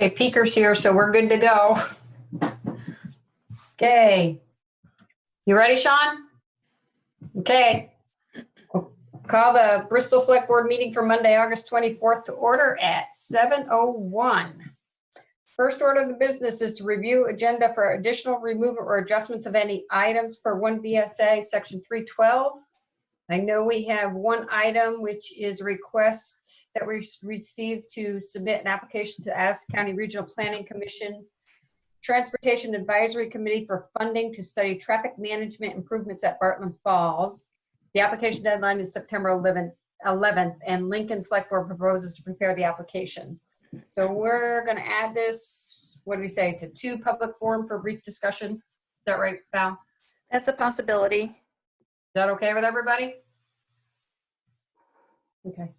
Okay, Peaker's here, so we're good to go. Okay. You ready, Sean? Okay. We'll call the Bristol Select Board meeting for Monday, August 24th to order at 7:01. First order of the business is to review agenda for additional removal or adjustments of any items per 1 VSA section 312. I know we have one item, which is a request that we received to submit an application to Addison County Regional Planning Commission, Transportation Advisory Committee for funding to study traffic management improvements at Bartlett Falls. The application deadline is September 11th, and Lincoln Select Board proposes to prepare the application. So we're going to add this, what do we say, to 2 public forum for brief discussion. Is that right, Val? That's a possibility. Is that okay with everybody? Okay.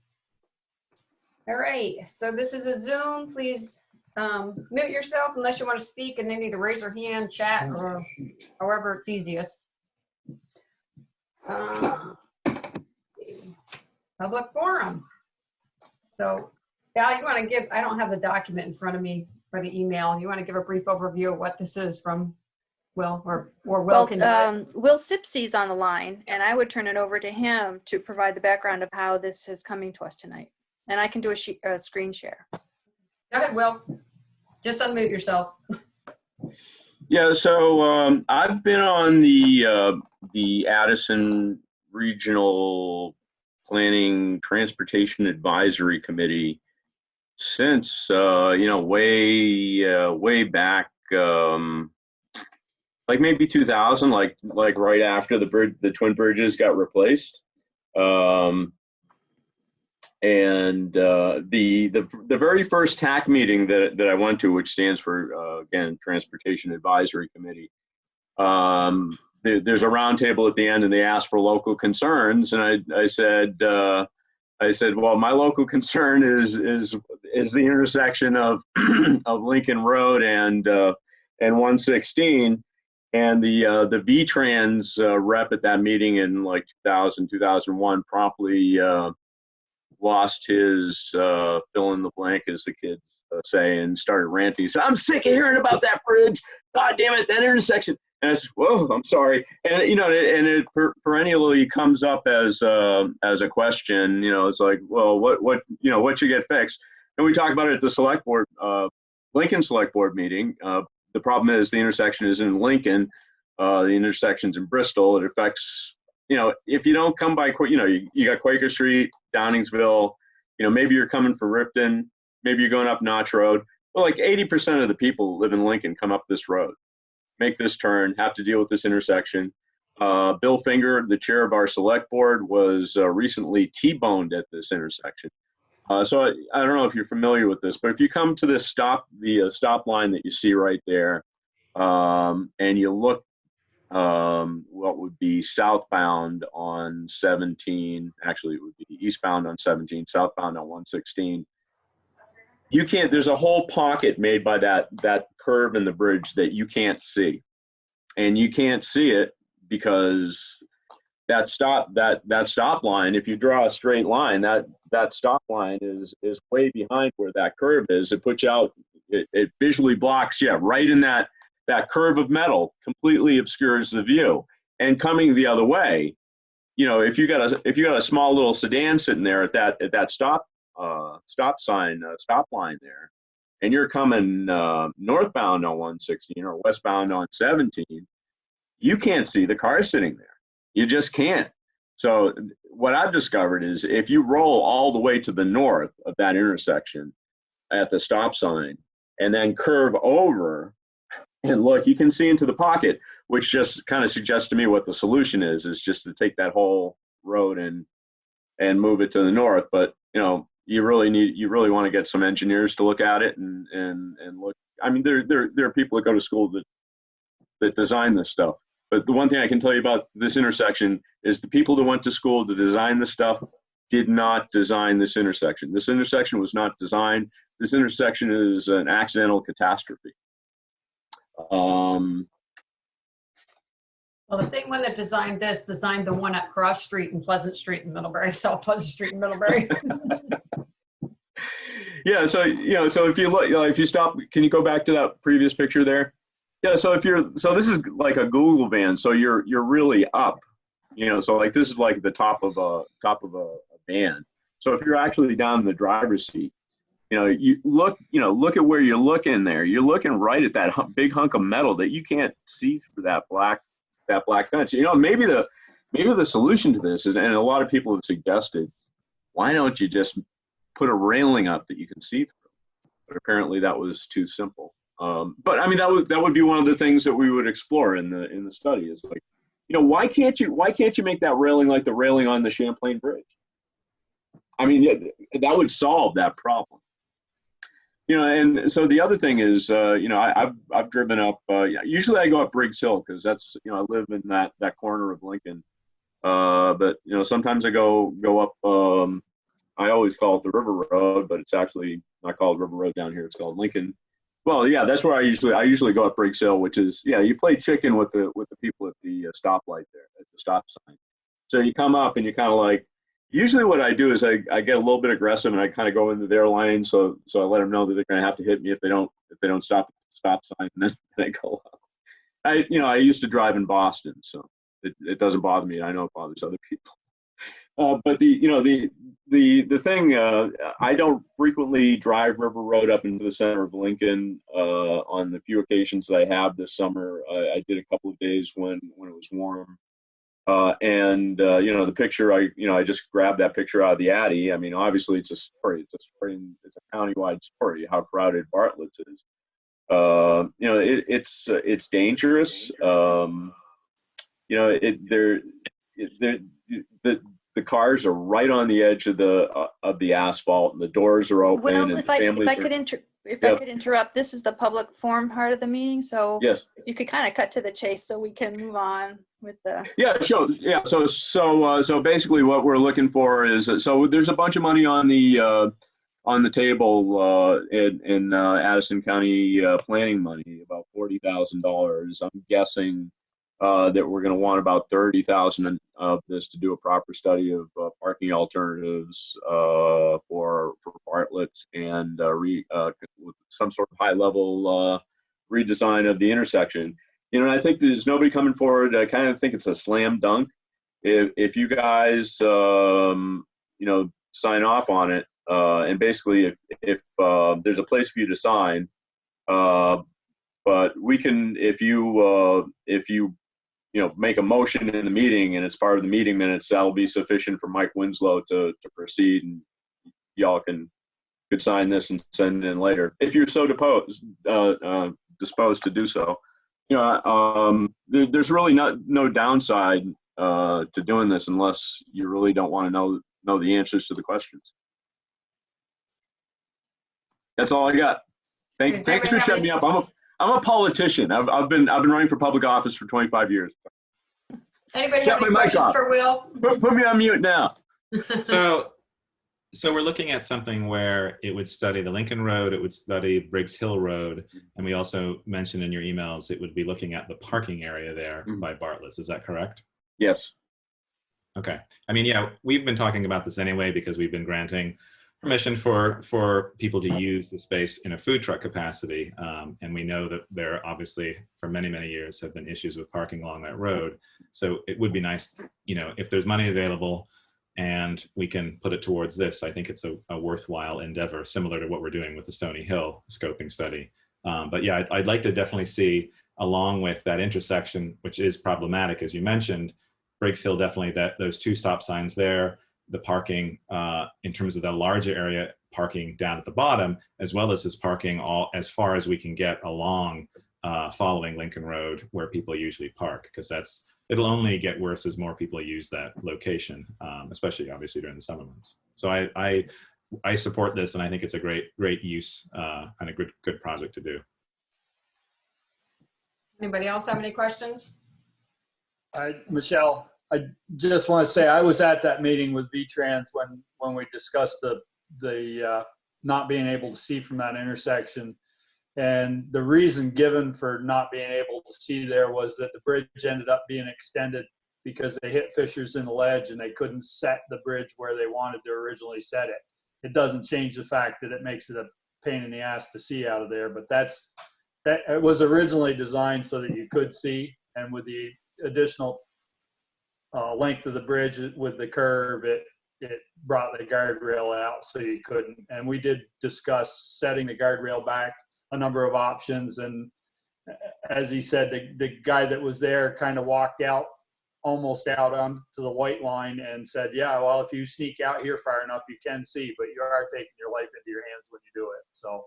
All right, so this is a Zoom. Please mute yourself unless you want to speak, and then either raise your hand, chat, or however it's easiest. Public forum. So Val, you want to give, I don't have the document in front of me for the email. You want to give a brief overview of what this is from Will, or Will can Will Sipsey's on the line, and I would turn it over to him to provide the background of how this is coming to us tonight. And I can do a screen share. Go ahead, Will. Just unmute yourself. Yeah, so I've been on the Addison Regional Planning Transportation Advisory Committee since way back, like maybe 2000, like right after the Twin Bridges got replaced. And the very first TAC meeting that I went to, which stands for again Transportation Advisory Committee, there's a round table at the end, and they asked for local concerns, and I said, well, my local concern is the intersection of of Lincoln Road and 116. And the VTrans rep at that meeting in like 2001 promptly lost his fill in the blank, as the kids say, and started ranting. He said, "I'm sick of hearing about that bridge. God damn it, that intersection." And I said, "Whoa, I'm sorry." And it perennially comes up as a question. It's like, well, what you get fixed? And we talk about it at the select board, Lincoln Select Board meeting. The problem is the intersection is in Lincoln. The intersection's in Bristol. It affects, if you don't come by, you got Quaker Street, Downingsville, maybe you're coming from Ripton, maybe you're going up Notch Road. Well, like 80% of the people who live in Lincoln come up this road, make this turn, have to deal with this intersection. Bill Finger, the chair of our select board, was recently T-boned at this intersection. So I don't know if you're familiar with this, but if you come to this stop line that you see right there, and you look what would be southbound on 17, actually it would be eastbound on 17, southbound on 116, there's a whole pocket made by that curve in the bridge that you can't see. And you can't see it because that stop line, if you draw a straight line, that stop line is way behind where that curve is. It puts out, it visually blocks, right in that curve of metal, completely obscures the view. And coming the other way, if you got a small little sedan sitting there at that stop line there, and you're coming northbound on 116 or westbound on 17, you can't see the car sitting there. You just can't. So what I've discovered is if you roll all the way to the north of that intersection at the stop sign and then curve over and look, you can see into the pocket, which just kind of suggests to me what the solution is just to take that whole road and move it to the north. But, you really want to get some engineers to look at it and look. I mean, there are people that go to school that design this stuff. But the one thing I can tell you about this intersection is the people that went to school to design this stuff did not design this intersection. This intersection was not designed. This intersection is an accidental catastrophe. Well, the same one that designed this designed the one at Cross Street and Pleasant Street in Middlebury, South Pleasant Street in Middlebury. Yeah, so so if you look, if you stop, can you go back to that previous picture there? Yeah, so so this is like a Google van, so you're really up, so like this is like the top of a van. So if you're actually down in the driver's seat, look at where you're looking there. You're looking right at that big hunk of metal that you can't see through that black fence. Maybe the solution to this is, and a lot of people have suggested, why don't you just put a railing up that you can see through? But apparently that was too simple. But I mean, that would be one of the things that we would explore in the study is like, why can't you make that railing like the railing on the Champlain Bridge? I mean, that would solve that problem. And so the other thing is, I've driven up. Usually I go up Briggs Hill because that's I live in that corner of Lincoln. But sometimes I go up. I always call it the River Road, but it's actually not called River Road down here. It's called Lincoln. Well, yeah, that's where I usually go up Briggs Hill, which is you play chicken with the people at the stoplight there at the stop sign. So you come up and you kind of like. Usually what I do is I get a little bit aggressive and I kind of go into their lane, so I let them know that they're going to have to hit me if they don't stop at the stop sign, and then they go up. I used to drive in Boston, so it doesn't bother me. I know it bothers other people. But the thing I don't frequently drive River Road up into the center of Lincoln on the few occasions that I have this summer. I did a couple of days when it was warm. The picture I just grabbed that picture out of the Addy. I mean, obviously it's a story. It's a countywide story how crowded Bartlett's is. It's dangerous. The cars are right on the edge of the asphalt, and the doors are open. Well, and if I could interrupt, this is the public forum part of the meeting, so yes, if you could kind of cut to the chase so we can move on with the. Yeah, sure. Yeah, so basically what we're looking for is so there's a bunch of money on the table in Addison County planning money, about $40,000. I'm guessing that we're going to want about 30,000 of this to do a proper study of parking alternatives for Bartlett and with some sort of high level redesign of the intersection. I think there's nobody coming forward. I kind of think it's a slam dunk. If you guys sign off on it, and basically if there's a place for you to sign, but we can if you make a motion in the meeting and it's part of the meeting minutes, that'll be sufficient for Mike Winslow to proceed, and y'all could sign this and send it in later if you're so disposed to do so. There's really no downside to doing this unless you really don't want to know the answers to the questions. That's all I got. Thanks for shutting me up. I'm a politician. I've been running for public office for 25 years. Anybody have any questions for Will? Put me on mute now. So we're looking at something where it would study the Lincoln Road, it would study Briggs Hill Road, and we also mentioned in your emails it would be looking at the parking area there by Bartlett's. Is that correct? Yes. Okay. I mean, yeah, we've been talking about this anyway because we've been granting permission for people to use the space in a food truck capacity. And we know that there obviously for many, many years have been issues with parking along that road. So it would be nice, if there's money available and we can put it towards this, I think it's a worthwhile endeavor, similar to what we're doing with the Stony Hill scoping study. But yeah, I'd like to definitely see, along with that intersection, which is problematic, as you mentioned, Briggs Hill, definitely those two stop signs there, the parking in terms of the larger area, parking down at the bottom, as well as parking all as far as we can get along following Lincoln Road where people usually park, because it'll only get worse as more people use that location, especially obviously during the summer months. So I support this, and I think it's a great use and a good project to do. Anybody else have any questions? Michelle, I just want to say I was at that meeting with V-Trans when we discussed the not being able to see from that intersection. And the reason given for not being able to see there was that the bridge ended up being extended because they hit fissures in the ledge and they couldn't set the bridge where they wanted to originally set it. it doesn't change the fact that it makes it a pain in the ass to see out of there. But that it was originally designed so that you could see, and with the additional length of the bridge with the curve, it brought the guardrail out so you couldn't. And we did discuss setting the guardrail back, a number of options. And as he said, the guy that was there kind of walked out, almost out onto the white line, and said, yeah, well, if you sneak out here far enough, you can see, but you are taking your life into your hands when you do it. So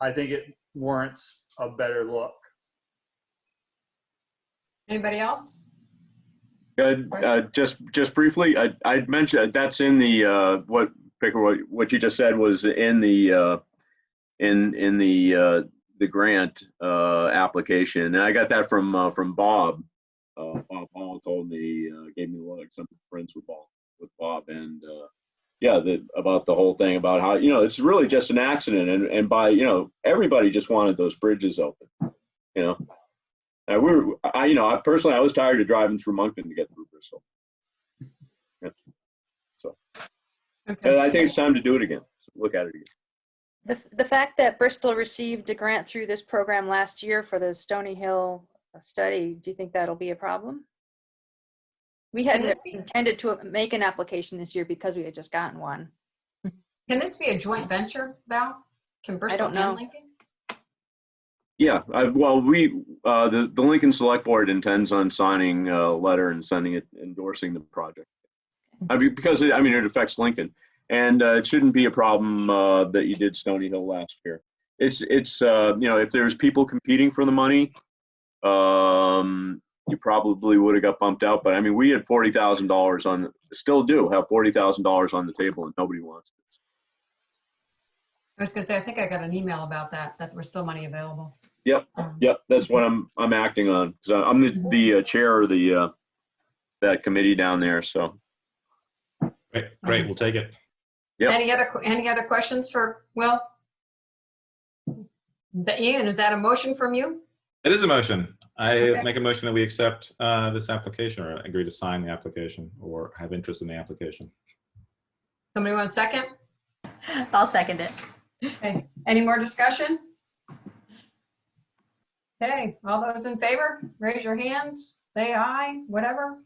I think it warrants a better look. Anybody else? Just briefly, I'd mentioned that's in the what you just said was in the the grant application, and I got that from Bob. Bob Hall told me, gave me some friends with Bob, and yeah, about the whole thing about how it's really just an accident, and by everybody just wanted those bridges open, I personally, I was tired of driving through Moncton to get through Bristol. Yeah. So, Okay. and I think it's time to do it again. So look at it again. The fact that Bristol received a grant through this program last year for the Stony Hill study, do you think that'll be a problem? We hadn't intended to make an application this year because we had just gotten one. Can this be a joint venture, Val? Can Bristol don't know. and Lincoln? Yeah, well, the Lincoln Selectboard intends on signing a letter and sending it, endorsing the project. Because it affects Lincoln, and it shouldn't be a problem that you did Stony Hill last year. It's if there's people competing for the money, you probably would have got bumped out. But we had $40,000 still do have $40,000 on the table, and nobody wants it. I was gonna say, I think I got an email about that there was still money available. Yep, that's what I'm acting on, because I'm the chair of that committee down there. So Great, we'll take it. Yep. Any other questions for Will? Ian, is that a motion from you? It is a motion. I Okay. make a motion that we accept this application, or agree to sign the application, or have interest in the application. Somebody want a second? I'll second it. Okay, any more discussion? Okay, all those in favor, raise your hands, say aye, whatever.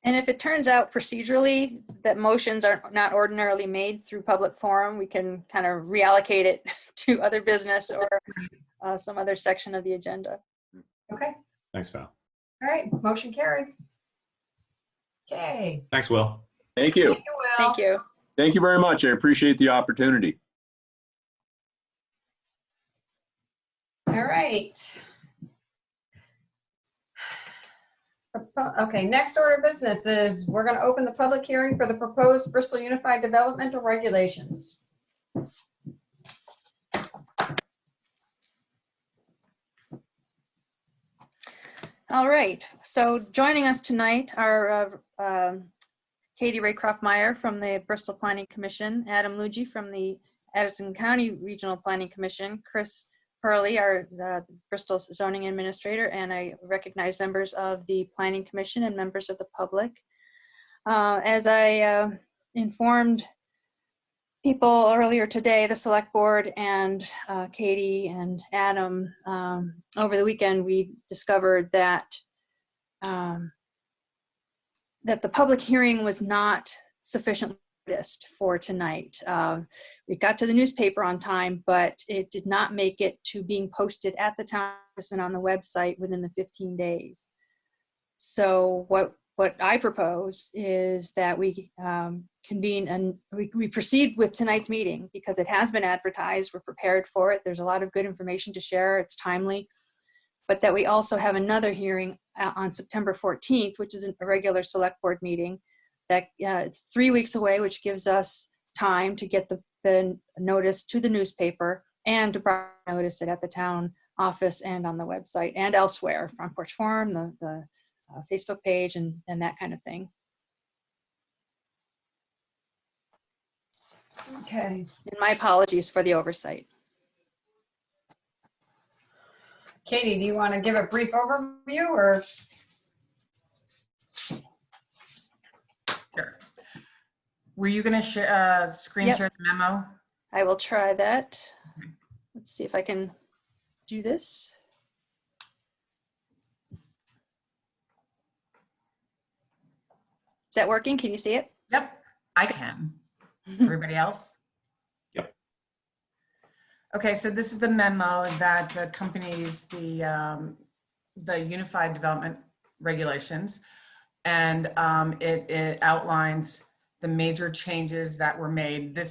And if it turns out procedurally that motions are not ordinarily made through public forum, we can kind of reallocate it to other business or some other section of the agenda. Okay, Thanks, Val. all right, motion carried. Okay. Thanks, Will. Thank you. Thank you, Will. Thank you. Thank you very much. I appreciate the opportunity. All right. Okay, next order of business is we're going to open the public hearing for the proposed Bristol Unified Developmental Regulations. All right, so joining us tonight are Katie Raycroft-Meyer from the Bristol Planning Commission, Adam Luigi from the Addison County Regional Planning Commission, Chris Hurley, our Bristol zoning administrator, and I recognize members of the Planning Commission and members of the public. As I informed people earlier today, the Select Board and Katie and Adam, over the weekend, we discovered that that the public hearing was not sufficiently noticed for tonight. We got to the newspaper on time, but it did not make it to being posted at the town office and on the website within the 15 days. So what I propose is that we convene and we proceed with tonight's meeting because it has been advertised. We're prepared for it. There's a lot of good information to share. It's timely. But that we also have another hearing on September 14th, which is a regular select board meeting. That it's 3 weeks away, which gives us time to get the notice to the newspaper and to notice it at the town office and on the website and elsewhere, Front Porch Forum, the Facebook page, and that kind of thing. Okay. And my apologies for the oversight. Katie, do you want to give a brief overview or? Sure. Were you going to screen Yep. share the memo? I will try that. Let's see if I can do this. Is that working? Can you see it? Yep, I can. Everybody else? Yep. Okay, so this is the memo that accompanies the Unified Development Regulations, and it outlines the major changes that were made.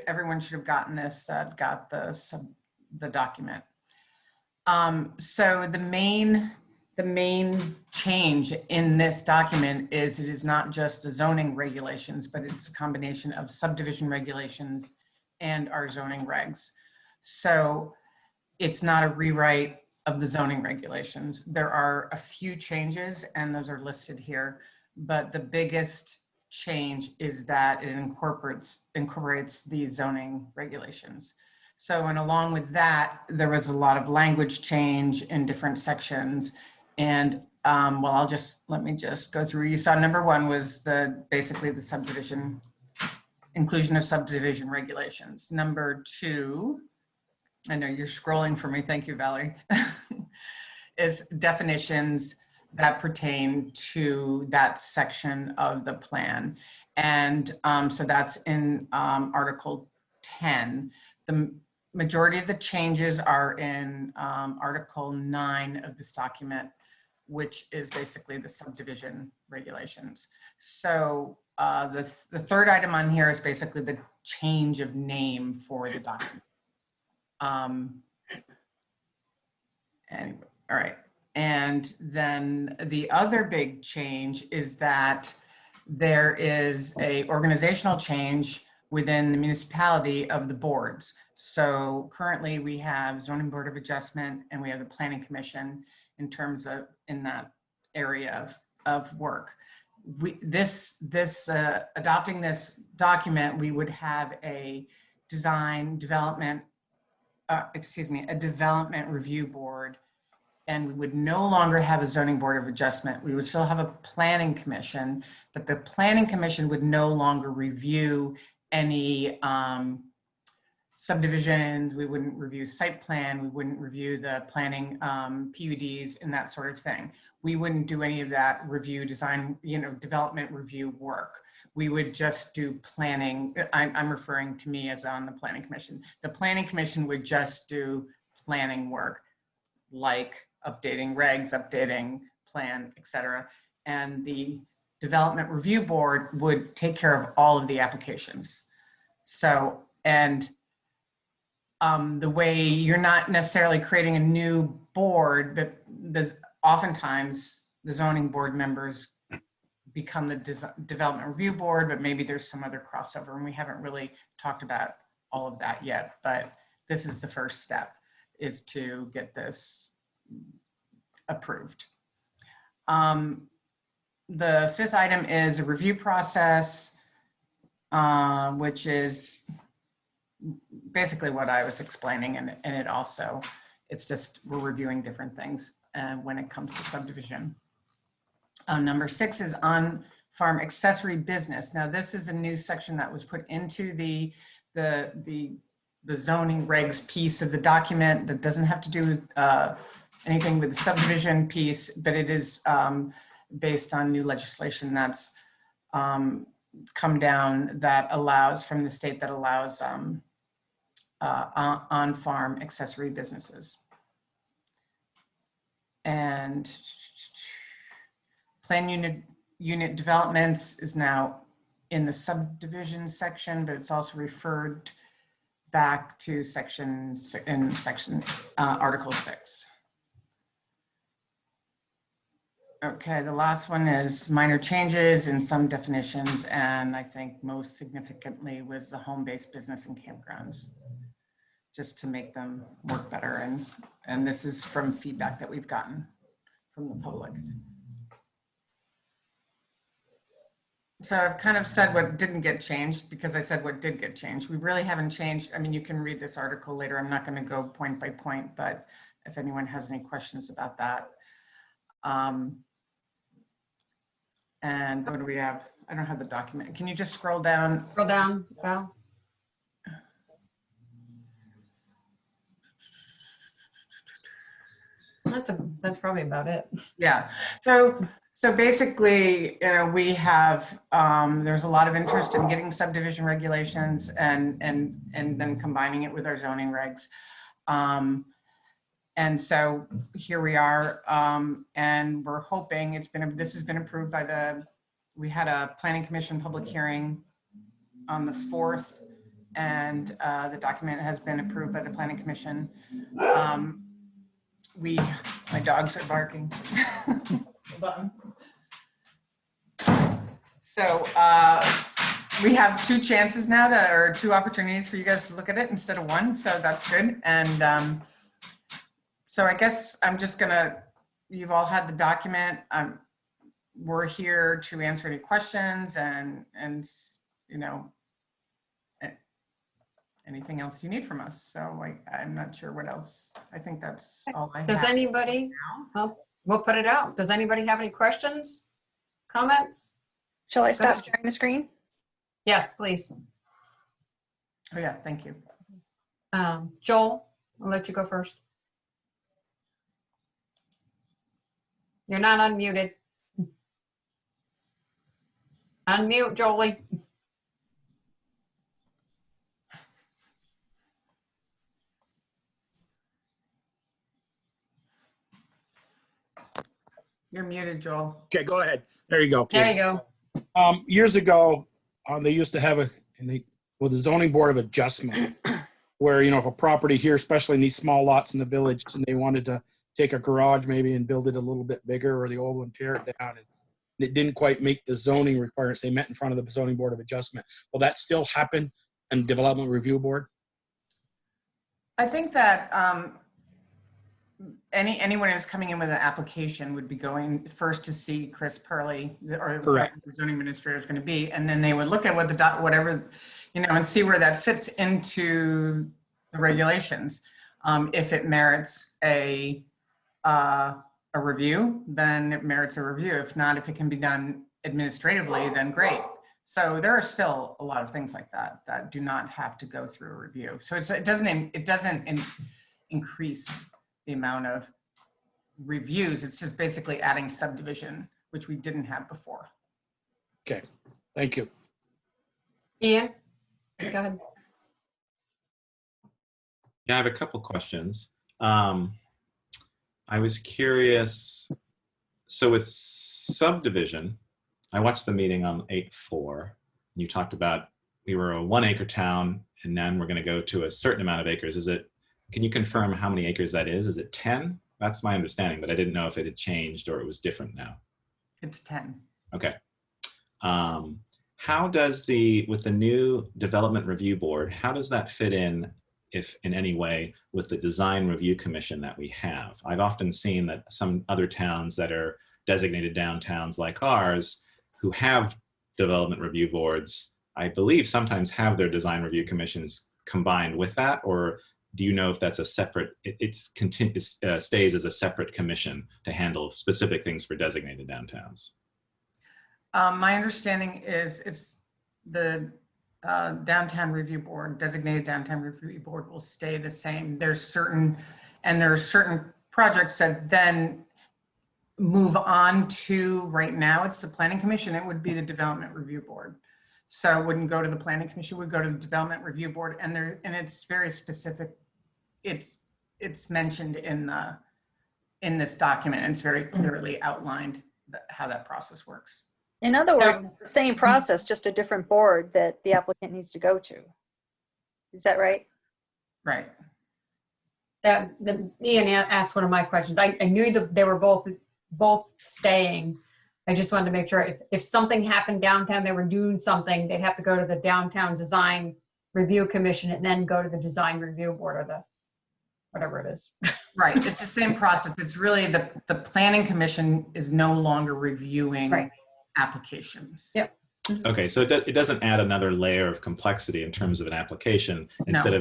Everyone should have gotten this, got the document. So the main change in this document is it is not just the zoning regulations, but it's a combination of subdivision regulations and our zoning regs. So it's not a rewrite of the zoning regulations. There are a few changes and those are listed here, but the biggest change is that it incorporates the zoning regulations. So, and along with that, there was a lot of language change in different sections. And well, let me just go through. You saw number 1 was basically the subdivision, inclusion of subdivision regulations. Number 2, I know you're scrolling for me, thank you, Valerie, is definitions that pertain to that section of the plan. And so that's in Article 10. The majority of the changes are in Article 9 of this document, which is basically the subdivision regulations. So the third item on here is basically the change of name for the document. Anyway, all right. And then the other big change is that there is a organizational change within the municipality of the boards. So currently we have Zoning Board of Adjustment and we have the Planning Commission in terms of in that area of work. Adopting this document, we would have a development review board, and we would no longer have a Zoning Board of Adjustment. We would still have a Planning Commission, but the Planning Commission would no longer review any subdivisions. We wouldn't review site plan. We wouldn't review the planning PUDs and that sort of thing. We wouldn't do any of that review, design, development review work. We would just do planning. I'm referring to me as on the Planning Commission. The Planning Commission would just do planning work, like updating regs, updating plan, etc. And the Development Review Board would take care of all of the applications. So, and the way you're not necessarily creating a new board, but oftentimes the zoning board members become the Development Review Board, but maybe there's some other crossover, and we haven't really talked about all of that yet, but this is the first step, is to get this approved. The fifth item is a review process, which is basically what I was explaining, and it also, it's just we're reviewing different things when it comes to subdivision. Number 6 is on-farm accessory business. Now, this is a new section that was put into the zoning regs piece of the document that doesn't have to do with anything with the subdivision piece, but it is based on new legislation that's come down that allows, from the state, that allows on-farm accessory businesses. And plan unit developments is now in the subdivision section, but it's also referred back to Article 6. Okay, the last one is minor changes in some definitions, and I think most significantly was the home-based business and campgrounds, just to make them work better. And this is from feedback that we've gotten from the public. So I've kind of said what didn't get changed because I said what did get changed. We really haven't changed. I mean, you can read this article later. I'm not going to go point by point, but if anyone has any questions about that. And what do we have? I don't have the document. Can you just scroll down? Scroll down, Val. That's probably about it. Yeah. So basically, you know, we have, there's a lot of interest in getting subdivision regulations and then combining it with our zoning regs. And so here we are, and we're hoping this has been approved by we had a planning commission public hearing on the 4th, and the document has been approved by the planning commission. My dogs are barking. Hold on. So we have 2 chances now or 2 opportunities for you guys to look at it instead of 1. So that's good. And so I guess I'm just you've all had the document. We're here to answer any questions and you know, anything else you need from us. So I'm not sure what else. I think that's all I have. Does anybody, we'll put it out. Does anybody have any questions, comments? Shall I stop sharing the screen? Yes, please. Oh yeah, thank you. Joel, I'll let you go first. You're not unmuted. Unmute, Jolie. You're muted, Joel. Okay, go ahead. There you go. There Kid. you go. Years ago, they used to have the zoning board of adjustment, where, you know, if a property here, especially in these small lots in the village, and they wanted to take a garage maybe and build it a little bit bigger, or the old one tear it down, and it didn't quite meet the zoning requirements, they met in front of the zoning board of adjustment. Will that still happen in development review board? I think that anyone who's coming in with an application would be going first to see Chris Purley, or Correct. the zoning administrator is going to be, and then they would look at what whatever, you know, and see where that fits into the regulations. If it merits a review, then it merits a review. If not, if it can be done administratively, then great. So there are still a lot of things like that do not have to go through a review. So it doesn't increase the amount of reviews. It's just basically adding subdivision, which we didn't have before. Okay, thank you. Ian, go ahead. Yeah, I have a couple questions. I was curious, so with subdivision, I watched the meeting on 8/4. You talked about we were a 1 acre town, and then we're going to go to a certain amount of acres. Can you confirm how many acres that is? Is it 10? That's my understanding, but I didn't know if it had changed or it was different now. It's 10. Okay. How does with the new development review board, how does that fit in, if in any way, with the design review commission that we have? I've often seen that some other towns that are designated downtowns like ours, who have development review boards, I believe sometimes have their design review commissions combined with that, or do you know if that's a separate, it stays as a separate commission to handle specific things for designated downtowns? My understanding is it's the downtown review board, designated downtown review board will stay the same. There are certain projects that then move on to, right now it's the planning commission, it would be the development review board. So it wouldn't go to the planning commission, it would go to the development review board, and it's very specific. It's mentioned in this document, and it's very clearly outlined how that process works. In other words, the same process, just a different board that the applicant needs to go to. Is that right? Right. Ian asked one of my questions. I knew that they were both staying. I just wanted to make sure if something happened downtown, they were doing something, they'd have to go to the downtown design review commission and then go to the design review board, or the whatever it is. Right. It's the same process. It's really the planning commission is no longer reviewing applications. Yep. Okay, so it doesn't add another layer of complexity in terms of an application. Instead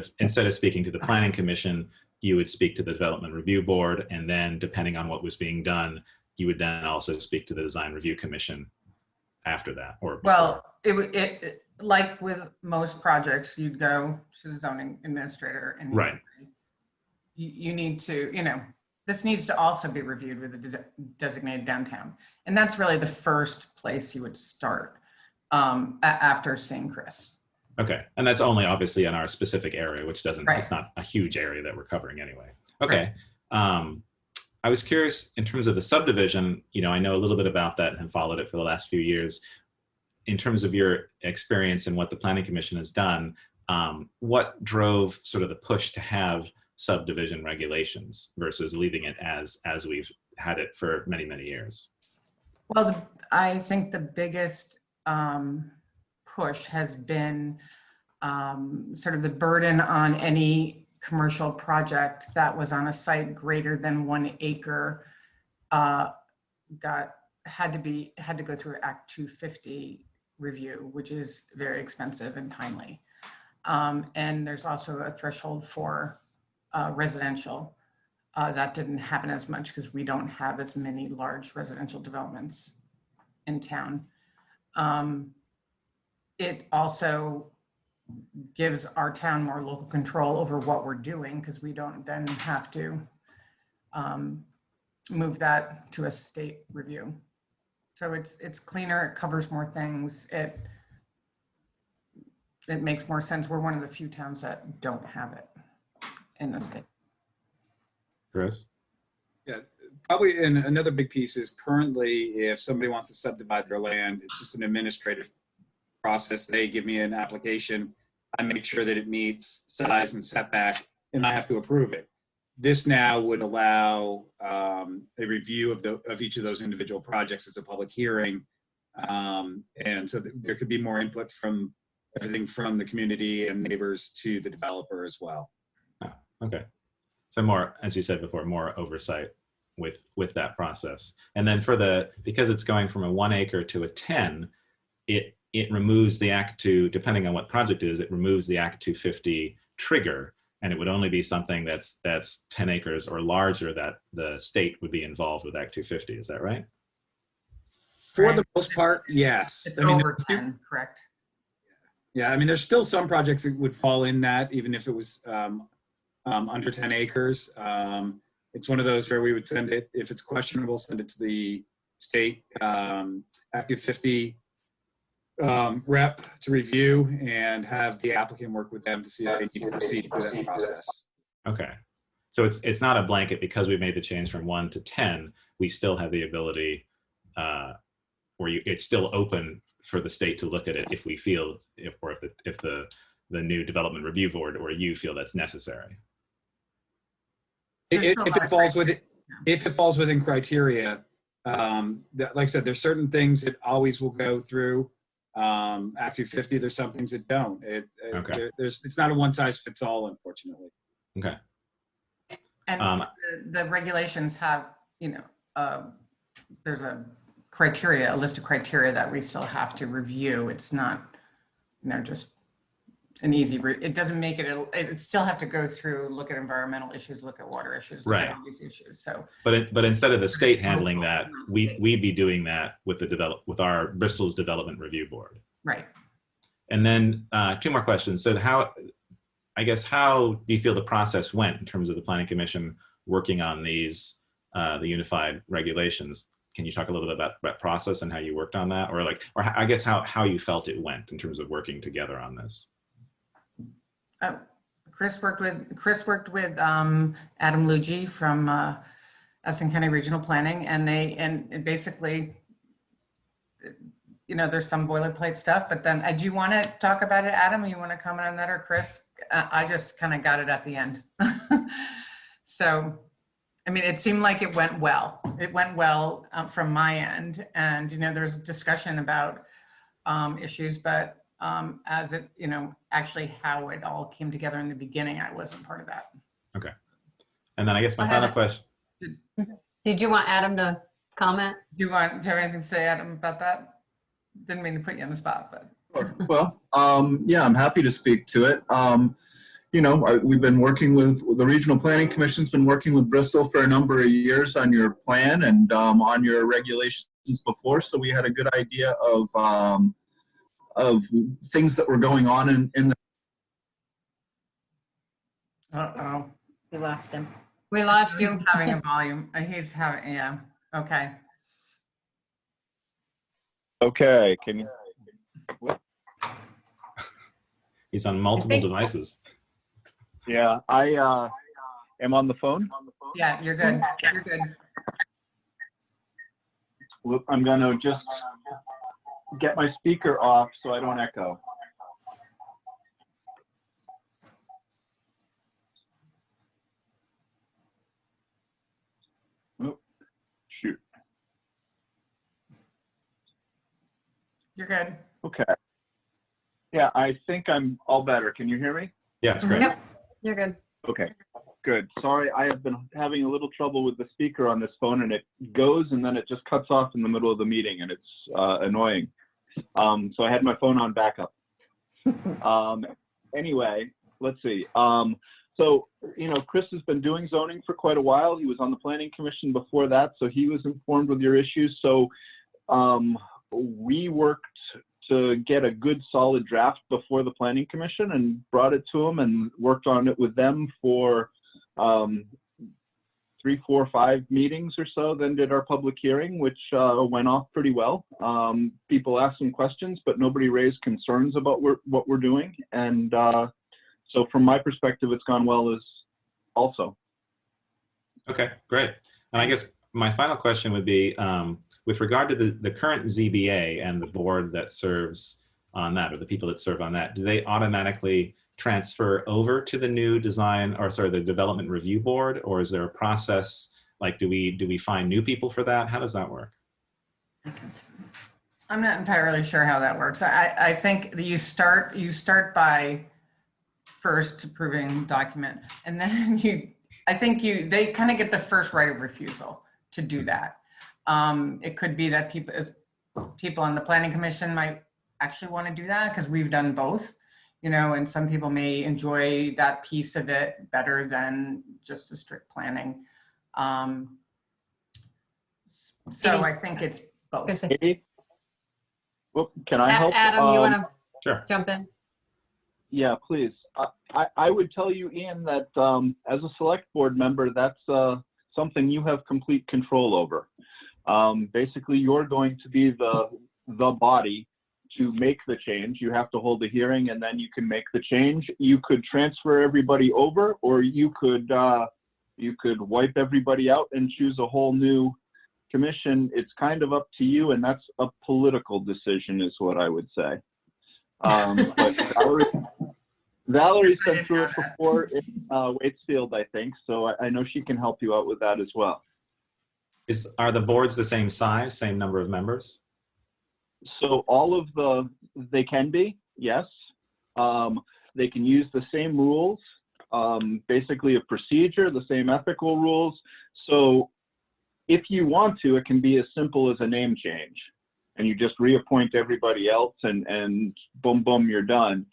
of speaking to the planning commission, you would speak to the development review board, and then depending on what was being done, you would then also speak to the design review commission after that or before? Well, it like with most projects, you'd go to the zoning administrator and Right. you need to, this needs to also be reviewed with the designated downtown. And that's really the first place you would start after seeing Chris. Okay, and that's only obviously in our specific area, which doesn't, Right. it's not a huge area that we're covering anyway. Okay. I was curious in terms of the subdivision, I know a little bit about that and have followed it for the last few years. In terms of your experience and what the Planning Commission has done, what drove sort of the push to have subdivision regulations versus leaving it as we've had it for many, many years? Well, I think the biggest push has been sort of the burden on any commercial project that was on a site greater than 1 acre had to go through Act 250 review, which is very expensive and timely. And there's also a threshold for residential. That didn't happen as much because we don't have as many large residential developments in town. It also gives our town more local control over what we're doing because we don't then have to move that to a state review. So it's cleaner, it covers more things, it makes more sense. We're one of the few towns that don't have it in the state. Chris? Yeah, probably in another big piece is currently if somebody wants to subdivide their land, it's just an administrative process. They give me an application, I make sure that it meets size and setback, and I have to approve it. This now would allow a review of each of those individual projects as a public hearing. And so there could be more input from everything from the community and neighbors to the developer as well. Oh, okay. So more, as you said before, more oversight with that process. And then because it's going from a 1 acre to a 10, it removes the Act 2, depending on what project it is, it removes the Act 250 trigger, and it would only be something that's 10 acres or larger that the state would be involved with Act 250. Is that right? For the most part, yes. It's I mean, over 10, correct? yeah, I mean, there's still some projects that would fall in that, even if it was under 10 acres. It's one of those where we would send it, if it's questionable, send it to the state Act 250 rep to review and have the applicant work with them to see if they need to proceed with that process. Okay. So it's not a blanket because we made the change from 1 to 10, we still have the ability, it's still open for the state to look at it if we feel, if the new development review board or you feel that's necessary. If it falls within criteria, like I said, there's certain things that always will go through Act 250. There's some things that don't. Okay. It's not a one size fits all, unfortunately. Okay. And the regulations have, there's a list of criteria that we still have to review. It's not, just an easy route. It doesn't make it, it still have to go through, look at environmental issues, look at water issues, look Right. at all these issues. So, but instead of the state handling that, we'd be doing that with with our Bristol's Development Review Board. right. And then 2 more questions. So how do you feel the process went in terms of the Planning Commission working on these, the unified regulations? Can you talk a little bit about that process and how you worked on that? Or I guess how you felt it went in terms of working together on this? Chris worked with Adam Luigi from Addison County Regional Planning, and basically, there's some boilerplate stuff, but then do you want to talk about it, Adam? You want to comment on that, or Chris? I just kind of got it at the end. So, I mean, it seemed like it went well. It went well from my end, and there's discussion about issues, but as it, actually how it all came together in the beginning, I wasn't part of that. Okay. And then I guess my final question. Did you want Adam to comment? Do you have anything to say, Adam, about that? Didn't mean to put you on the spot, but. Sure. Well, yeah, I'm happy to speak to it. We've been working with the Regional Planning Commission's been working with Bristol for a number of years on your plan and on your regulations commissions before, so we had a good idea of things that were going on in the. Uh-oh. We lost him. We lost you. He's having a volume. He's having, yeah. Okay. Okay, can you? He's on multiple think- devices. Yeah, I am on the phone. Yeah, you're good. You're good. Look, I'm gonna just get my speaker off so I don't echo. Oh, shoot. You're good. Okay. Yeah, I think I'm all better. Can you hear me? Yeah, it's great. Yep, you're good. Okay, good. Sorry, I have been having a little trouble with the speaker on this phone, and it goes and then it just cuts off in the middle of the meeting, and it's annoying. So I had my phone on backup. Anyway, let's see. So, you know, Chris has been doing zoning for quite a while. He was on the Planning Commission before that, so he was informed with your issues. So we worked to get a good solid draft before the Planning Commission and brought it to them and worked on it with them for 3, 4, 5 meetings or so, then did our public hearing, which went off pretty well. People asked some questions, but nobody raised concerns about what we're doing. And so from my perspective, it's gone well as also. Okay, great. And I guess my final question would be, with regard to the current ZBA and the board that serves on that, or the people that serve on that, do they automatically transfer over to the new design, or sorry, the development review board, or is there a process? Like, do we find new people for that? How does that work? I'm not entirely sure how that works. I think that you start by first approving document, and then they kind of get the first right of refusal to do that. It could be that people on the Planning Commission might actually want to do that because we've done both, you know, and some people may enjoy that piece of it better than just the strict planning. So I think it's both. Katie? Well, can I help? Adam, you want to Sure. jump in? Yeah, please. I would tell you, Ian, that as a select board member, that's something you have complete control over. Basically, you're going to be the body to make the change. You have to hold a hearing, and then you can make the change. You could transfer everybody over, or you could wipe everybody out and choose a whole new commission. It's kind of up to you, and that's a political decision, is what I would say. But Valerie's been through it before in Waitsfield, I think, so I know she can help you out with that as well. Are the boards the same size, same number of members? So they can be, yes. They can use the same rules, basically a procedure, the same ethical rules. So if you want to, it can be as simple as a name change, and you just reappoint everybody else, and boom, boom, you're done.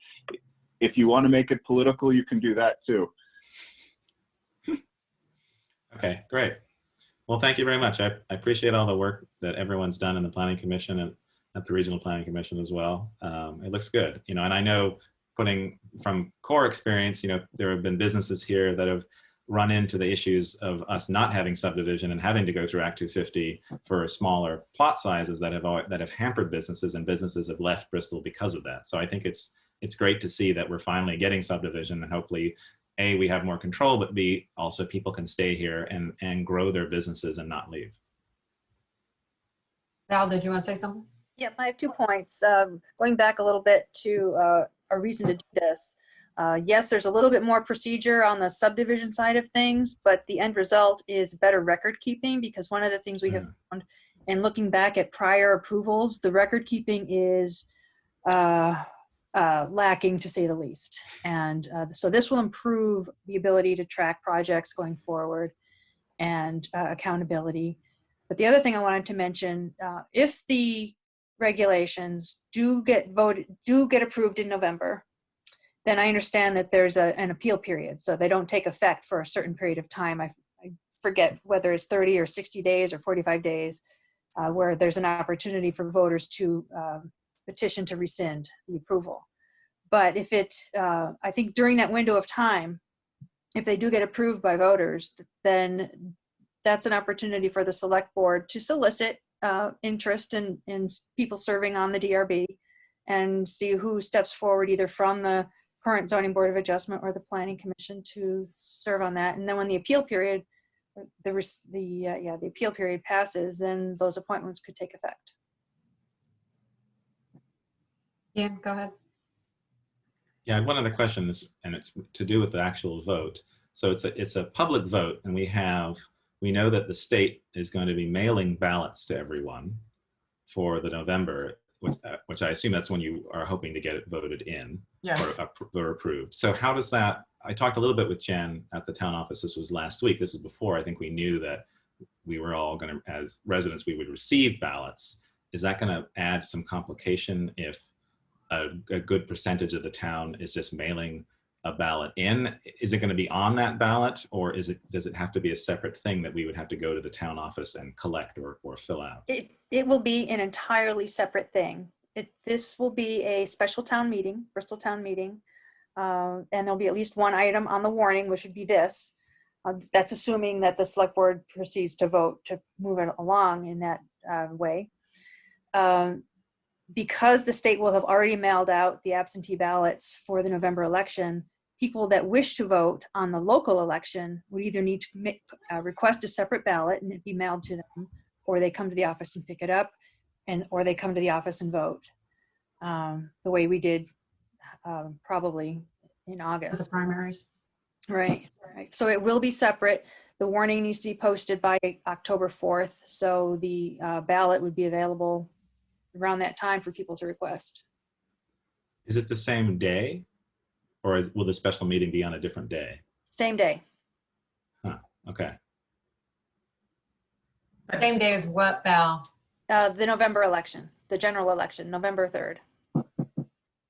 If you want to make it political, you can do that too. Okay, great. Well, thank you very much. I appreciate all the work that everyone's done in the Planning Commission and at the Regional Planning Commission as well. It looks good, you know, and I know, putting from core experience, you know, there have been businesses here that have run into the issues of us not having subdivision and having to go through Act 250 for smaller plot sizes that have hampered businesses, and businesses have left Bristol because of that. So I think it's great to see that we're finally getting subdivision, and hopefully, A, we have more control, but B, also people can stay here and grow their businesses and not leave. Val, did you want to say something? Yep, I have 2 points. Going back a little bit to a reason to do this. Yes, there's a little bit more procedure on the subdivision side of things, but the end result is better record keeping, because one of the things we have found, and looking back at prior approvals, the record keeping is lacking, to say the least. And so this will improve the ability to track projects going forward and accountability. But the other thing I wanted to mention, if the regulations do get approved in November, then I understand that there's an appeal period. So they don't take effect for a certain period of time. I forget whether it's 30 or 60 days or 45 days. where there's an opportunity for voters to petition to rescind the approval. But if I think during that window of time, if they do get approved by voters, then that's an opportunity for the select board to solicit interest in people serving on the DRB and see who steps forward either from the current zoning board of adjustment or the planning commission to serve on that. And then when the appeal period, the appeal period passes, then those appointments could take effect. Yeah, go ahead. Yeah, I had one other question, and it's to do with the actual vote. So it's a public vote, and we know that the state is going to be mailing ballots to everyone for the November, which I assume that's when you are hoping to get it voted in. Yes. Or approved. So how does that, I talked a little bit with Jen at the town office, this was last week, this is before I think we knew that we were all going to, as residents, we would receive ballots. Is that going to add some complication if a good percentage of the town is just mailing a ballot in? Is it going to be on that ballot, or does it have to be a separate thing that we would have to go to the town office and collect or fill out? It will be an entirely separate thing. This will be a special town meeting, Bristol town meeting, and there'll be at least one item on the warning, which would be this. That's assuming that the select board proceeds to vote to move it along in that way. Because the state will have already mailed out the absentee ballots for the November election, people that wish to vote on the local election would either need to request a separate ballot and it be mailed to them, or they come to the office and pick it up, or they come to the office and vote, the way we did probably in For the August. primaries. Right. So it will be separate. The warning needs to be posted by October 4th, so the ballot would be available around that time for people to request. Is it the same day, or will the special meeting be on a different day? Same day. Huh, okay. Same day as what, Val? The November election, the general election, November 3rd.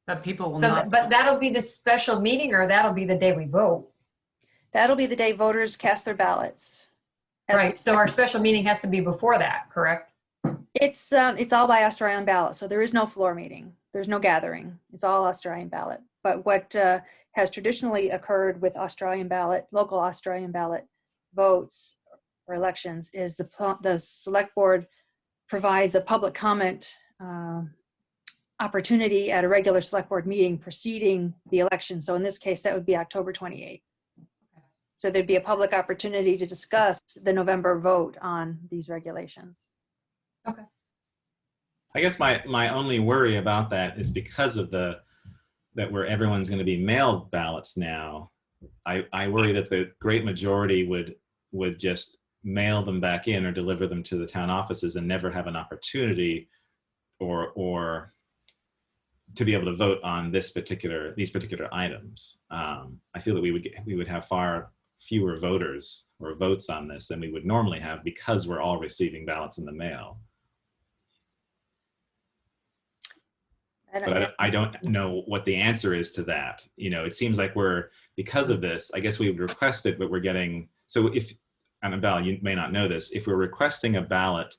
But people will So, not. but that'll be the special meeting, or that'll be the day we vote? That'll be the day voters cast their ballots. Right, so our special meeting has to be before that, correct? It's all by Australian ballot, so there is no floor meeting. There's no gathering. It's all Australian ballot. But what has traditionally occurred with Australian ballot, local Australian ballot votes or elections is the select board provides a public comment opportunity at a regular select board meeting preceding the election. So in this case, that would be October 28th. So there'd be a public opportunity to discuss the November vote on these regulations. Okay. I guess my only worry about that is because of that where everyone's going to be mailed ballots now, I worry that the great majority would just mail them back in or deliver them to the town offices and never have an opportunity or to be able to vote on these particular items. I feel that we would have far fewer voters or votes on this than we would normally have because we're all receiving ballots in the mail. But I don't know what the answer is to that. You know, it seems like because of this, I guess we would request it, but we're getting, so and Val, you may not know this, if we're requesting a ballot,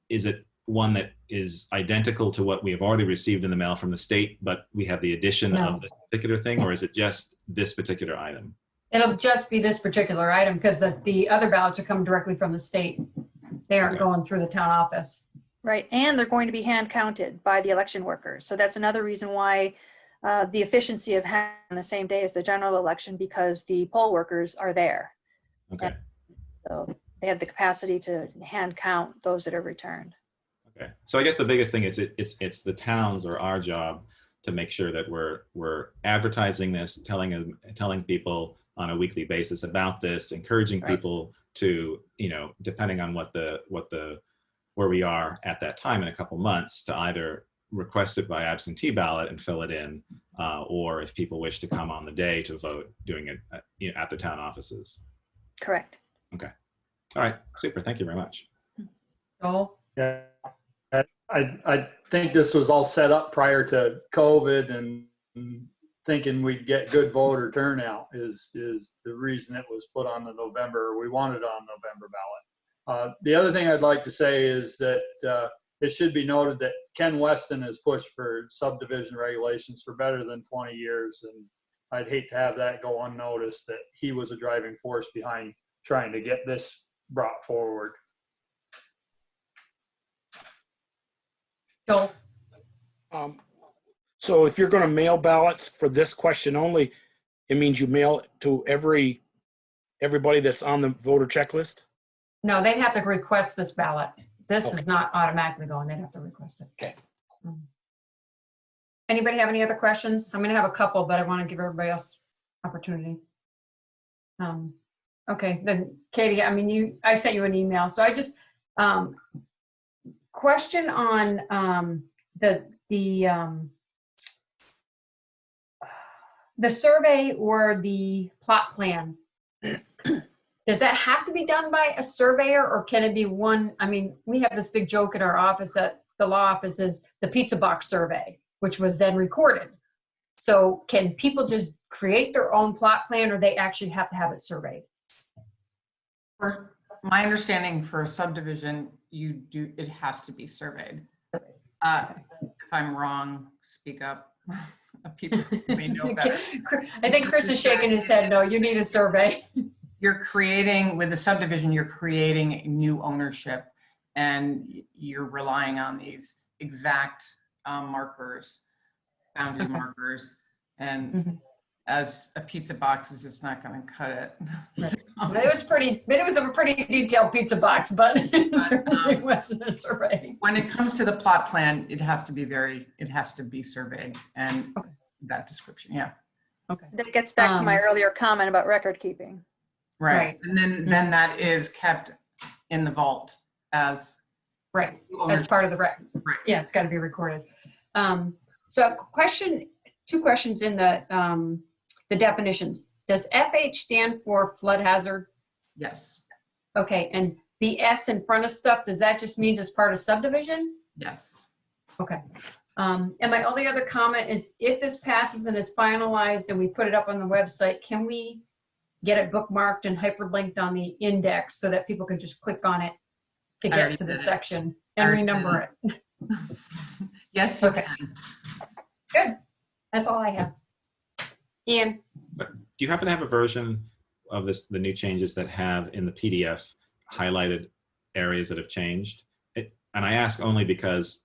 is it one that is identical to what we have already received in the mail from the state, but we have the addition of this particular thing, or is it just this particular item? It'll just be this particular item because the other ballots are coming directly from the state. They aren't going through the town office. Right, and they're going to be hand counted by the election workers. So that's another reason why the efficiency of having on the same day as the general election, because the poll workers are there. Okay. And so they have the capacity to hand count those that are returned. Okay. So I guess the biggest thing is it's the towns or our job to make sure that we're advertising this, telling people on a weekly basis about this, encouraging people to, you know, depending on where we are at that time in a couple months, to either request it by absentee ballot and fill it in, or if people wish to come on the day to vote, doing it at the town offices. Correct. Okay. All right. Super. Thank you very much. Joel? Yeah, I think this was all set up prior to COVID, and thinking we'd get good voter turnout is the reason it was put on the November. We wanted it on November ballot. The other thing I'd like to say is that it should be noted that Ken Weston has pushed for subdivision regulations for better than 20 years. And I'd hate to have that go unnoticed, that he was a driving force behind trying to get this brought forward. Joel? So if you're going to mail ballots for this question only, it means you mail it to everybody that's on the voter checklist? No, they'd have to request this ballot. This is not automatically going. They'd have to request it. Okay. Anybody have any other questions? I'm going to have a couple, but I want to give everybody else opportunity. Okay, then Katie, I mean, I sent you an email. So I just, question on the survey or the plot plan. Does that have to be done by a surveyor, or can it be one? I mean, we have this big joke at our office, at the law office, is the pizza box survey, which was then recorded. So can people just create their own plot plan, or they actually have to have it surveyed? My understanding for a subdivision, it has to be surveyed. If I'm wrong, speak up. People may know better. I think Chris is shaking his head. No, you need a survey. You're creating, with a subdivision, you're creating new ownership, and you're relying on these exact markers, boundary markers, and as a pizza box is just not going to cut it. It was a pretty detailed pizza box, but it certainly wasn't a survey. When it comes to the plot plan, it has to be surveyed, and that description, yeah. Okay. That gets back to my earlier comment about record keeping. Right. And then that is kept in the vault as as part of the record. Right. Yeah, it's got to be recorded. So two questions in the definitions. Does FH stand for flood hazard? Yes. Okay, and the S in front of stuff, does that just means it's part of subdivision? Yes. Okay. And my only other comment is, if this passes and is finalized and we put it up on the website, can we get it bookmarked and hyperlinked on the index so that people can just click on it to get to the section and renumber it? Yes, you can. Good. That's all I have. Ian? Do you happen to have a version of the new changes that have in the PDF highlighted areas that have changed? And I ask only because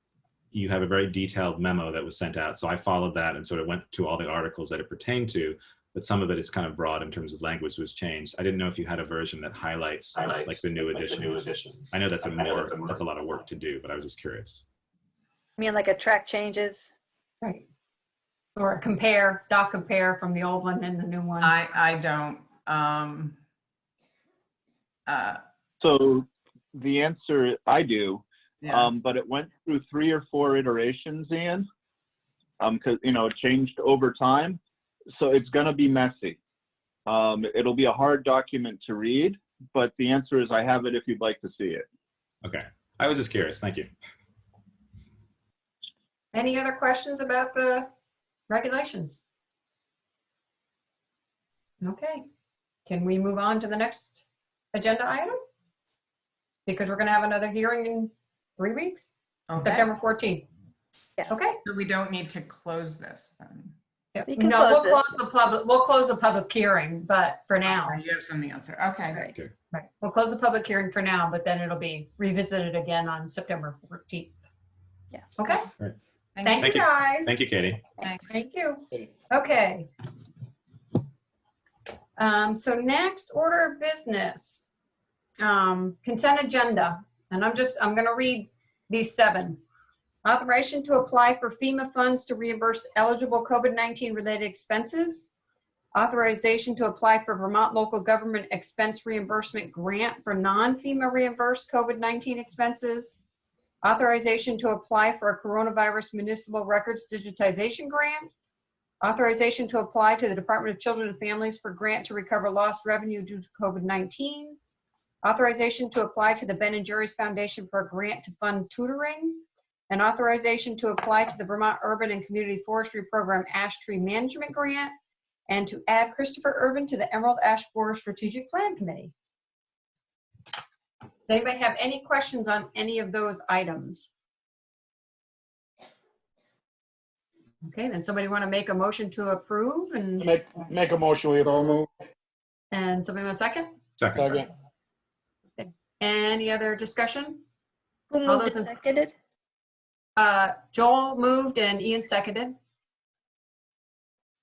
you have a very detailed memo that was sent out. So I followed that and sort of went to all the articles that it pertained to, but some of it is kind of broad in terms of language was changed. I didn't know if you had a version that highlights like the new additions. I know that's a lot of work to do, but I was just curious. I mean, like a track changes. Right. Or dot compare from the old one and the new one. I don't. So the answer, I do. Yeah. But it went through 3 or 4 iterations, Ian, because it changed over time, so it's going to be messy. It'll be a hard document to read, but the answer is I have it if you'd like to see it. Okay, I was just curious. Thank you. Any other questions about the regulations? Okay, can we move on to the next agenda item? Because we're going to have another hearing in 3 weeks, September 14th. Yes. Okay. So we don't need to close this then. Yep. We can No, close we'll this. we'll close the public hearing, but for now. Okay, you have something else. Okay. Right. Okay. Right. We'll close the public hearing for now, but then it'll be revisited again on September 14th. Yes. Okay. Right. Thank you guys. Thank you, Katie. Thanks. Thank you. Okay. So next order of business, consent agenda. And I'm going to read these 7. Authorization to apply for FEMA funds to reimburse eligible COVID-19 related expenses. Authorization to apply for Vermont local government expense reimbursement grant for non-FEMA reimbursed COVID-19 expenses. Authorization to apply for a coronavirus municipal records digitization grant. Authorization to apply to the Department of Children and Families for grant to recover lost revenue due to COVID-19. Authorization to apply to the Ben & Jerry's Foundation for a grant to fund tutoring. And authorization to apply to the Vermont Urban and Community Forestry Program Ash Tree Management Grant, and to add Christopher Urban to the Emerald Ash Borer Strategic Plan Committee. Does Does anybody have any questions on any of those items? Okay, then somebody want to make a motion to approve and Make a motion. We So moved. somebody want a second? Second. second. Any other discussion? Who All moved those and in- seconded? Joel moved and Ian seconded.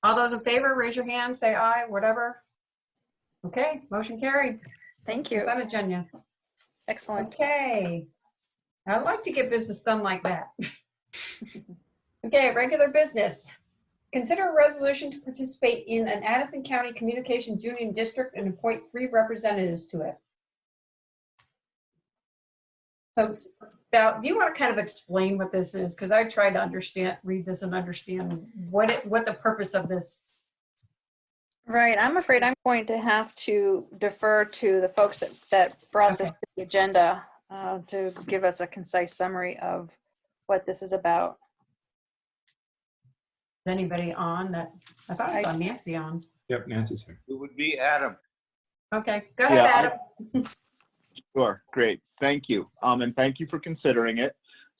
All those in favor, raise your hand, say aye, whatever. Okay, motion carried. Thank you. Consent agenda. Excellent. Okay. I'd like to get business done like that. Okay, regular business. Consider a resolution to participate in an Addison County Communications Union District and appoint 3 representatives to it. So, Val, do you want to kind of explain what this is? Because I tried to read this and understand what the purpose of this. Right, I'm afraid I'm going to have to defer to the folks that brought this Okay. to the agenda to give us a concise summary of what this is about. Is anybody on that? I thought I saw Nancy on. Yep, Nancy's here. It would be Adam. Okay, go ahead, Yeah, Adam. Sure, great, thank you. And thank you for considering it.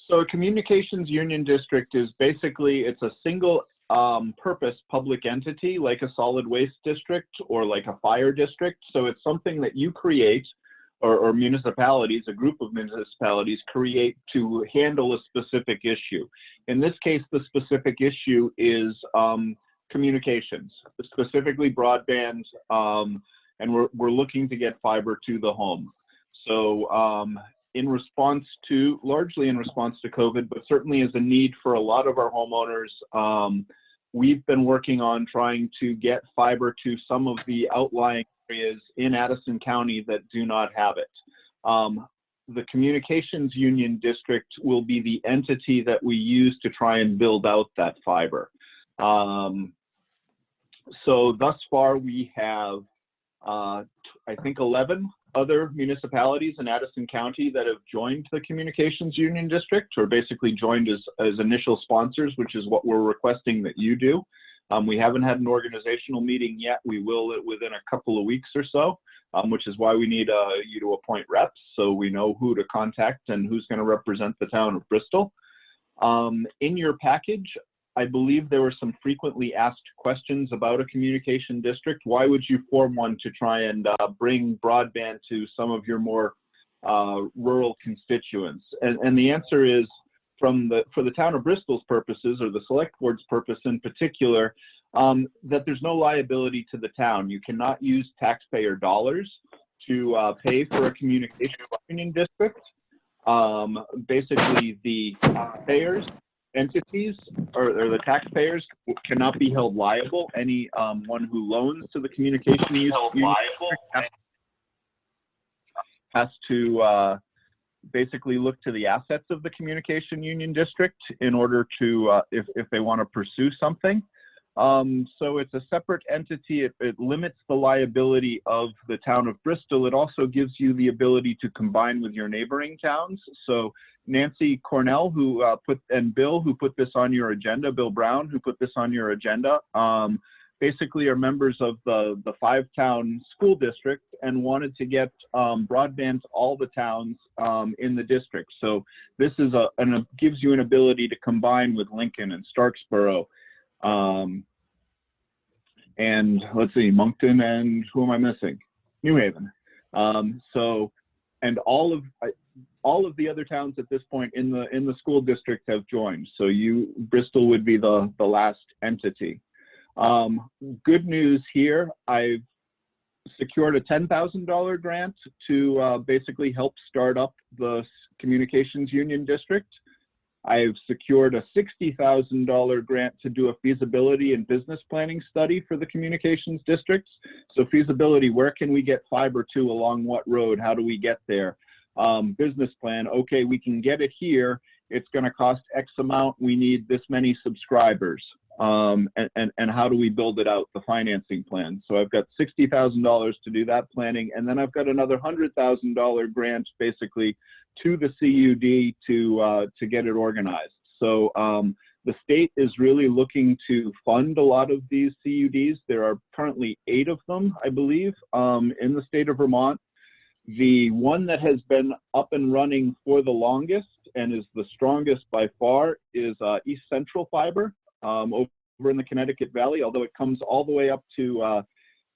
So a communications union district is basically, it's a single purpose public entity like a solid waste district or like a fire district. So it's something that you create or municipalities, a group of municipalities create to handle a specific issue. In this case, the specific issue is communications, specifically broadband, and we're looking to get fiber to the home. So largely in response to COVID, but certainly as a need for a lot of our homeowners, we've been working on trying to get fiber to some of the outlying areas in Addison County that do not have it. The Communications Union District will be the entity that we use to try and build out that fiber. So thus far we have, I think 11 other municipalities in Addison County that have joined the Communications Union District, or basically joined as initial sponsors, which is what we're requesting that you do. We haven't had an organizational meeting yet. We will within a couple of weeks or so, which is why we need you to appoint reps so we know who to contact and who's going to represent the town of Bristol. In your package, I believe there were some frequently asked questions about a communication district. Why would you form one to try and bring broadband to some of your more rural constituents? And the answer is, for the town of Bristol's purposes, or the select board's purpose in particular, that there's no liability to the town. You cannot use taxpayer dollars to pay for a communication union district. Basically, the taxpayers, entities, or the taxpayers cannot be held liable. Any one who loans to the communication union has to basically look to the assets of the communication union district in order to, if they want to pursue something. So it's a separate entity. It limits the liability of the town of Bristol. It also gives you the ability to combine with your neighboring towns. So Nancy Cornell, and Bill, who put this on your agenda, Bill Brown, who put this on your agenda, basically are members of the 5-town school district and wanted to get broadband to all the towns in the district. So this is gives you an ability to combine with Lincoln and Starksboro, and let's see, Moncton, and who am I missing? New Haven. And all of the other towns at this point in the school district have joined. So Bristol would be the last entity. Good news here, I've secured a $10,000 grant to basically help start up the Communications Union District. I've secured a $60,000 grant to do a feasibility and business planning study for the communications districts. So feasibility, where can we get fiber to, along what road, how do we get there? Business plan, okay, we can get it here. It's going to cost X amount. We need this many subscribers. And how do we build it out, the financing plan? So I've got $60,000 to do that planning. And then I've got another $100,000 grant basically to the CUD to get it organized. So the state is really looking to fund a lot of these CUDs. There are currently 8 of them, I believe, in the state of Vermont. The one that has been up and running for the longest and is the strongest by far is East Central Fiber over in the Connecticut Valley, although it comes all the way up to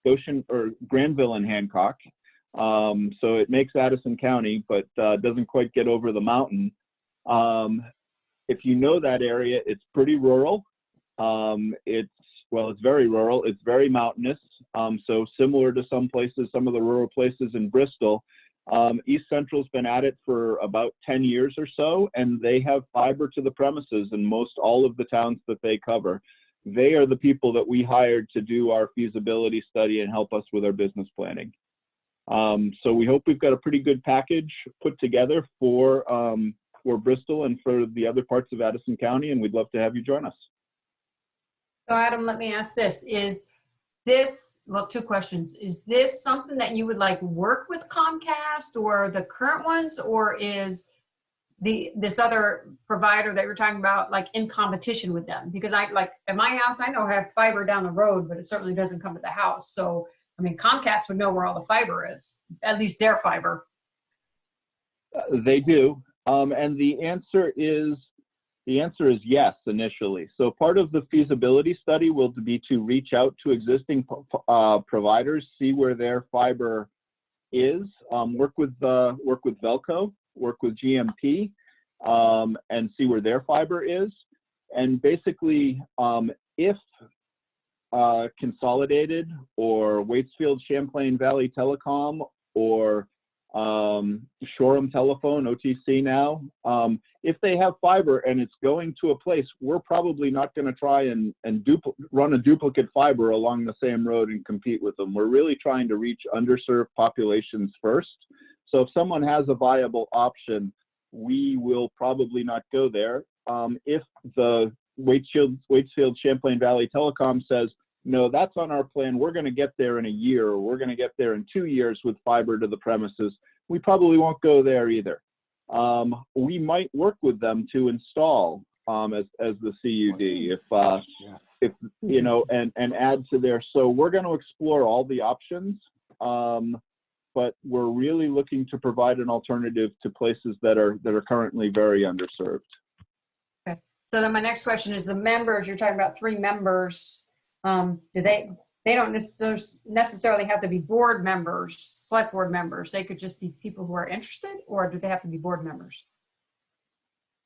Goshen or Granville and Hancock. So it makes Addison County, but doesn't quite get over the mountain. If you know that area, it's pretty rural. It's very rural. It's very mountainous. So similar to some places, some of the rural places in Bristol, East Central's been at it for about 10 years or so, and they have fiber to the premises in most all of the towns that they cover. They are the people that we hired to do our feasibility study and help us with our business planning. So we hope we've got a pretty good package put together for Bristol and for the other parts of Addison County, and we'd love to have you join us. So Adam, let me ask this. Is this, well, two questions. Is this something that you would like work with Comcast or the current ones, or is this other provider that you're talking about like in competition with them? Because I like at my house, I know I have fiber down the road, but it certainly doesn't come to the house. So, I mean, Comcast would know where all the fiber is, at least their fiber. They do. And the answer is yes, initially. So part of the feasibility study will be to reach out to existing providers, see where their fiber is, work with Velco, work with GMP, and see where their fiber is. And basically, if Consolidated or Waitsfield Champlain Valley Telecom or Shoreham Telephone, OTC now, if they have fiber and it's going to a place, we're probably not going to try and run a duplicate fiber along the same road and compete with them. We're really trying to reach underserved populations first. So if someone has a viable option, we will probably not go there. If the Waitsfield Champlain Valley Telecom says, no, that's on our plan, we're going to get there in a year, or we're going to get there in 2 years with fiber to the premises, we probably won't go there either. We might work with them to install as the CUD if you know, and add to their. So we're going to explore all the options, but we're really looking to provide an alternative to places that are currently very underserved. Okay. So then my next question is the members. You're talking about 3 members. They don't necessarily have to be board members, select board members. They could just be people who are interested, or do they have to be board members?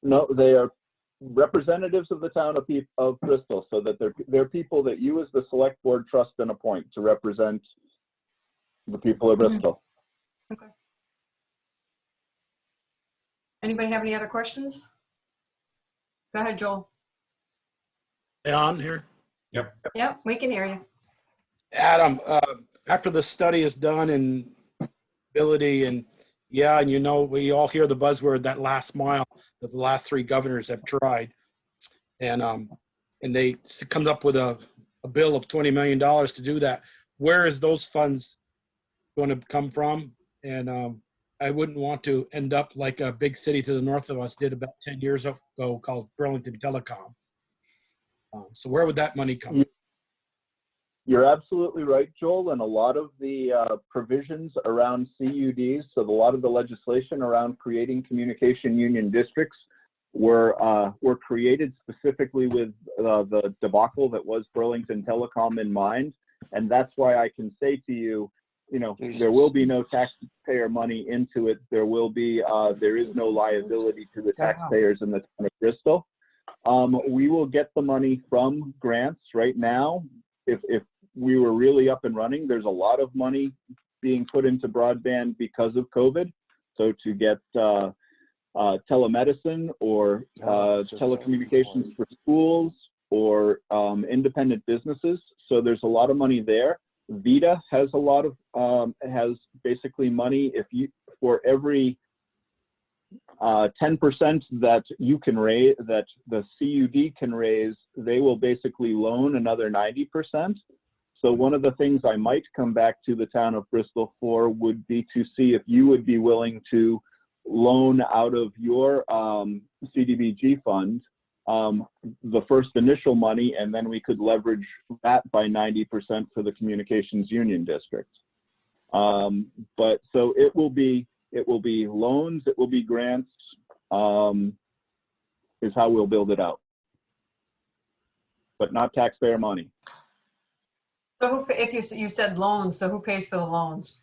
No, they are representatives of the town of Bristol, so that they're people that you as the select board trust and appoint to represent the people of Bristol. Okay. Anybody have any other questions? Go ahead, Joel. On here. Yep, we can hear you. Adam, after the study is done and ability and you know, we all hear the buzzword, that last mile that the last 3 governors have tried. And they come up with a bill of $20 million to do that. Where is those funds going to come from? And I wouldn't want to end up like a big city to the north of us did about 10 years ago called Burlington Telecom. So where would that money come from? You're absolutely right, Joel, and a lot of the provisions around CUDs, so a lot of the legislation around creating communication union districts were created specifically with the debacle that was Burlington Telecom in mind, and that's why I can say to you, you know, there will be no taxpayer money into it. There is no liability to the taxpayers in the town of Bristol. We will get the money from grants right now. If we were really up and running, there's a lot of money being put into broadband because of COVID. So to get telemedicine or telecommunications for schools or independent businesses. So there's a lot of money there. VITA has a lot of, has basically money for every 10% that you can raise, that the CUD can raise, they will basically loan another 90%. So one of the things I might come back to the town of Bristol for would be to see if you would be willing to loan out of your CDBG fund the first initial money, and then we could leverage that by 90% for the communications union district. But so it will be loans, it will be grants, is how we'll build it out, but not taxpayer money. So who, if you said loans, so who pays for the loans?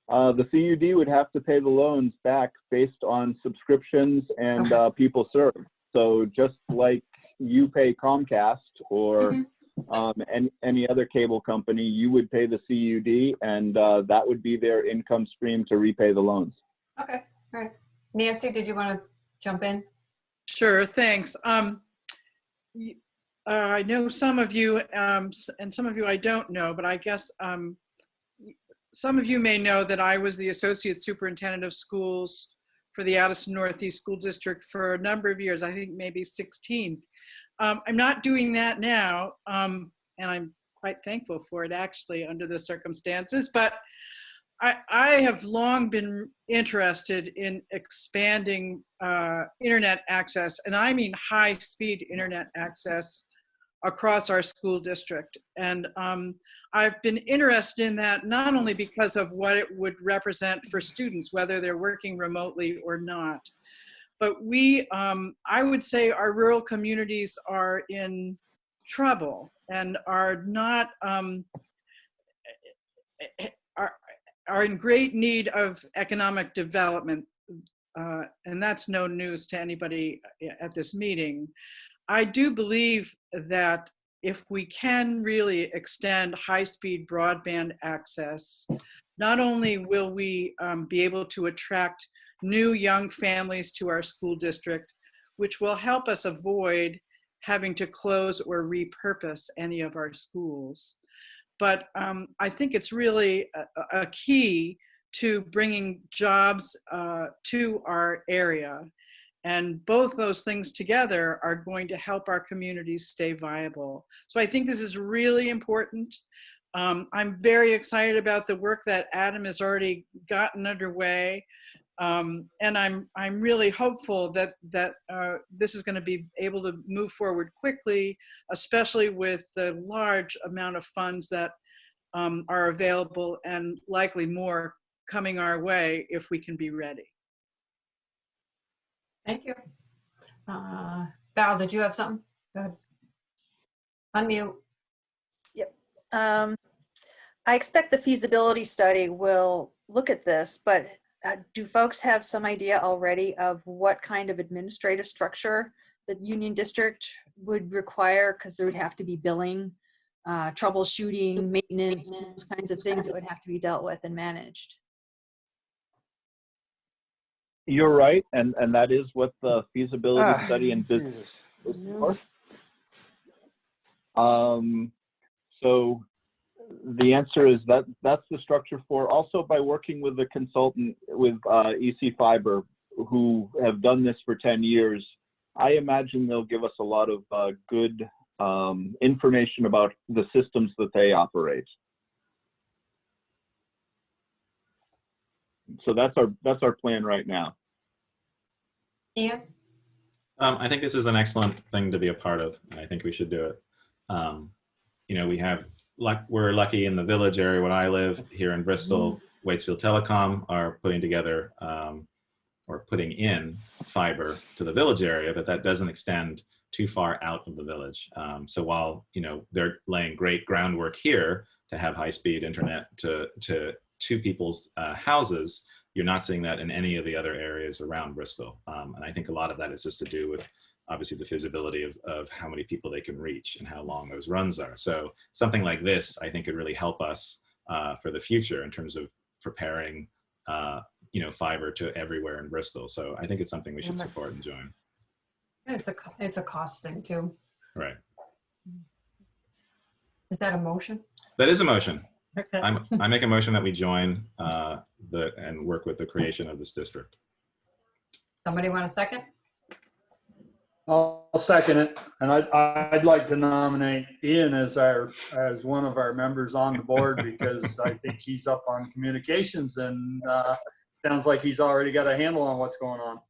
The CUD would have to pay the loans back based on subscriptions and people served. So just like you pay Comcast or any other cable company, you would pay the CUD, and that would be their income stream to repay the loans. Okay, all right. Nancy, did you want to jump in? Sure, thanks. I know some of you, and some of you I don't know, but I guess some of you may know that I was the Associate Superintendent of Schools for the Addison Northeast School District for a number of years, I think maybe 16. I'm not doing that now, and I'm quite thankful for it actually under the circumstances, but I have long been interested in expanding internet access, and I mean high-speed internet access across our school district. And I've been interested in that not only because of what it would represent for students, whether they're working remotely or not, but I would say our rural communities are in trouble and are not, are in great need of economic development. And that's no news to anybody at this meeting. I do believe that if we can really extend high-speed broadband access, not only will we be able to attract new young families to our school district, which will help us avoid having to close or repurpose any of our schools, but I think it's really a key to bringing jobs to our area. And both those things together are going to help our communities stay viable. So I think this is really important. I'm very excited about the work that Adam has already gotten underway. And I'm really hopeful that this is going to be able to move forward quickly, especially with the large amount of funds that are available and likely more coming our way if we can be ready. Thank you. Val, did you have something? Go ahead. Unmute. Yep. I expect the feasibility study will look at this, but do folks have some idea already of what kind of administrative structure the Union District would require? Because there would have to be billing, troubleshooting, maintenance, those kinds of things that would have to be dealt with and managed. You're right, and that is what the feasibility study and business is for. So the answer is that's the structure for. Also, by working with a consultant with EC Fiber, who have done this for 10 years, I imagine they'll give us a lot of good information about the systems that they operate. So that's our plan right now. Ian? I think this is an excellent thing to be a part of, and I think we should do it. You know, we're lucky in the village area where I live here in Bristol. Waitsfield Telecom are putting together or putting in fiber to the village area, but that doesn't extend too far out of the village. So while they're laying great groundwork here to have high-speed internet to people's houses, you're not seeing that in any of the other areas around Bristol. And I think a lot of that is just to do with obviously the feasibility of how many people they can reach and how long those runs are. So something like this, I think, could really help us for the future in terms of preparing fiber to everywhere in Bristol. So I think it's something we should support and join. It's a cost thing too. Right. Is that a motion? That is a motion. Okay. I make a motion that we join and work with the creation of this district. Somebody want a second? I'll second it, and I'd like to nominate Ian as one of our members on the board because I think he's up on communications and sounds like he's already got a handle on what's going on.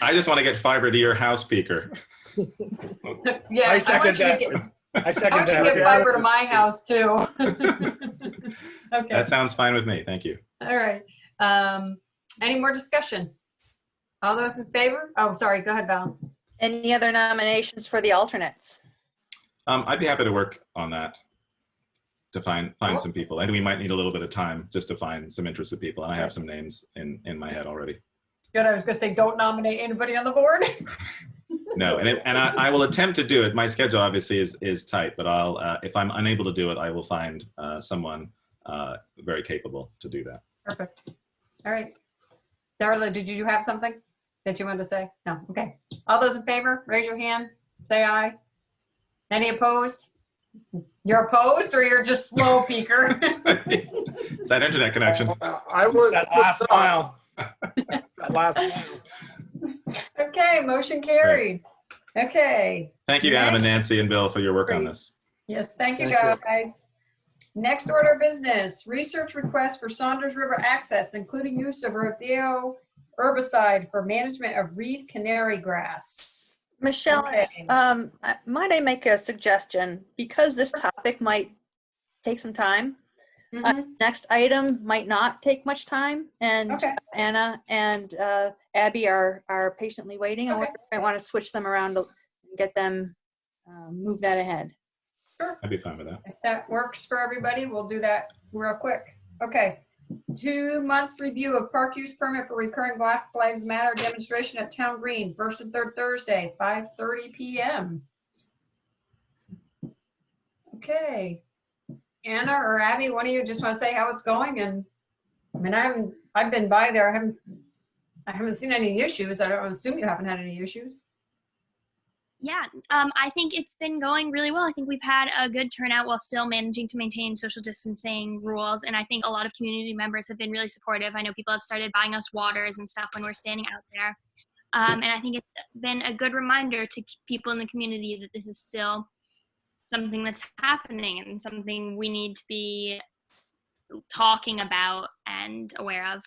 I just want to get fiber to your house, Speaker. Yeah, I second that. I I second want you to that. get fiber to my house too. Okay, That sounds fine with me. Thank you. all right. Any more discussion? All those in favor? Oh, sorry, go ahead, Val. Any other nominations for the alternates? I'd be happy to work on that to find Cool. some people. And we might need a little bit of time just to find some interested people. And I have some names in my head already. Good, I was gonna say, don't nominate anybody on the board. No, and I will attempt to do it. My schedule obviously is tight, but I'll if I'm unable to do it, I will find someone very capable to do that. Perfect. All right. Darla, did you have something that you wanted to say? No, okay. All those in favor, raise your hand, say aye. Any opposed? You're opposed or you're just slow, Peeker? It's that internet connection. I would. That last mile. That last mile. Okay, motion carried. Okay. Thank you, Adam and Next. Nancy and Bill, for your work on Great. this. Yes, thank you, Thank you. guys. Next order of business, research request for Saunders River access, including use of rodeo herbicide for management of reed canary grass. Michelle, Okay. might I make a suggestion? Because this topic might take some time, Mhm. next item might not take much time, and Okay. Anna and Abby are patiently waiting. Okay. I want to switch them around to get them move that ahead. Sure. I'd be fine with that. If that works for everybody, we'll do that real quick. Okay. 2-month review of park use permit for recurring Black Lives Matter demonstration at Town Green, first and third Thursday, 5:30 p.m. Okay. Anna or Abby, one of you just want to say how it's going? And I mean, I've been by there. I haven't seen any issues. I don't assume you haven't had any issues. Yeah, I think it's been going really well. I think we've had a good turnout while still managing to maintain social distancing rules. And I think a lot of community members have been really supportive. I know people have started buying us waters and stuff when we're standing out there. And I think it's been a good reminder to people in the community that this is still something that's happening and something we need to be talking about and aware of.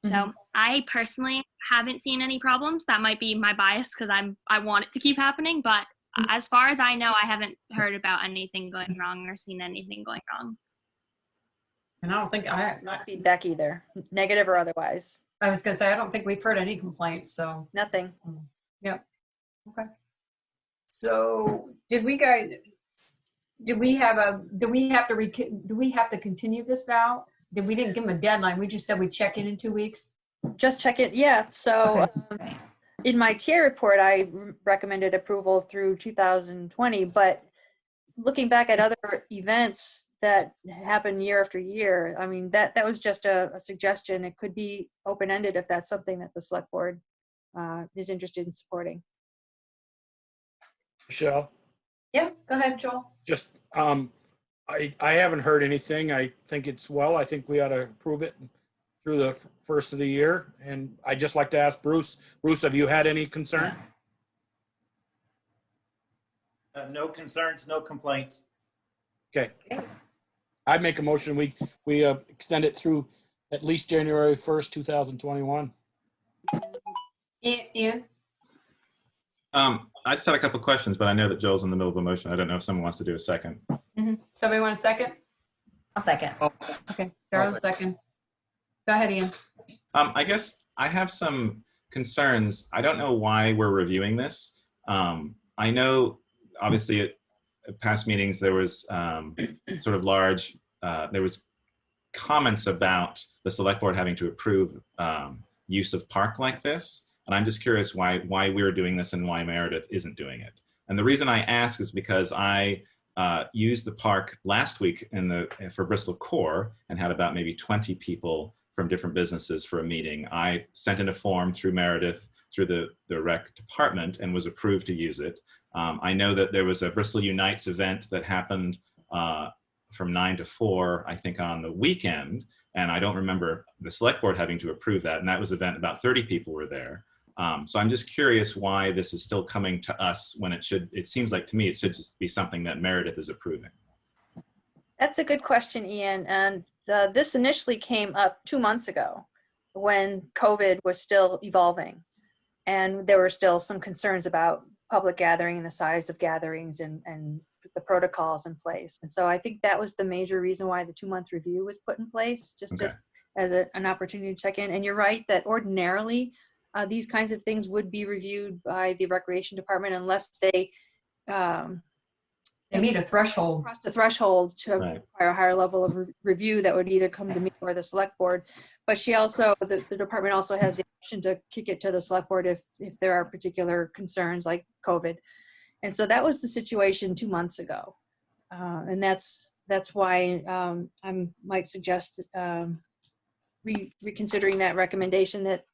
So I personally haven't seen any problems. That might be my bias because I want it to keep happening. But as far as I know, I haven't heard about anything going wrong or seen anything going wrong. And I don't think Not feedback either, negative or otherwise. I was gonna say, I don't think we've heard any complaints, so. Nothing. Yep. Okay. So do we have to continue this, Val? We didn't give them a deadline. We just said we'd check in 2 weeks. Just check it. Yeah. So in my TA report, I recommended approval through 2020, but looking back at other events that happen year after year, I mean, that was just a suggestion. It could be open-ended if that's something that the select board is interested in supporting. Michelle, Yeah, go ahead, Joel. just, I haven't heard anything. I think it's well. I think we ought to approve it through the first of the year. And I'd just like to ask Bruce. Bruce, have you had any concern? No concerns, no complaints. Okay. I'd make a motion. We extend it through at least January 1st, 2021. Ian? I just had a couple of questions, but I know that Joel's in the middle of a motion. I don't know if someone wants to do a second. Somebody want a second? I'll second. Okay, Darla, second. Go ahead, Ian. I guess I have some concerns. I don't know why we're reviewing this. I know, obviously, at past meetings, there was sort of large, there was comments about the select board having to approve use of park like this. And I'm just curious why we're doing this and why Meredith isn't doing it. And the reason I ask is because I used the park last week for Bristol Core and had about maybe 20 people from different businesses for a meeting. I sent in a form through Meredith, through the rec department, and was approved to use it. I know that there was a Bristol Unites event that happened from 9 to 4, I think, on the weekend. And I don't remember the select board having to approve that. And that was an event, about 30 people were there. So I'm just curious why this is still coming to us when it seems like to me, it should just be something that Meredith is approving. That's a good question, Ian. And this initially came up 2 months ago when COVID was still evolving. And there were still some concerns about public gathering and the size of gatherings and put the protocols in place. And so I think that was the major reason why the 2-month review was put in place, just Okay. as an opportunity to check in. And you're right that ordinarily these kinds of things would be reviewed by the recreation department unless they They meet a threshold. cross the threshold to Right. require a higher level of review that would either come to me or the select board. But she also, the department also has the option to kick it to the select board if there are particular concerns like COVID. And so that was the situation 2 months ago. And that's why I might suggest reconsidering that recommendation that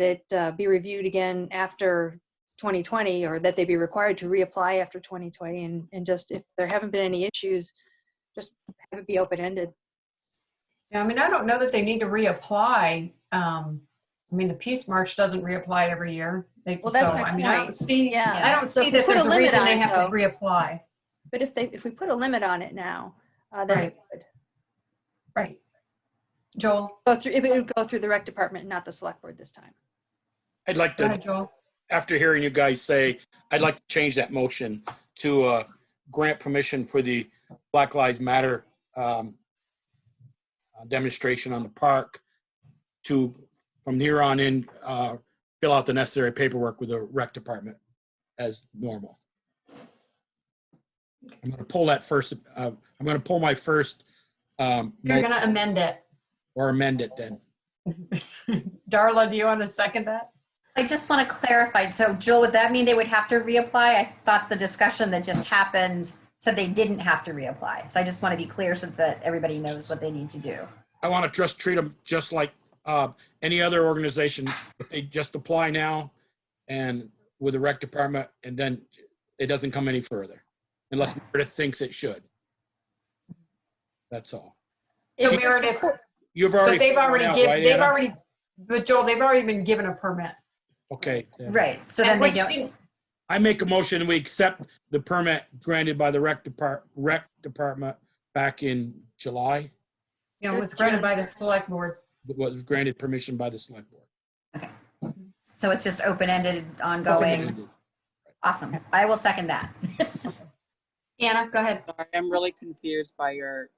it be reviewed again after 2020, or that they be required to reapply after 2020, and just if there haven't been any issues, just have it be open-ended. Yeah, I mean, I don't know that they need to reapply. I mean, the Peace March doesn't reapply every year. Well, that's my I mean, I don't point. see, Yeah. I don't So see if we that put a there's a limit reason on they it, have though- to reapply. But if we put a limit on it now, then Right. it would Right. Joel, go through. It would go through the rec department, not the select board this time. I'd like go to, ahead, Joel. after hearing you guys say, I'd like to change that motion to grant permission for the Black Lives Matter demonstration on the park to, from here on in, fill out the necessary paperwork with the rec department as normal. I'm going to pull that first. I'm going to pull my first. You're going to amend it. Or amend it then. Darla, do you want to second that? I just want to clarify. So Joel, would that mean they would have to reapply? I thought the discussion that just happened said they didn't have to reapply. So I just want to be clear so that everybody knows what they need to do. I want to just treat them just like any other organization. If they just apply now and with the rec department, and then it doesn't come any further unless Meredith thinks it should. That's all. So Meredith, You've already. but they've already out, given, right, they've Anna? already, but Joel, they've already been given a permit. Okay. then. Right. So then And they which don't. didn't, I make a motion, we accept the permit granted by the rec department back in July. you know, was granted by the select board. Was granted permission by the select board. Okay. So it's just open-ended, ongoing. Open-ended. Awesome. I will second that. Anna, go ahead. Sorry, I'm really confused by your.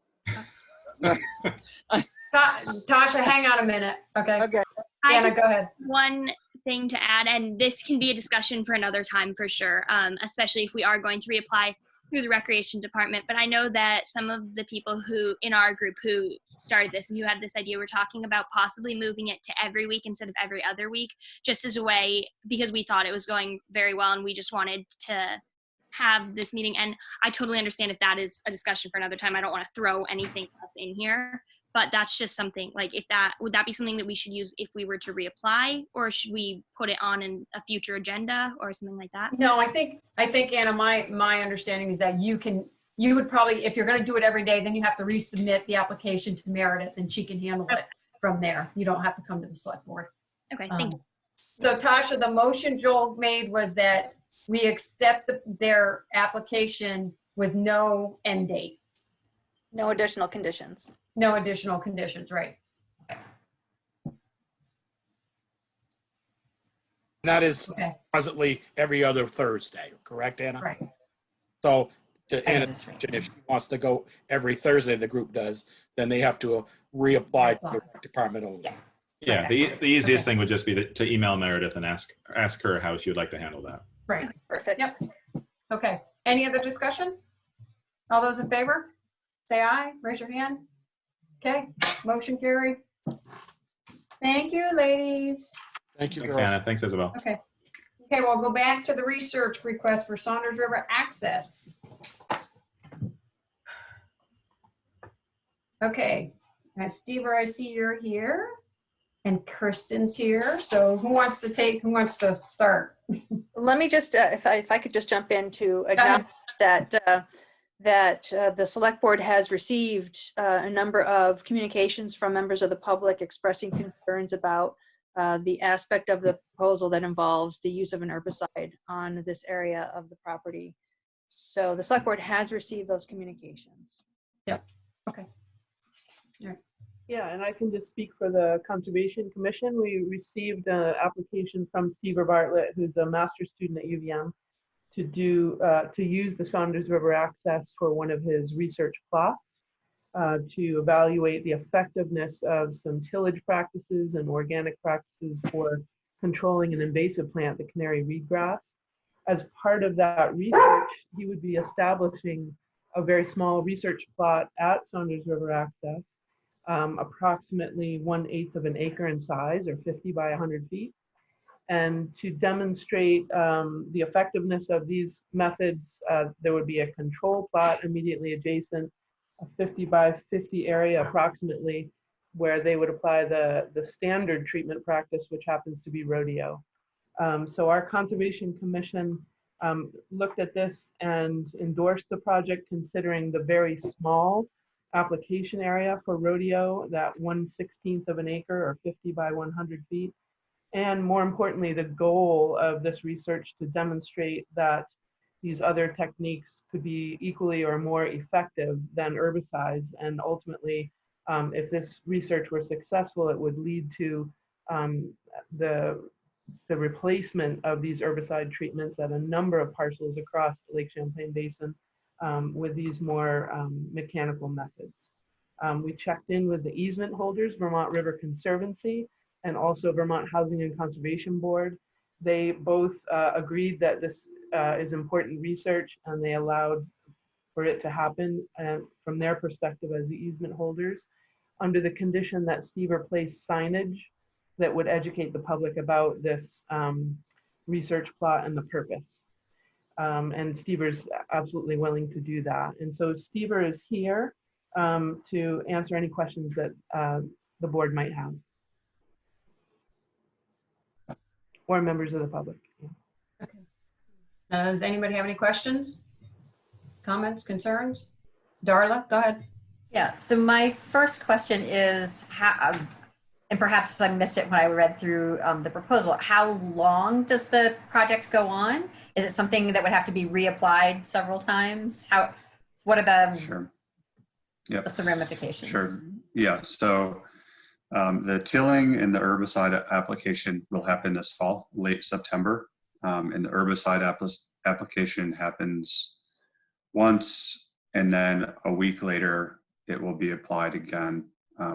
Tasha, hang on a minute. Okay. Okay. Anna, go ahead. One thing to add, and this can be a discussion for another time for sure, especially if we are going to reapply through the recreation department. But I know that some of the people who in our group who started this and who had this idea were talking about possibly moving it to every week instead of every other week, just as a way, because we thought it was going very well and we just wanted to have this meeting. And I totally understand if that is a discussion for another time. I don't want to throw anything else in here, but that's just something, like, if that, would that be something that we should use if we were to reapply, or should we put it on in a future agenda or something like that? No, I think Anna, my understanding is that you would probably, if you're going to do it every day, then you have to resubmit the application to Meredith and she can handle it from there. You don't have to come to the select board. Okay, thank you. So Tasha, the motion Joel made was that we accept their application with no end date. No additional conditions. No additional conditions, right? That is Okay. presently every other Thursday, correct, Anna? Right. So to That Anna's is right. question, if she wants to go every Thursday, the group does, then they have to reapply to the department only. Yeah. Yeah, Okay. the easiest Okay. thing would just be to email Meredith and ask her how she would like to handle that. Right. Perfect. Yep. Okay. Any other discussion? All those in favor? Say aye. Raise your hand. Okay. Motion carried. Thank you, ladies. Thank you, Thanks, girls. Anna. Thanks, Isabel. Okay. Okay, we'll go back to the research request for Saunders River access. Okay. Steve, I see you're here. And Kirsten's here. So who wants to start? Let me just, if I could just jump in to acknowledge that the select board has received a number of communications from members of the public expressing concerns about the aspect of the proposal that involves the use of an herbicide on this area of the property. So the select board has received those communications. Yep. Okay. Yeah, and I can just speak for the Conservation Commission. We received an application from Steve Bartlett, who's a master's student at UVM, to use the Saunders River access for one of his research plots to evaluate the effectiveness of some tillage practices and organic practices for controlling an invasive plant, the canary reedgrass. As part of that research, he would be establishing a very small research plot at Saunders River access, approximately 1/8 of an acre in size, or 50 by 100 feet. And to demonstrate the effectiveness of these methods, there would be a control plot immediately adjacent, a 50 by 50 area approximately, where they would apply the standard treatment practice, which happens to be rodeo. So our Conservation Commission looked at this and endorsed the project, considering the very small application area for rodeo, that 1/16 of an acre, or 50 by 100 feet. And more importantly, the goal of this research to demonstrate that these other techniques could be equally or more effective than herbicides. And ultimately, if this research were successful, it would lead to the replacement of these herbicide treatments at a number of parcels across the Lake Champlain Basin with these more mechanical methods. We checked in with the easement holders, Vermont River Conservancy, and also Vermont Housing and Conservation Board. They both agreed that this is important research, and they allowed for it to happen from their perspective as the easement holders, under the condition that Stever place signage that would educate the public about this research plot and the purpose. And Stever's absolutely willing to do that. And so Stever is here to answer any questions that the board might have, or members of the public. Yeah. Okay. Does anybody have any questions, comments, concerns? Darla, go ahead. Yeah, so my first question is, how, and perhaps I missed it when I read through the proposal, how long does the project go on? Is it something that would have to be reapplied several times? What are the, Sure. Yep. What's the ramifications? Sure. Yeah, so the tilling and the herbicide application will happen this fall, late September. And the herbicide application happens once, and then a week later, it will be applied again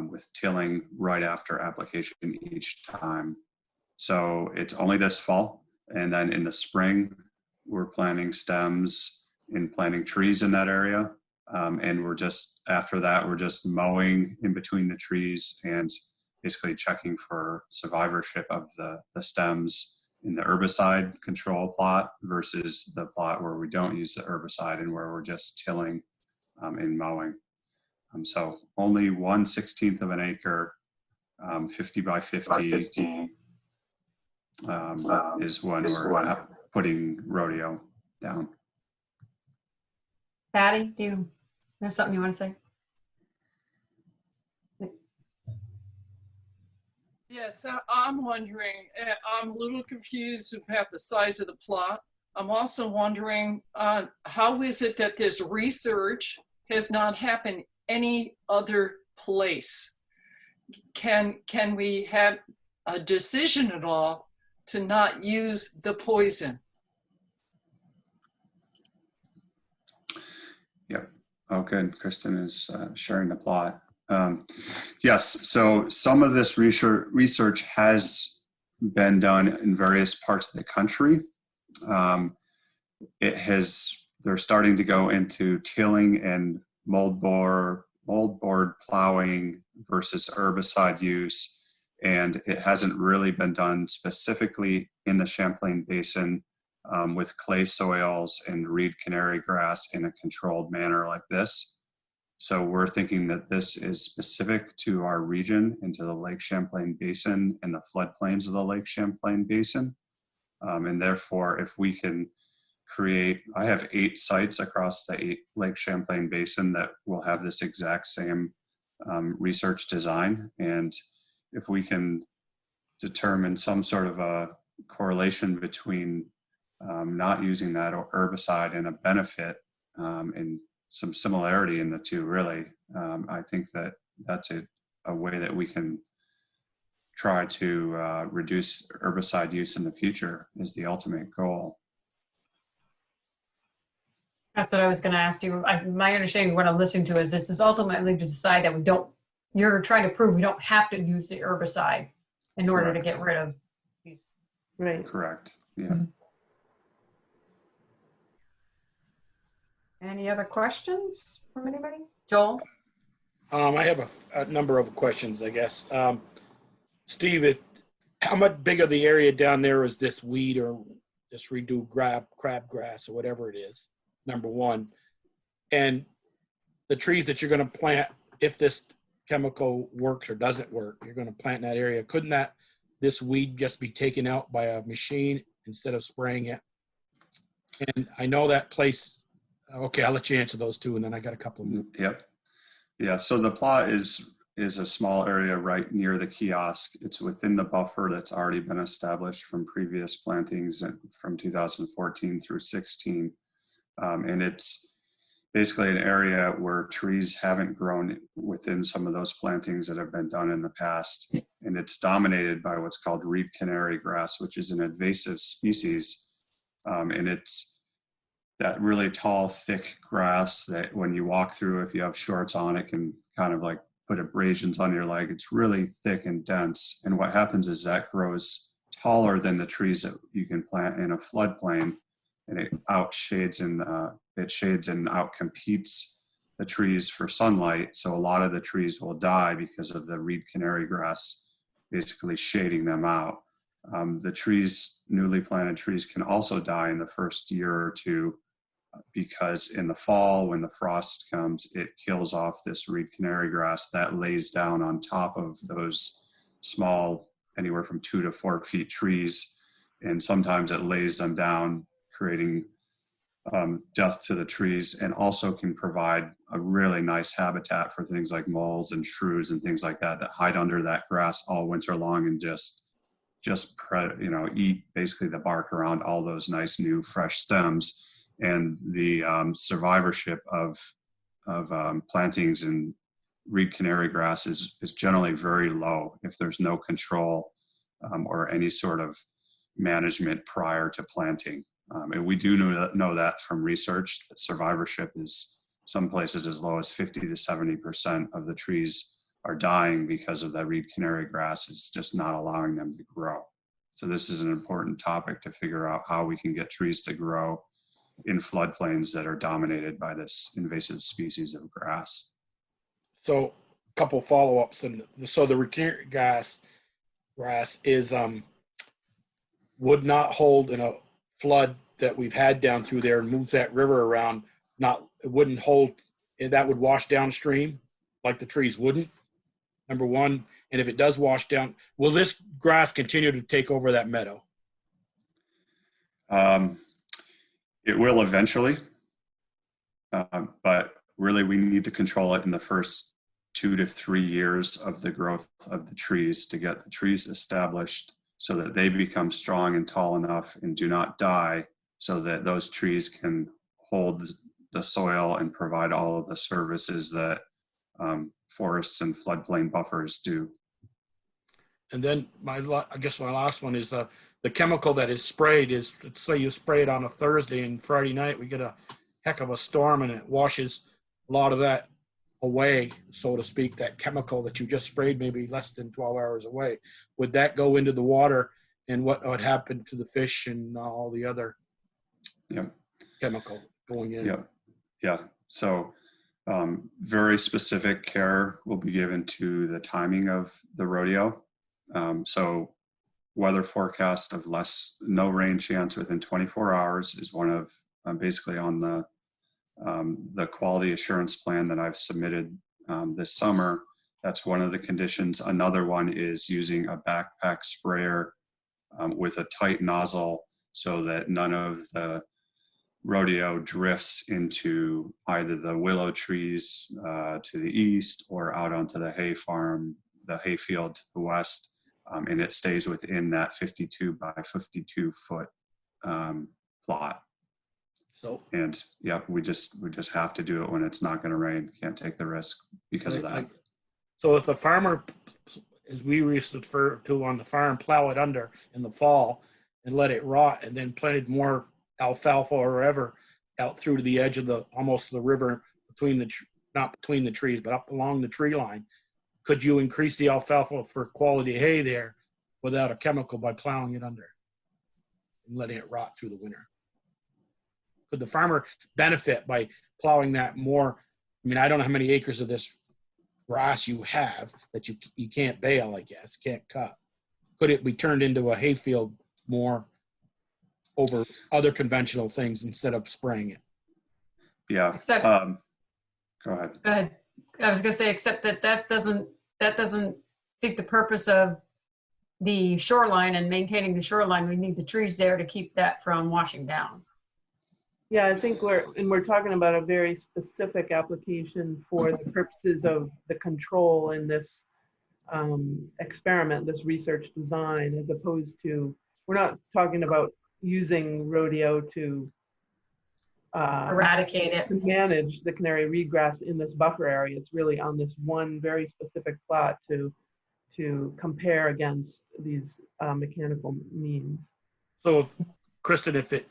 with tilling right after application each time. So it's only this fall. And then in the spring, we're planting stems and planting trees in that area. And we're just, after that, we're just mowing in between the trees and basically checking for survivorship of the stems in the herbicide control plot versus the plot where we don't use the herbicide and where we're just tilling and mowing. So only 1/16 of an acre, 50 by 50 is when we're putting rodeo down. Patty, do you have something you want to say? Yes, I'm wondering, I'm a little confused about the size of the plot. I'm also wondering, how is it that this research has not happened any other place? Can we have a decision at all to not use the poison? Yep. Oh, good. Kristen is sharing the plot. Yes, so some of this research has been done in various parts of the country. They're starting to go into tilling and moldboard plowing versus herbicide use, and it hasn't really been done specifically in the Champlain Basin with clay soils and reed canary grass in a controlled manner like this. So we're thinking that this is specific to our region, into the Lake Champlain Basin and the floodplains of the Lake Champlain Basin. And therefore, if we can create, I have 8 sites across the Lake Champlain Basin that will have this exact same research design. And if we can determine some sort of a correlation between not using that herbicide and a benefit and some similarity in the two, really, I think that that's a way that we can try to reduce herbicide use in the future is the ultimate goal. That's what I was going to ask you. My understanding of what I'm listening to is this is ultimately to decide that you're trying to prove we don't have to use the herbicide in order to get rid of. Right. Correct. Yeah. Mm-hmm. Any other questions from anybody? Joel? I have a number of questions, I guess. Steve, how much bigger the area down there is this weed or this redo crabgrass or whatever it is? Number one. And the trees that you're going to plant, if this chemical works or doesn't work, you're going to plant in that area. Couldn't this weed just be taken out by a machine instead of spraying it? And I know that place. Okay, I'll let you answer those two, and then I got a couple more. Yep. Yeah. So the plot is a small area right near the kiosk. It's within the buffer that's already been established from previous plantings from 2014 through 16. And it's basically an area where trees haven't grown within some of those plantings that have been done in the past. And it's dominated by what's called reed canary grass, which is an invasive species. And it's that really tall, thick grass that when you walk through, if you have shorts on, it can kind of like put abrasions on your leg. It's really thick and dense. And what happens is that grows taller than the trees that you can plant in a floodplain, and it outshades and outcompetes the trees for sunlight. So a lot of the trees will die because of the reed canary grass basically shading them out. The trees, newly planted trees, can also die in the first year or two because in the fall, when the frost comes, it kills off this reed canary grass that lays down on top of those small, anywhere from 2 to 4 feet trees. And sometimes it lays them down, creating death to the trees, and also can provide a really nice habitat for things like moles and shrews and things like that hide under that grass all winter long and just eat basically the bark around all those nice new fresh stems. And the survivorship of plantings in reed canary grass is generally very low if there's no control or any sort of management prior to planting. And we do know that from research that survivorship is some places as low as 50 to 70% of the trees are dying because of that reed canary grass is just not allowing them to grow. So this is an important topic to figure out how we can get trees to grow in floodplains that are dominated by this invasive species of grass. So a couple follow-ups. And so the reed canary grass is would not hold in a flood that we've had down through there and moves that river around. It wouldn't hold, and that would wash downstream like the trees wouldn't, number one. And if it does wash down, will this grass continue to take over that meadow? It will eventually, but really we need to control it in the first 2 to 3 years of the growth of the trees to get the trees established so that they become strong and tall enough and do not die, so that those trees can hold the soil and provide all of the services that forests and floodplain buffers do. And then I guess my last one is the chemical that is sprayed is, let's say you spray it on a Thursday and Friday night we get a heck of a storm and it washes a lot of that away, so to speak. That chemical that you just sprayed maybe less than 12 hours away, would that go into the water, and what would happen to the fish and all the other chemical going in? Yeah. So very specific care will be given to the timing of the rodeo. So weather forecast of no rain chance within 24 hours is one of basically on the quality assurance plan that I've submitted this summer. That's one of the conditions. Another one is using a backpack sprayer with a tight nozzle so that none of the rodeo drifts into either the willow trees to the east or out onto the hay farm, the hay field to the west. And it stays within that 52 by 52 foot plot. And we just have to do it when it's not going to rain. Can't take the risk because of that. So if the farmer, as we used to refer to on the farm, plow it under in the fall and let it rot and then planted more alfalfa or whatever, out through to the edge of the, almost the river between the, not between the trees, but up along the tree line. Could you increase the alfalfa for quality hay there without a chemical by plowing it under and letting it rot through the winter? Could the farmer benefit by plowing that more? I mean, I don't know how many acres of this grass you have that you can't bale, I guess, can't cut. Could it be turned into a hayfield more over other conventional things instead of spraying it? Yeah. Except, Go ahead. go ahead. I was going to say, except that doesn't fit the purpose of the shoreline and maintaining the shoreline. We need the trees there to keep that from washing down. Yeah, I think we're talking about a very specific application for the purposes of the control in this experiment, this research design, as opposed to, we're not talking about using rodeo to eradicate it, to manage the canary reedgrass in this buffer area. It's really on this one very specific plot to compare against these mechanical means. So if, Kristen, if it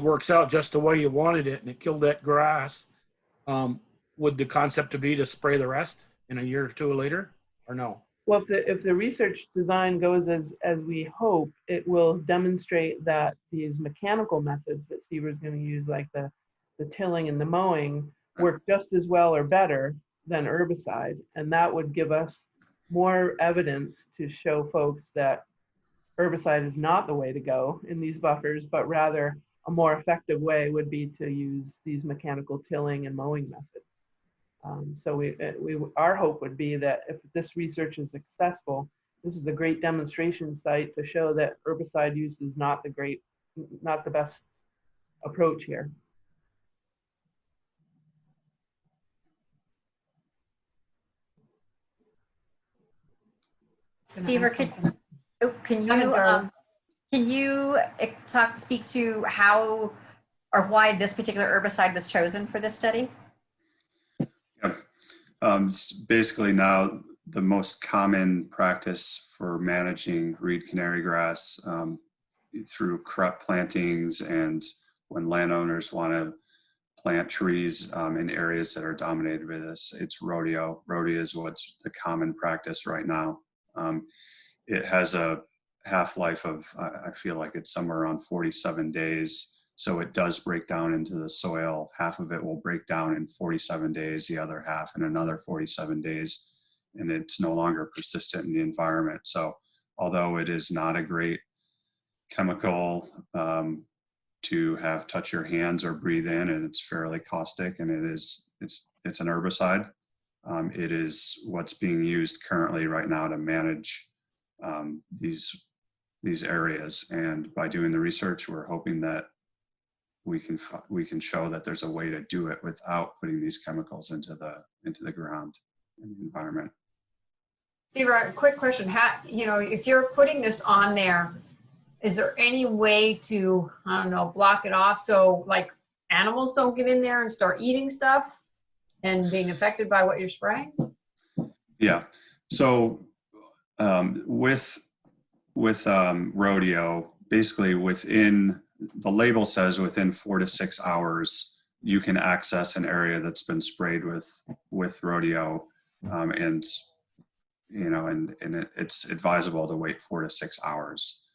works out just the way you wanted it and it killed that grass, would the concept be to spray the rest in a year or two later, or no? Well, if the research design goes as we hope, it will demonstrate that these mechanical methods that Steve is going to use, like the tilling and the mowing, work just as well or better than herbicide. And that would give us more evidence to show folks that herbicide is not the way to go in these buffers, but rather a more effective way would be to use these mechanical tilling and mowing methods. So our hope would be that if this research is successful, this is a great demonstration site to show that herbicide use is not the best approach here. Steve, can you speak to how or why this particular herbicide was chosen for this study? Basically now the most common practice for managing reed canary grass through crop plantings, and when landowners want to plant trees in areas that are dominated by this, it's rodeo. Rodeo is what's the common practice right now. It has a half-life of, I feel like it's somewhere around 47 days. So it does break down into the soil. Half of it will break down in 47 days, the other half in another 47 days, and it's no longer persistent in the environment. So although it is not a great chemical to have touch your hands or breathe in, and it's fairly caustic, and it's an herbicide, it is what's being used currently right now to manage these areas. And by doing the research, we're hoping that we can show that there's a way to do it without putting these chemicals into the ground and the environment. Steve, a quick question. How, if you're putting this on there, is there any way to, I don't know, block it off so like animals don't get in there and start eating stuff and being affected by what you're spraying? Yeah. So with rodeo, basically within, the label says within 4 to 6 hours, you can access an area that's been sprayed with rodeo, and it's advisable to wait 4 to 6 hours.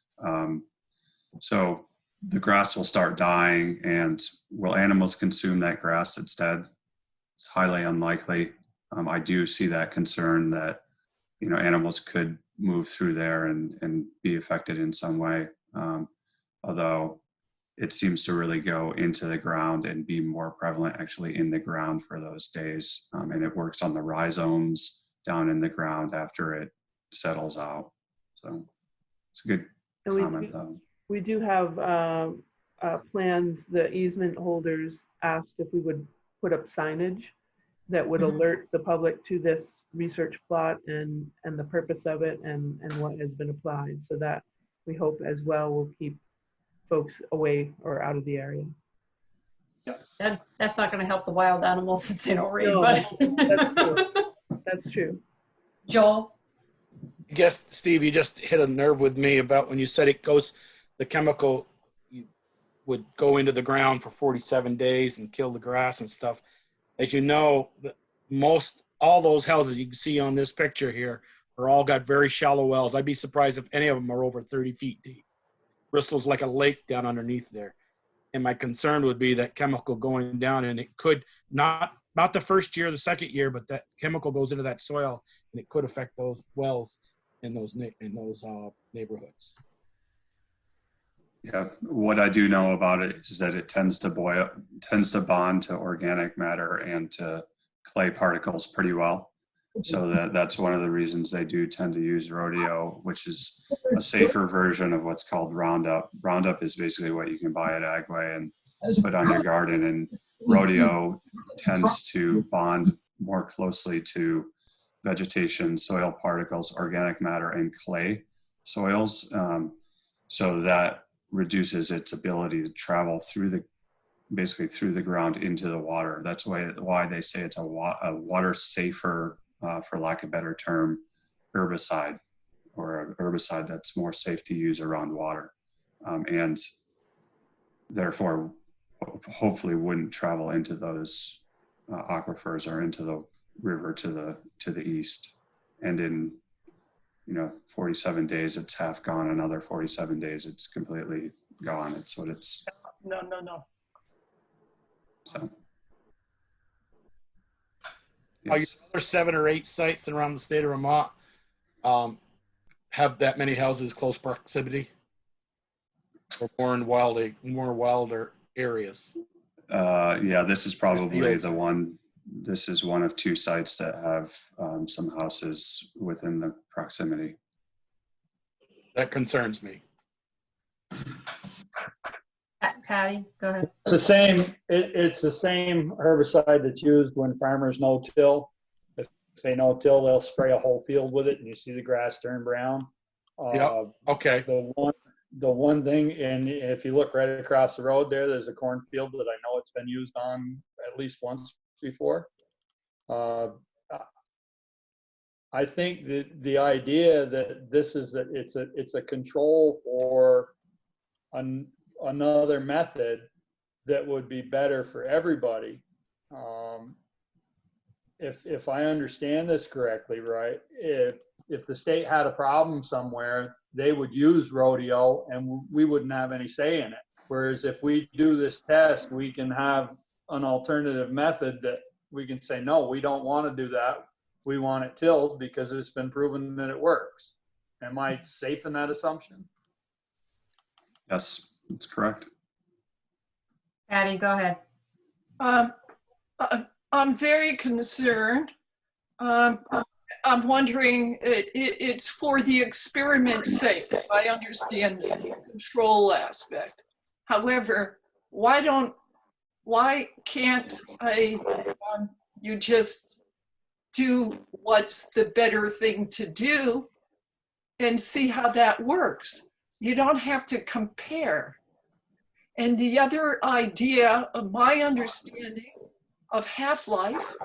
So the grass will start dying, and will animals consume that grass that's dead? It's highly unlikely. I do see that concern that animals could move through there and be affected in some way, although it seems to really go into the ground and be more prevalent actually in the ground for those days. And it works on the rhizomes down in the ground after it settles out. So it's a good comment though. We do have plans. The easement holders asked if we would put up signage that would alert the public to this research plot and the purpose of it and what has been applied. So that we hope as well will keep folks away or out of the area. That's not going to help the wild animals since they don't read. No, but that's true. That's true. Joel? I guess, Steve, you just hit a nerve with me about when you said it goes, the chemical, would go into the ground for 47 days and kill the grass and stuff. As you know, all those houses you can see on this picture here are all got very shallow wells. I'd be surprised if any of them are over 30 feet deep. Bristol's like a lake down underneath there. And my concern would be that chemical going down, and it could not the first year, the second year, but that chemical goes into that soil and it could affect those wells in those neighborhoods. Yeah, what I do know about it is that it tends to bond to organic matter and to clay particles pretty well. So that's one of the reasons they do tend to use rodeo, which is a safer version of what's called Roundup. Roundup is basically what you can buy at Agway and put on your garden, and rodeo tends to bond more closely to vegetation, soil particles, organic matter, and clay soils. So that reduces its ability to travel basically through the ground into the water. That's why they say it's a water safer, for lack of a better term, herbicide, or an herbicide that's more safe to use around water, and therefore hopefully wouldn't travel into those aquifers or into the river to the east. And in 47 days it's half gone. Another 47 days it's completely gone. It's what it's. No. So. Are your other 7 or 8 sites around the state of Vermont have that many houses close proximity, or more wilder areas? Yeah, this is probably the one. This is one of 2 sites that have some houses within the proximity. That concerns me. Patty, go ahead. It's the same. It's the same herbicide that's used when farmers no-till. If they no-till, they'll spray a whole field with it, and you see the grass turn brown. Yep. Okay. The one thing, and if you look right across the road there's a cornfield that I know it's been used on at least once before. I think the idea that it's a control for another method that would be better for everybody. If I understand this correctly, right? If the state had a problem somewhere, they would use rodeo and we wouldn't have any say in it. Whereas if we do this test, we can have an alternative method that we can say, no, we don't want to do that. We want it tilled because it's been proven that it works. Am I safe in that assumption? Yes, that's correct. Patty, go ahead. I'm very concerned. I'm wondering, it's for the experiment's sake, if I understand the control aspect. However, why can't you just do what's the better thing to do and see how that works? You don't have to compare. And the other idea of my understanding of half-life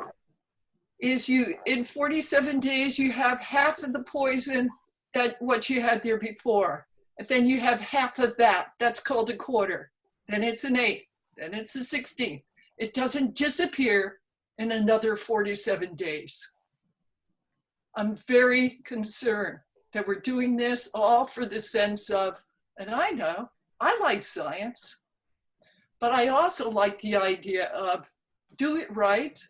is in 47 days, you have half of the poison that what you had there before. And then you have half of that. That's called a quarter. Then it's an eighth. Then it's a 16th. It doesn't disappear in another 47 days. I'm very concerned that we're doing this all for the sense of, and I know, I like science, but I also like the idea of do it right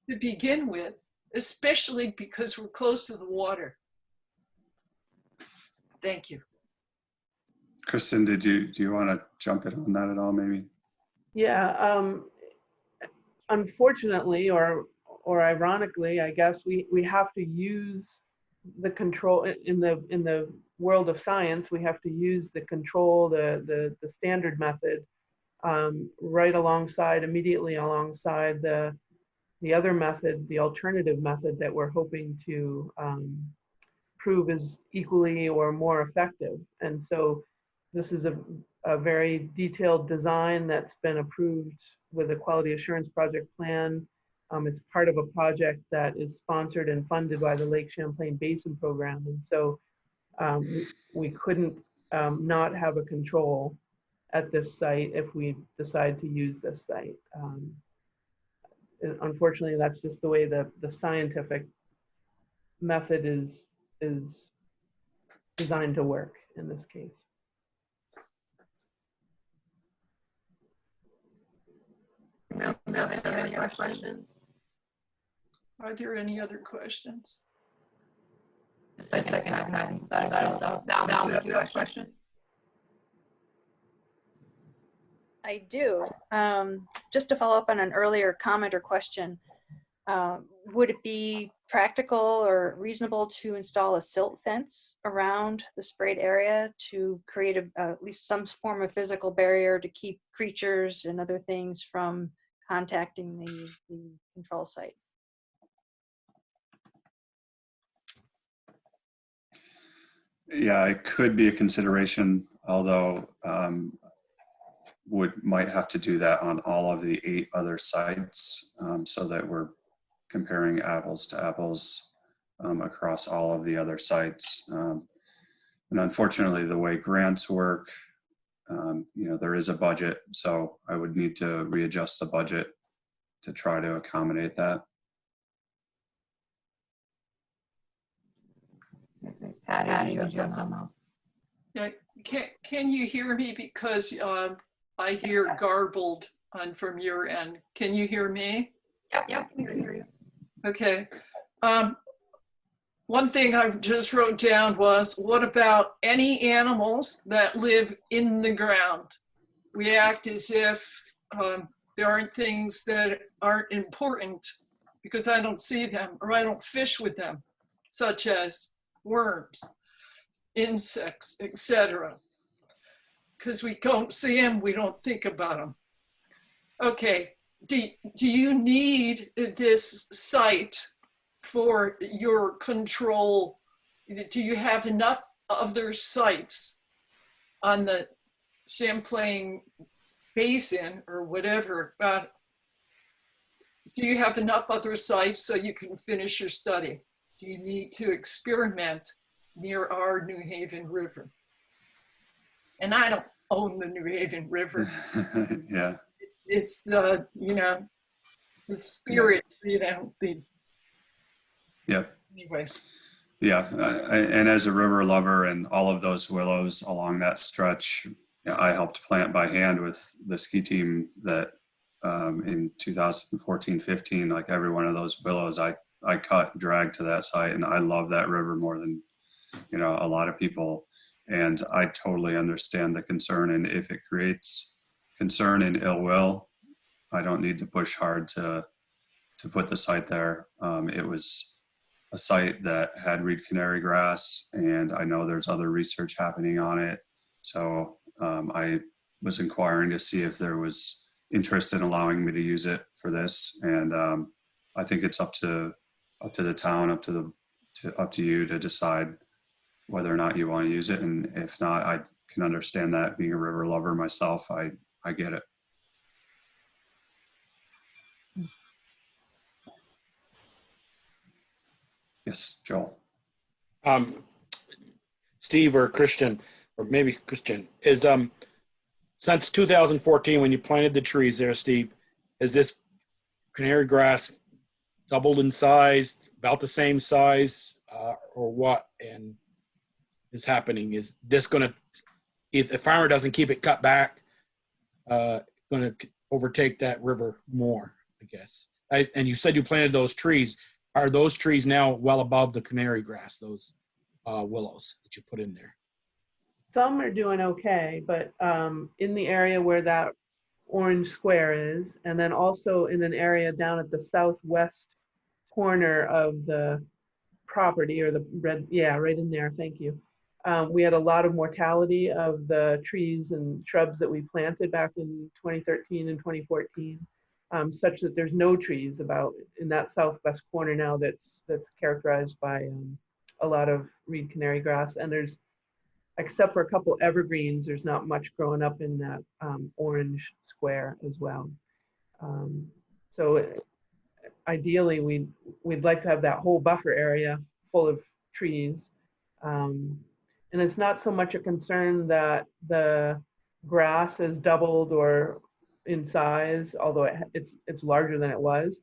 to begin with, especially because we're close to the water. Thank you. Kristen, do you want to jump in on that at all, maybe? Yeah, unfortunately, or ironically, I guess we have to use the control in the world of science. We have to use the control, the standard method, right immediately alongside the other method, the alternative method that we're hoping to prove is equally or more effective. And so this is a very detailed design that's been approved with a quality assurance project plan. It's part of a project that is sponsored and funded by the Lake Champlain Basin Program. And so we couldn't not have a control. at this site if we decide to use this site. And unfortunately, that's just the way the scientific method is designed to work in this case. No, any other questions? Are there any other questions? Just a second, I hadn't thought of so. Val, do you have a question? I do. Just to follow up on an earlier comment or question, would it be practical or reasonable to install a silt fence around the sprayed area to create at least some form of physical barrier to keep creatures and other things from contacting the control site? Yeah, it could be a consideration, although might have to do that on all of the 8 other sites, so that we're comparing apples to apples across all of the other sites. And unfortunately, the way grants work, there is a budget, so I would need to readjust the budget to try to accommodate that. Patty, you have something else? Yeah, can you hear me? Because I hear garbled from your end. Can you hear me? Yeah, we can hear you. Okay. One thing I just wrote down was, what about any animals that live in the ground? We act as if there aren't things that aren't important because I don't see them or I don't fish with them, such as worms, insects, etc. Because we don't see them, we don't think about them. Okay, do you need this site for your control? Do you have enough other sites on the Champlain Basin or whatever? Do you have enough other sites so you can finish your study? Do you need to experiment near our New Haven River? And I don't own the New Haven River. Yeah. It's the, the spirit, Yep. Anyways. Yeah, and as a river lover and all of those willows along that stretch, I helped plant by hand with the ski team that in 2014-15, like every one of those willows, I cut, dragged to that site, and I love that river more than, a lot of people. And I totally understand the concern. And if it creates concern and ill will, I don't need to push hard to put the site there. It was a site that had reed canary grass, and I know there's other research happening on it. So I was inquiring to see if there was interest in allowing me to use it for this. And I think it's up to the town, up to you to decide whether or not you want to use it. And if not, I can understand that. Being a river lover myself, I get it. Yes, Joel. Steve or Christian, or maybe Christian, is since 2014 when you planted the trees there, Steve, is this canary grass doubled in size, about the same size, or what? And is happening? Is this going to, if the farmer doesn't keep it cut back, going to overtake that river more, I guess? And you said you planted those trees. Are those trees now well above the canary grass, those willows that you put in there? Some are doing okay, but in the area where that orange square is, and then also in an area down at the southwest corner of the property, or the red, yeah, right in there, thank you. We had a lot of mortality of the trees and shrubs that we planted back in 2013 and 2014, such that there's no trees about in that southwest corner now that's characterized by a lot of reed canary grass. And there's, except for a couple evergreens, there's not much growing up in that orange square as well. So ideally, we'd like to have that whole buffer area full of trees. And it's not so much a concern that the grass has doubled or in size, although it's larger than it was.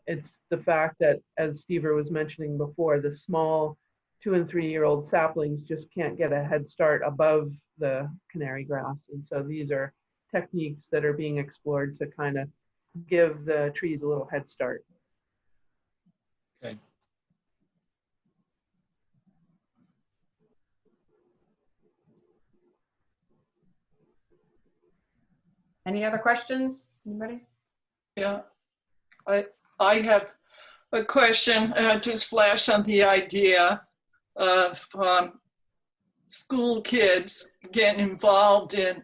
It's the fact that, as Stever was mentioning before, the small 2 and 3 year old saplings just can't get a head start above the canary grass. And so these are techniques that are being explored to kind of give the trees a little head start. Okay. Any other questions? Anybody? Yeah, I have a question. Just flash on the idea of school kids getting involved in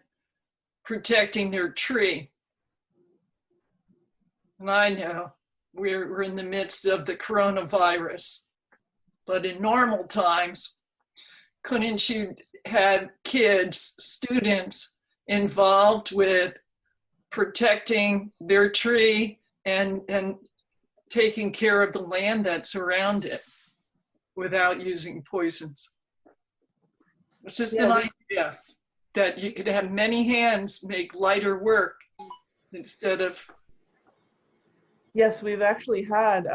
protecting their tree. And I know we're in the midst of the coronavirus, but in normal times, couldn't you have kids, students involved with protecting their tree and taking care of the land that's around it without using poisons? It's just an idea that you could have many hands make lighter work instead of. Yes, we've actually had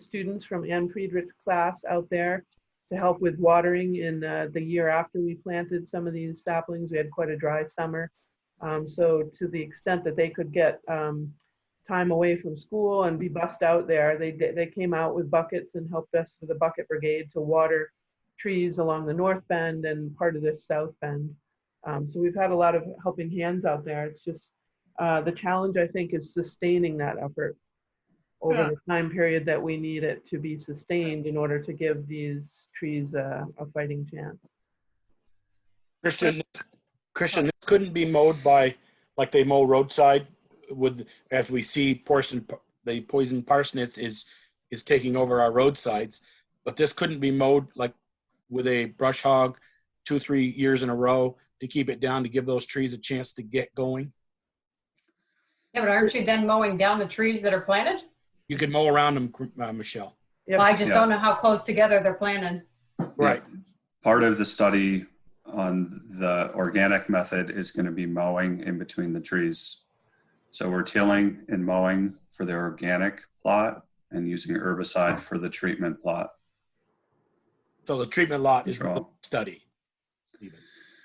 students from Ann Friedrich's class out there to help with watering in the year after we planted some of these saplings. We had quite a dry summer. So to the extent that they could get time away from school and be bussed out there, they came out with buckets and helped us with the bucket brigade to water trees along the north bend and part of this south bend. So we've had a lot of helping hands out there. It's just the challenge, I think, is sustaining that effort over the time period that we need it to be sustained in order to give these trees a fighting chance. Christian, this couldn't be mowed by, like they mow roadside with, as we see the poison parsnip is taking over our roadsides, but this couldn't be mowed like with a brush hog 2-3 years in a row to keep it down, to give those trees a chance to get going. Yeah, but aren't you then mowing down the trees that are planted? You could mow around them, Michelle. Well, I just don't know how close together they're planted. Right. Part of the study on the organic method is going to be mowing in between the trees. So we're tilling and mowing for the organic plot and using herbicide for the treatment plot. So the treatment lot is a study.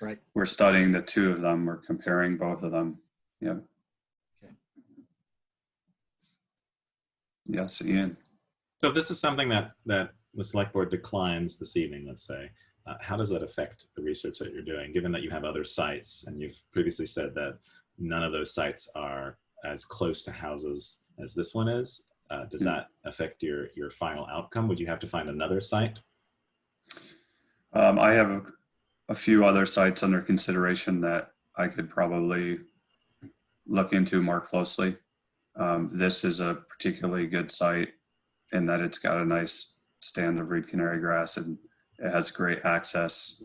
Right. We're studying the two of them. We're comparing both of them. Yeah. Okay. Yes, Ian. So if this is something that the select board declines this evening, let's say, how does that affect the research that you're doing, given that you have other sites and you've previously said that none of those sites are as close to houses as this one is? Does that affect your final outcome? Would you have to find another site? I have a few other sites under consideration that I could probably look into more closely. This is a particularly good site in that it's got a nice stand of reed canary grass and it has great access,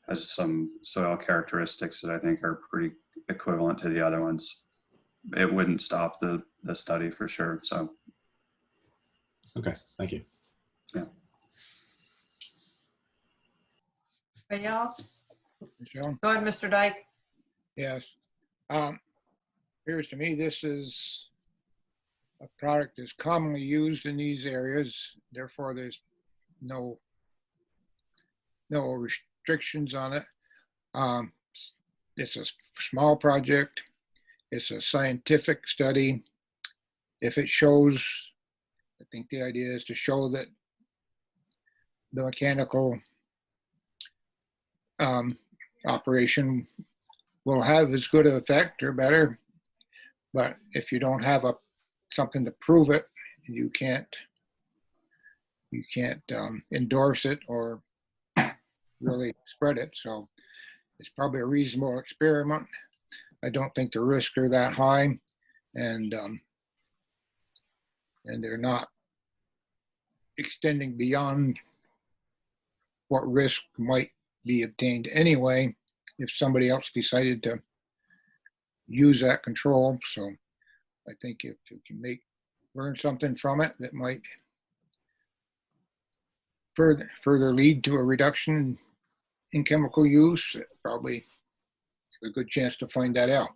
has some soil characteristics that I think are pretty equivalent to the other ones. It wouldn't stop the study for sure. So. Okay, thank you. Yeah. Anything else? Michelle? Go ahead, Mr. Dyke. Yes. Appears to me this is a product that's commonly used in these areas. Therefore, there's no restrictions on it. It's a small project. It's a scientific study. If it shows, I think the idea is to show that the mechanical operation will have as good an effect or better. But if you don't have something to prove it, you can't endorse it or really spread it. So it's probably a reasonable experiment. I don't think the risks are that high, and they're not extending beyond what risk might be obtained anyway if somebody else decided to use that control. So I think if you can learn something from it that might further lead to a reduction in chemical use, probably a good chance to find that out.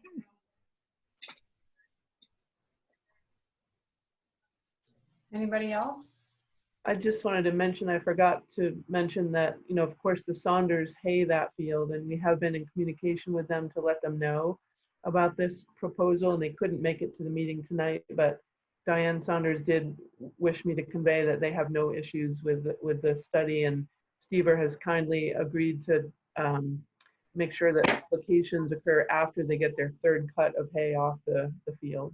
Anybody else? I just wanted to mention, I forgot to mention that, you know, of course, the Saunders hay that field, and we have been in communication with them to let them know about this proposal, and they couldn't make it to the meeting tonight, but Diane Saunders did wish me to convey that they have no issues with the study, and Stever has kindly agreed to make sure that applications occur after they get their third cut of hay off the field.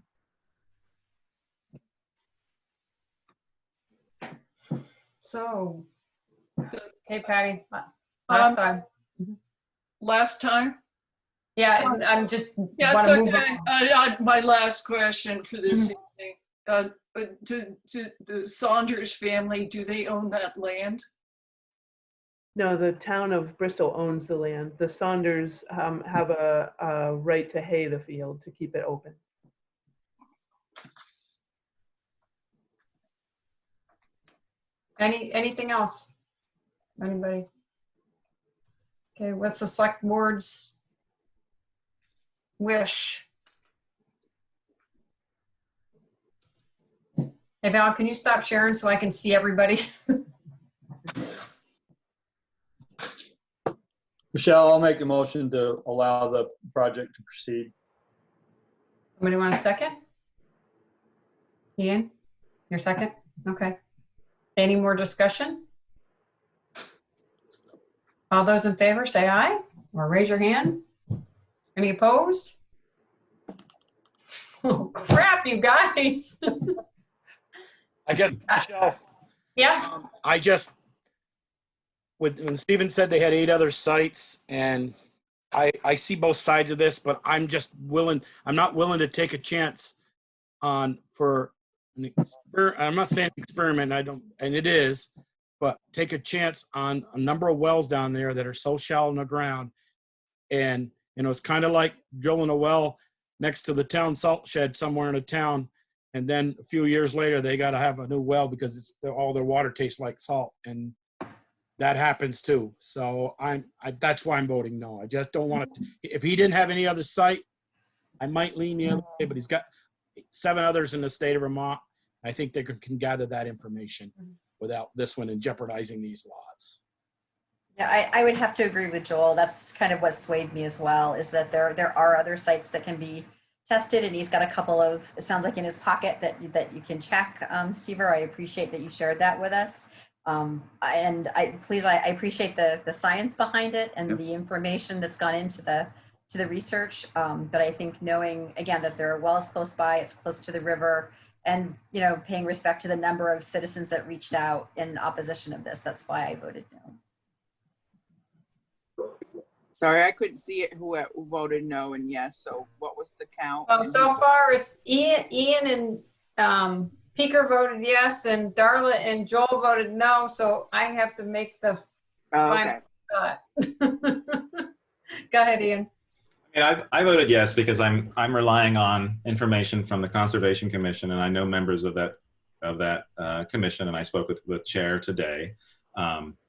So, okay, Patty, last time. Last time? Yeah, I'm just. Yeah, it's wanna move okay. My last question for this Mm-hmm. evening. To the Saunders family, do they own that land? No, the town of Bristol owns the land. The Saunders have a right to hay the field to keep it open. Anything else? Anybody? Okay, what's the select board's wish? Hey Val, can you stop sharing so I can see everybody? Michelle, I'll make a motion to allow the project to proceed. Somebody want a second? Ian, your second? Okay. Any more discussion? All those in favor say aye or raise your hand. Any opposed? Oh crap, you guys. I guess, Michelle, Yeah. I just, when Stephen said they had 8 other sites, and I see both sides of this, but I'm not willing to take a chance I'm not saying experiment, and it is, but take a chance on a number of wells down there that are so shallow in the ground. And, you know, it's kind of like drilling a well next to the town salt shed somewhere in a town. And then a few years later, they got to have a new well because all their water tastes like salt. And that happens too. So that's why I'm voting no. I just don't want to. If he didn't have any other site, I might lean the other way, but he's got 7 others in the state of Vermont. I think they can gather that information without this one and jeopardizing these lots. Yeah, I would have to agree with Joel. That's kind of what swayed me as well, is that there are other sites that can be tested, and he's got a couple of, it sounds like in his pocket that you can check, Stever. I appreciate that you shared that with us. And I appreciate the science behind it and the information that's gone into the research. But I think knowing, again, that there are wells close by, it's close to the river, and, you know, paying respect to the number of citizens that reached out in opposition of this, that's why I voted no. Sorry, I couldn't see it who voted no and yes. So what was the count? Well, so far it's Ian and Peeker voted yes, and Darla and Joel voted no. So I have to make the final thought. Go ahead, Ian. I mean, I voted yes because I'm relying on information from the Conservation Commission, and I know members of that commission, and I spoke with the chair today.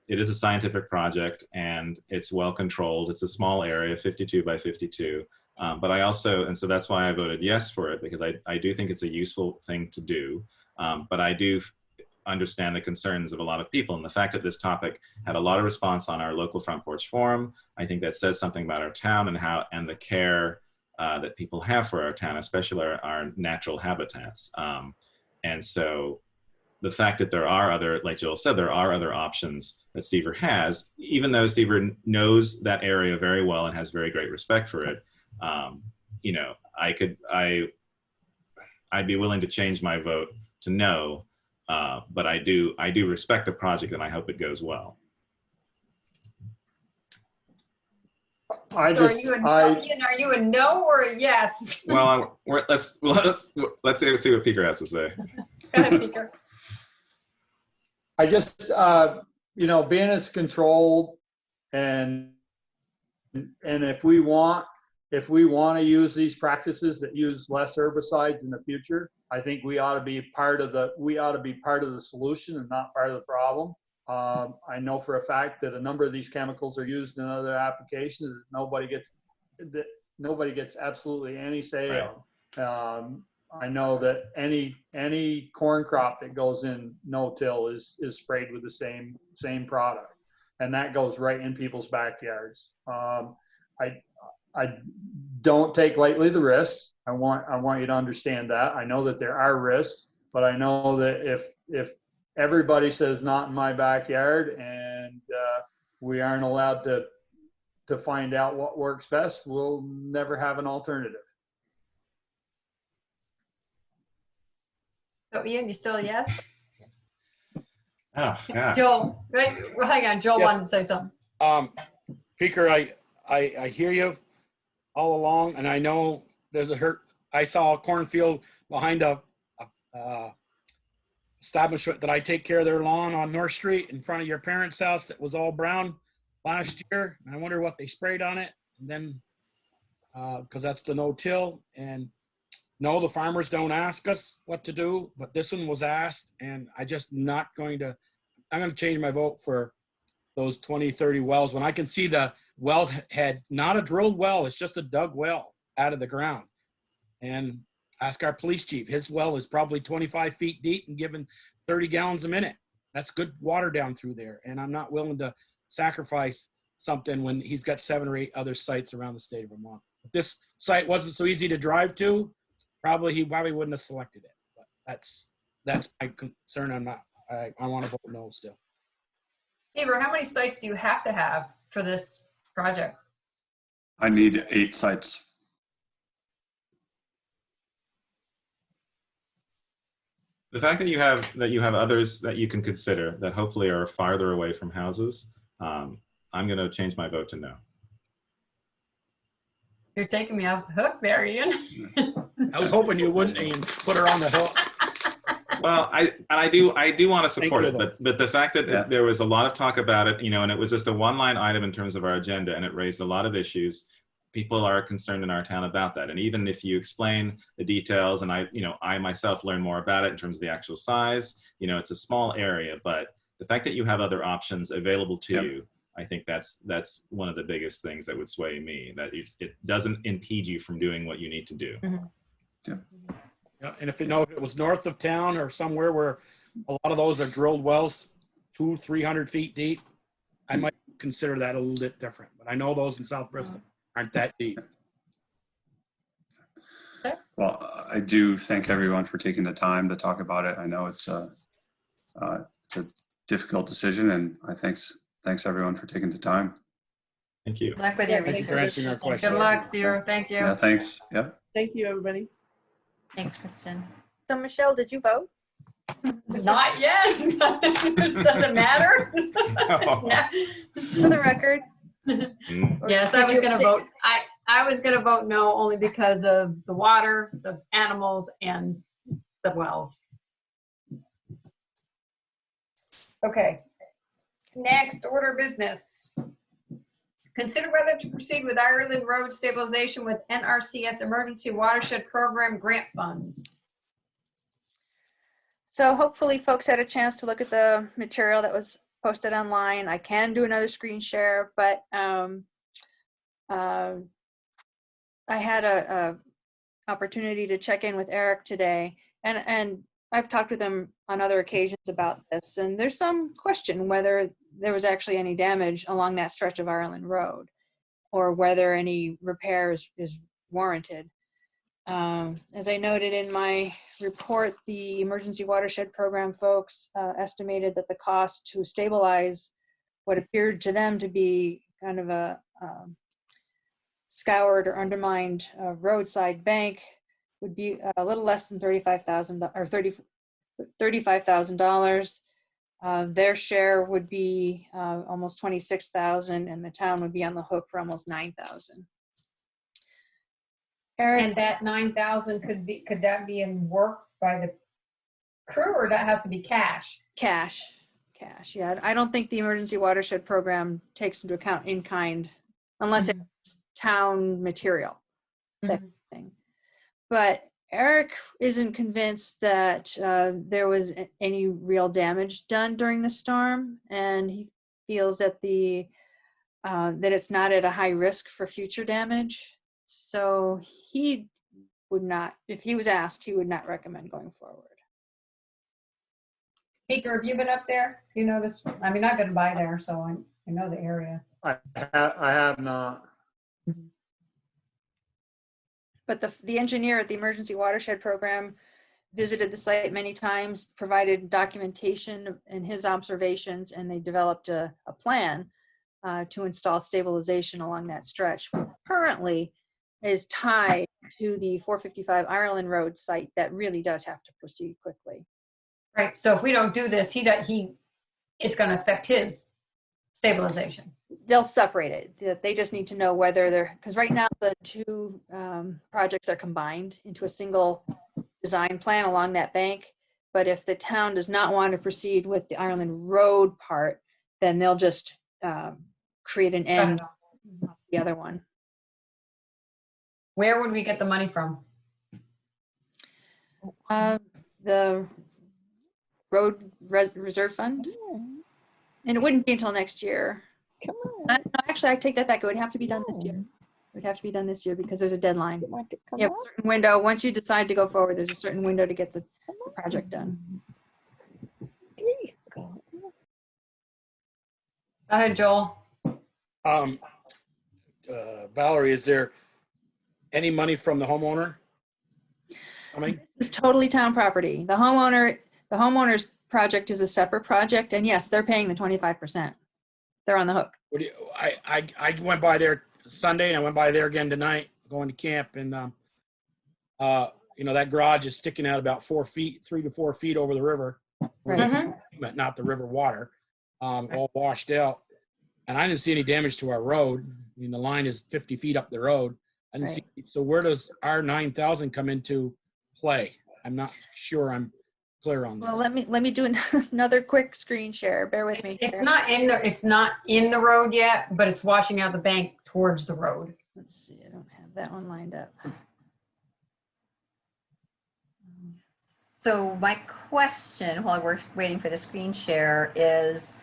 It is a scientific project, and it's well controlled. It's a small area, 52 by 52. But I also, and so that's why I voted yes for it, because I do think it's a useful thing to do. But I do understand the concerns of a lot of people, and the fact that this topic had a lot of response on our local front porch forum, I think that says something about our town and the care that people have for our town, especially our natural habitats. And so the fact that there are other, like Joel said, there are other options that Stever has, even though Stever knows that area very well and has very great respect for it. You know, I'd be willing to change my vote to no, but I do respect the project, and I hope it goes well. Ian, are you a no or a yes? Well, let's see what Peeker has to say. Go ahead, Peeker. I just, you know, being as controlled, and if we want to use these practices that use less herbicides in the future, I think we ought to be part of the solution and not part of the problem. I know for a fact that a number of these chemicals are used in other applications that nobody gets that nobody gets absolutely any say on. I know that any corn crop that goes in no-till is sprayed with the same product, and that goes right in people's backyards. I don't take lightly the risks. I want you to understand that. I know that there are risks, but I know that if everybody says not in my backyard and we aren't allowed to find out what works best, we'll never have an alternative. So Ian, you still a yes? Oh, yeah. Joel, right? Well, hang on. Joel Yes. wanted to say something. Speaker, I hear you all along, and I know there's a hurt. I saw a cornfield behind a establishment that I take care of their lawn on North Street in front of your parents' house that was all brown last year. And I wonder what they sprayed on it. And then, because that's the no-till. And no, the farmers don't ask us what to do, but this one was asked, and I'm going to change my vote for those 20, 30 wells. When I can see the well head, not a drilled well, it's just a dug well out of the ground. And ask our police chief, his well is probably 25 feet deep and giving 30 gallons a minute. That's good water down through there. And I'm not willing to sacrifice something when he's got 7 or 8 other sites around the state of Vermont. If this site wasn't so easy to drive to, he probably wouldn't have selected it. But that's my concern. I want to vote no still. Beaver, how many sites do you have to have for this project? I need 8 sites. The fact that you have others that you can consider that hopefully are farther away from houses, I'm going to change my vote to no. You're taking me off the hook there, Ian. I was hoping you wouldn't even put her on the hook. Well, I do want to support it, but the fact that there was a lot of talk about it, and it was just a one-line item in terms of our agenda, and it raised a lot of issues. People are concerned in our town about that, and even if you explain the details, and I myself learn more about it in terms of the actual size, it's a small area, but the fact that you have other options available to you, I think that's one of the biggest things that would sway me. That it doesn't impede you from doing what you need to do. Mm-hmm. Yeah, and if it was north of town or somewhere where a lot of those are drilled wells 200-300 feet deep, I might consider that a little bit different. But I know those in South Bristol aren't that deep. Well, I do thank everyone for taking the time to talk about it. I know it's a difficult decision, and I thanks everyone for taking the time. Thank you. Good luck with your Thank you for answering our research. questions. Good luck, Steve. Thank you. Yeah, thanks. Yep. Thank you, everybody. Thanks, Kristen. So Michelle, did you vote? Not yet. This doesn't matter. For the record. Yes, I Did was you going to abstain? vote. I was going to vote no, only because of the water, the animals, and the wells. Okay. Next order of business. Consider whether to proceed with Ireland Road stabilization with NRCS Emergency Watershed Program grant funds. So hopefully folks had a chance to look at the material that was posted online. I can do another screen share, but I had a opportunity to check in with Eric today, and I've talked with him on other occasions about this, and there's some question whether there was actually any damage along that stretch of Ireland Road or whether any repairs is warranted. As I noted in my report, the Emergency Watershed Program folks estimated that the cost to stabilize what appeared to them to be kind of a scoured or undermined roadside bank would be a little less than $35,000 or $35,000. Their share would be almost $26,000, and the town would be on the hook for almost $9,000. Eric, And that $9,000 could that be in work by the crew, or that has to be cash? Cash. Yeah, I don't think the Emergency Watershed Program takes into account in kind, unless it's town material, that thing. But Eric isn't convinced that there was any real damage done during the storm, and he feels that the that it's not at a high risk for future damage. So he would not, if he was asked, he would not recommend going forward. Peter, have you been up there? You know this, I mean, I've been by there, so I know the area. I have not. But the engineer at the Emergency Watershed Program visited the site many times, provided documentation and his observations, and they developed a plan to install stabilization along that stretch. Currently is tied to the 455 Ireland Road site that really does have to proceed quickly. Right, so if we don't do this, it's gonna affect his stabilization. They'll separate it. They just need to know whether they're, because right now the two projects are combined into a single design plan along that bank. But if the town does not want to proceed with the Ireland Road part, then they'll just create an end on the other one. Where would we get the money from? The road reserve fund, and it wouldn't be until next year. Come on. No, actually, I take that back. It would have to be done this year. It would have to be done this year because there's a deadline. You have a certain window. Once you decide to go forward, there's a certain window to get the project done. Go ahead, Joel. Valerie, is there any money from the homeowner coming? This is totally town property. The homeowner's project is a separate project, and yes, they're paying the 25%. They're on the hook. I went by there Sunday, and I went by there again tonight, going to camp, and that garage is sticking out about 4 feet, 3 to 4 feet over the river, Right. not the river water, all washed out. And I didn't see any damage to our road. I mean, the line is 50 feet up the road. I didn't see. So where does our 9,000 come into play? I'm not sure I'm clear on this. Well, let me do another quick screen share. Bear with me. It's not in the road yet, but it's washing out the bank towards the road. Let's see. I don't have that one lined up. So my question while we're waiting for the screen share is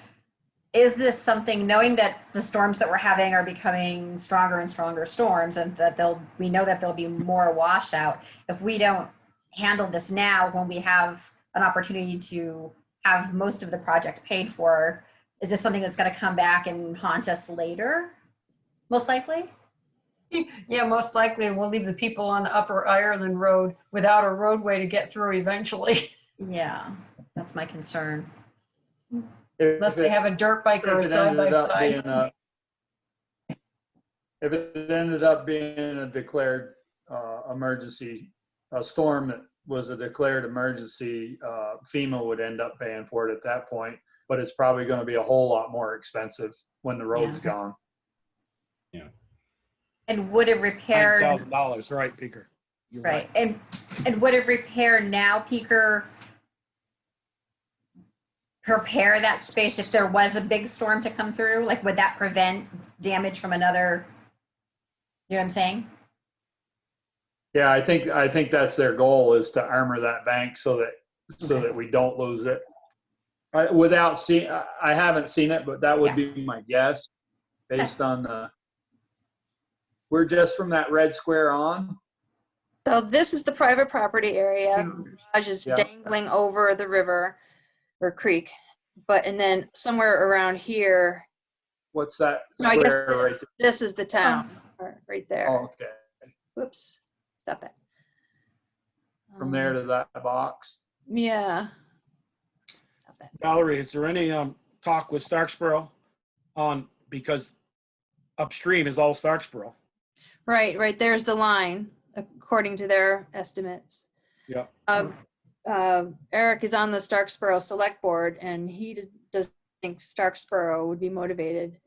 this something, knowing that the storms that we're having are becoming stronger and stronger storms, and that we know that there'll be more washout, if we don't handle this now when we have an opportunity to have most of the project paid for, is this something that's going to come back and haunt us later? Most likely? Yeah, most likely we'll leave the people on the Upper Ireland Road without a roadway to get through eventually. Yeah, that's my concern. Unless they have a dirt bike or a side-by-side. If it ended up being a declared emergency, a storm that was a declared emergency, FEMA would end up paying for it at that point, but it's probably going to be a whole lot more expensive when the road's gone. Yeah. And would it repair? $9,000, right, Peeker? You're right. And would it repair now, Peeker? Prepare that space if there was a big storm to come through? Like, would that prevent damage from another? You know what I'm saying? Yeah, I think that's their goal, is to armor that bank so that we don't lose it. I haven't seen it, but that would be my guess based on we're just from that red square on. So this is the private property area. Garage is dangling over the river or creek, and then somewhere around here. What's that No, I guess square right there? this is the town right there. Oh, okay. Whoops, stop it. From there to that box. Yeah. Valerie, is there any talk with Starksboro because upstream is all Starksboro? Right there's the line, according to their estimates. Yeah. Eric is on the Starksboro Selectboard, and he does think Starksboro would be motivated.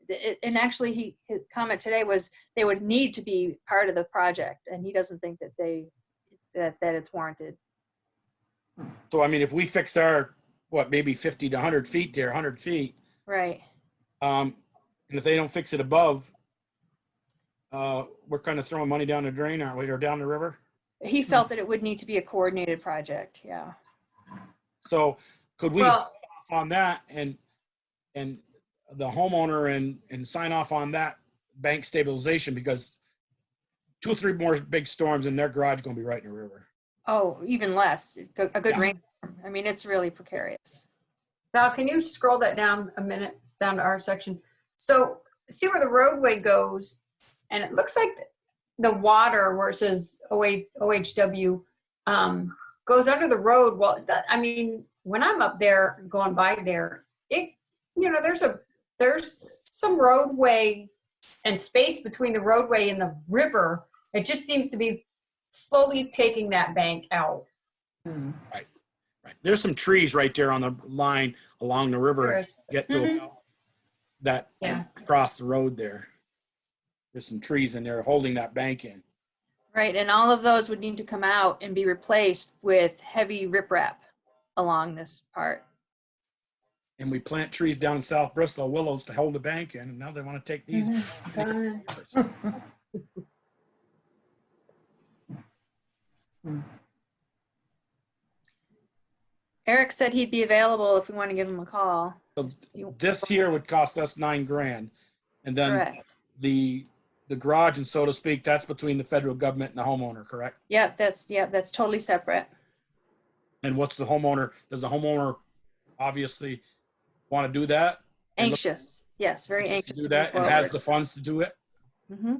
And actually, his comment today was they would need to be part of the project, and he doesn't think that that it's warranted. So I mean, if we fix our maybe 50 to 100 feet there, 100 feet, right? And if they don't fix it above, we're kind of throwing money down the drain, aren't we, or down the river? He felt that it would need to be a coordinated project. Yeah. So could we on that and the homeowner and sign off on that bank stabilization, because 2 or 3 more big storms and their garage is going to be right in the river. Oh, even less. A good Yeah. rain. I mean, it's really precarious. Val, can you scroll that down a minute, down to our section? So see where the roadway goes, and it looks like the water where it says OHW goes under the road. Well, I mean, when I'm up there going by there, there's some roadway and space between the roadway and the river. It just seems to be slowly taking that bank out. Right. There's some trees right there on the line along the river. There is. Get to Mhm. that across the road there. There's some trees in there holding that bank in. Right, and all of those would need to come out and be replaced with heavy riprap along this part. And we plant trees down in South Bristol, willows, to hold the bank in, and now they want to take these. Eric said he'd be available if we want to give him a call. So this here would cost us $9,000, and then Correct. the garage, and so to speak, that's between the federal government and the homeowner, correct? Yep, that's totally separate. And what's the homeowner? Does the homeowner obviously want to do that? Anxious, yes, very To anxious do to that, move and has forward. the funds to do it? Mm-hmm.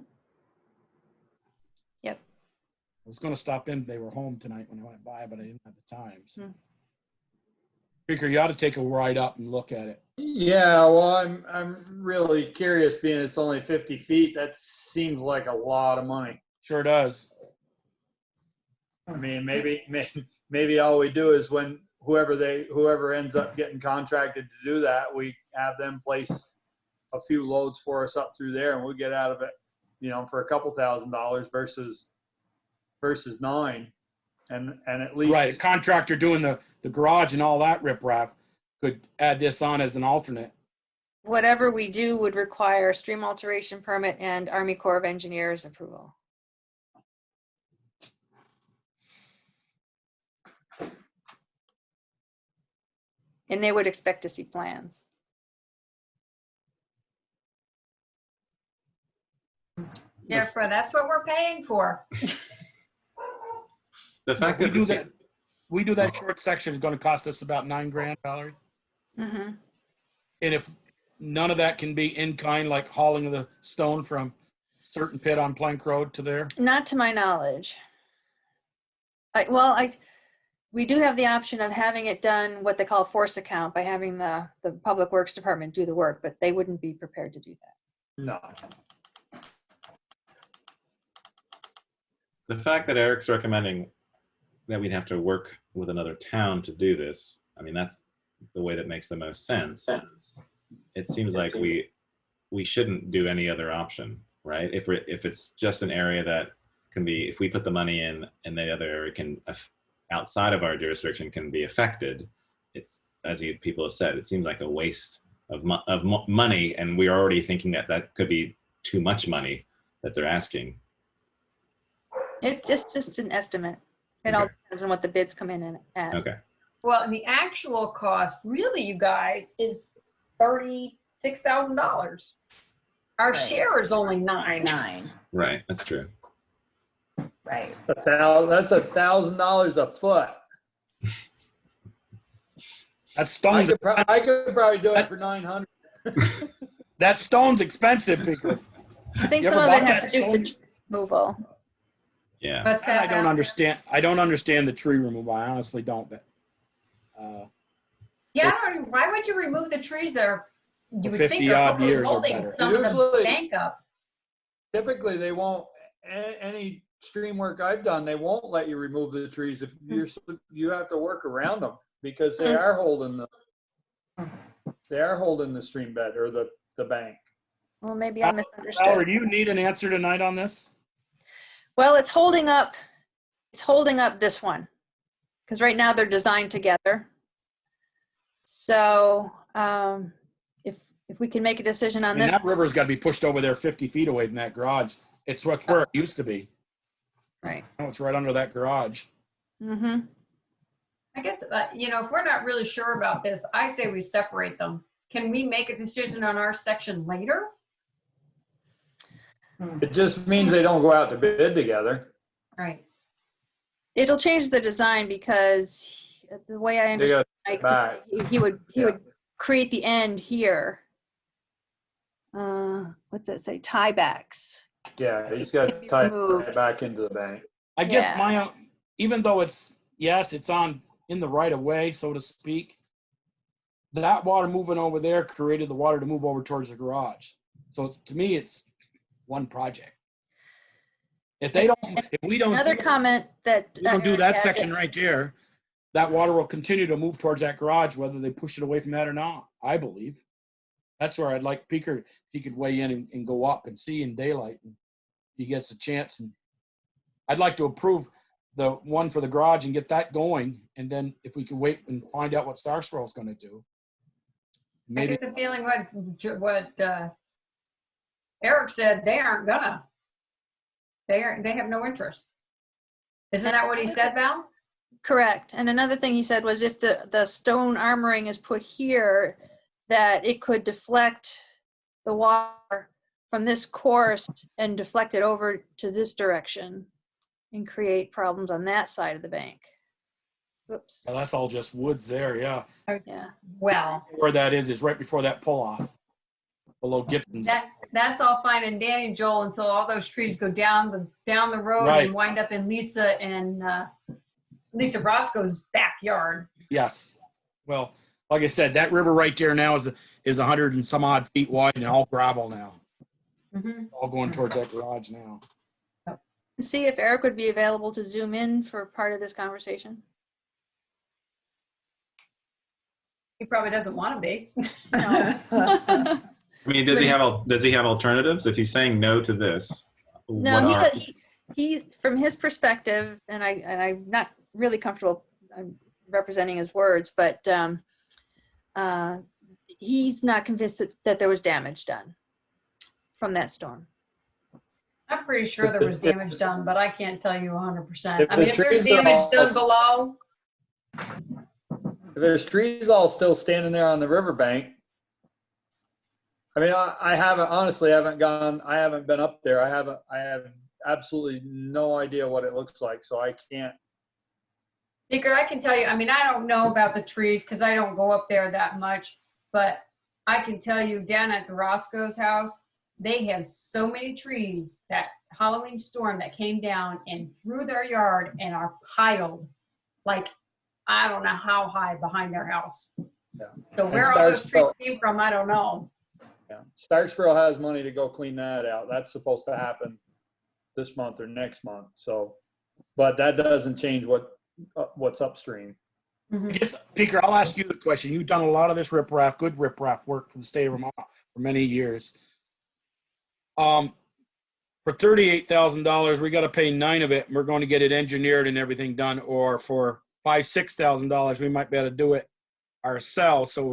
Yep. I was going to stop in. They were home tonight when I went by, but I didn't have the time. So. Figure you ought to take a ride up and look at it. Yeah, well, I'm really curious, being it's only 50 feet. That seems like a lot of money. Sure does. I mean, maybe all we do is when whoever ends up getting contracted to do that, we have them place a few loads for us up through there, and we'll get out of it, for a couple $1,000s versus $9,000, and at least Right, a contractor doing the garage and all that riprap could add this on as an alternate. Whatever we do would require stream alteration permit and Army Corps of Engineers approval. And they would expect to see plans. Yeah, Fred, that's what we're paying for. The fact we that do that short section is going to cost us about $9,000, Valerie. Mm-hmm. And if none of that can be in kind, like hauling the stone from certain pit on Plank Road to there. Not to my knowledge. We do have the option of having it done what they call force account by having the Public Works Department do the work, but they wouldn't be prepared to do that. No. The fact that Eric's recommending that we'd have to work with another town to do this, I mean, that's the way that makes the most sense. It seems like we shouldn't do any other option, right? If it's just an area that can be, if we put the money in and the other area can, outside of our jurisdiction, can be affected, it's, as people have said, it seems like a waste of money, and we're already thinking that could be too much money that they're asking. It's just an estimate. It all depends on what the bids come in at. Okay. Well, and the actual cost, really, you guys, is $36,000. Our share is only $9,000. Right, that's true. Right. That's $1,000 a foot. That stone's I could probably do it for $900. That stone's expensive, because I think You some ever of it bought has that to do with the removal. Yeah. What's that? I don't understand. I don't understand the tree removal. I honestly don't. But Yeah, why would you remove the trees there? You would 50 think they're odd probably years or holding better. some of the Usually- bank up. Typically, they won't. Any stream work I've done, they won't let you remove the trees if you have to work around them, because they are holding the stream bed or the bank. Well, maybe I misunderstood. Valerie, do you need an answer tonight on this? Well, it's holding up this one, because right now they're designed together. So if we can make a decision on this, That river's got to be pushed over there 50 feet away from that garage. It's where it used to be. right? Now it's right under that garage. Mm-hmm. I guess, if we're not really sure about this, I say we separate them. can we make a decision on our section later? It just means they don't go out to bid together. Right. It'll change the design because the way I They understand, got Mike, back. he would create the end here. What's that say? Tiebacks. Yeah, he's got to tie it back into the bank. I guess Yeah. even though it's in the right of way, so to speak, that water moving over there created the water to move over towards the garage. So to me, it's one project. If we don't Another comment that we don't do Eric that had, section right there, that water will continue to move towards that garage, whether they push it away from that or not, I believe. That's where I'd like Peeker, if he could weigh in and go up and see in daylight, and he gets a chance. And I'd like to approve the one for the garage and get that going. And then if we can wait and find out what Star Swirl is going to do. I get the feeling what Eric said, they aren't gonna. They have no interest. Isn't that what he said, Val? correct. And another thing he said was if the stone armoring is put here, that it could deflect the water from this course and deflect it over to this direction and create problems on that side of the bank. Oops. Well, that's all just woods there, yeah. Yeah. Well, Where that is right before that pull off, below Gibson's. that's all fine and dandy, Joel, until all those trees go down the road Right. and wind up in Lisa and Lisa Roscoe's backyard. Yes. Well, like I said, that river right there now is 100 and some odd feet wide and all gravel now. Mm-hmm. All going towards that garage now. See if Eric would be available to zoom in for part of this conversation. He probably doesn't want to be. No. I mean, does he have alternatives? If he's saying no to this, No, he from his perspective, and I'm not really comfortable representing his words, but he's not convinced that there was damage done from that storm. I'm pretty sure there was damage done, but I can't tell you 100%. If I mean, the if there's trees are damage all- done below, If there's trees all still standing there on the riverbank, I mean, I haven't been up there. I have absolutely no idea what it looks like, so I can't. Baker, I can tell you, I mean, I don't know about the trees because I don't go up there that much, but I can tell you down at the Roscoe's house, they have so many trees, that Halloween storm that came down and through their yard and are piled like, I don't know how high behind their house. Yeah. So And where all those trees Starksville- came from, I don't know. Yeah, Starksville has money to go clean that out. That's supposed to happen this month or next month. So, but that doesn't change what's upstream. I guess, Peeker, I'll ask you the question. You've done a lot of this riprap, good riprap work for the state of Vermont for many years. For $38,000, we got to pay 9 of it, and we're going to get it engineered and everything done. Or for $5,000-6,000, we might be able to do it ourselves. So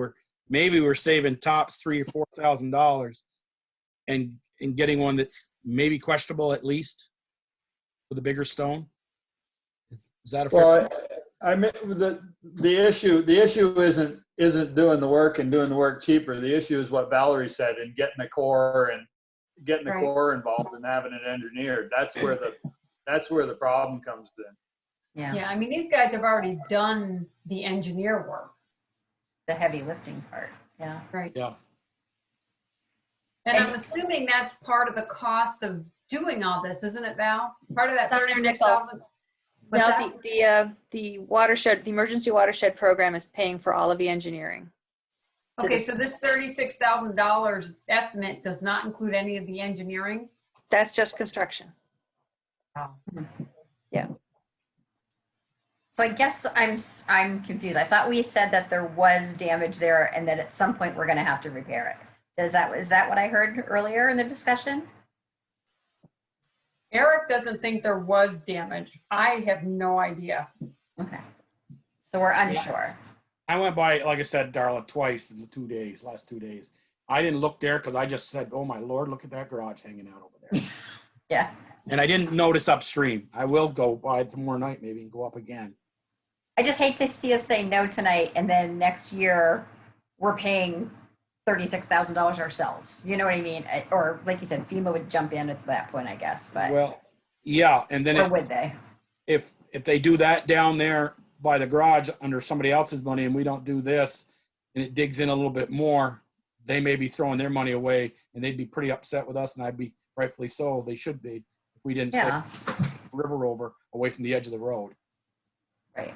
we're saving tops $3,000 or $4,000, and getting one that's maybe questionable at least with a bigger stone. Is that a fair? Well, I mean, the issue isn't doing the work and doing the work cheaper. The issue is what Valerie said, and getting the core involved and having it engineered. That's where the problem comes in. Yeah, I mean, these guys have already done the engineer work. The heavy lifting part. Yeah. Right. Yeah. And I'm assuming that's part of the cost of doing all this, isn't it, Val? Part of that It's on their 36,000. Now, the watershed, the emergency watershed program is paying for all of the engineering. Okay, so this $36,000 estimate does not include any of the engineering? That's just construction. Oh. Yeah. So I guess I'm confused. I thought we said that there was damage there and that at some point we're going to have to repair it. Is that what I heard earlier in the discussion? Eric doesn't think there was damage. I have no idea. Okay. So we're unsure. I went by, like I said, Darla, twice in the last 2 days. I didn't look there because I just said, oh my Lord, look at that garage hanging out over there. Yeah. And I didn't notice upstream. I will go by tomorrow night maybe and go up again. I just hate to see us say no tonight and then next year we're paying $36,000 ourselves. You know what I mean? Or like you said, FEMA would jump in at that point, I guess, but. Well, yeah, and then or would they? If they do that down there by the garage under somebody else's money and we don't do this and it digs in a little bit more, they may be throwing their money away and they'd be pretty upset with us, and I'd be rightfully so. They should be if we didn't say river over away from the edge of the road. Right.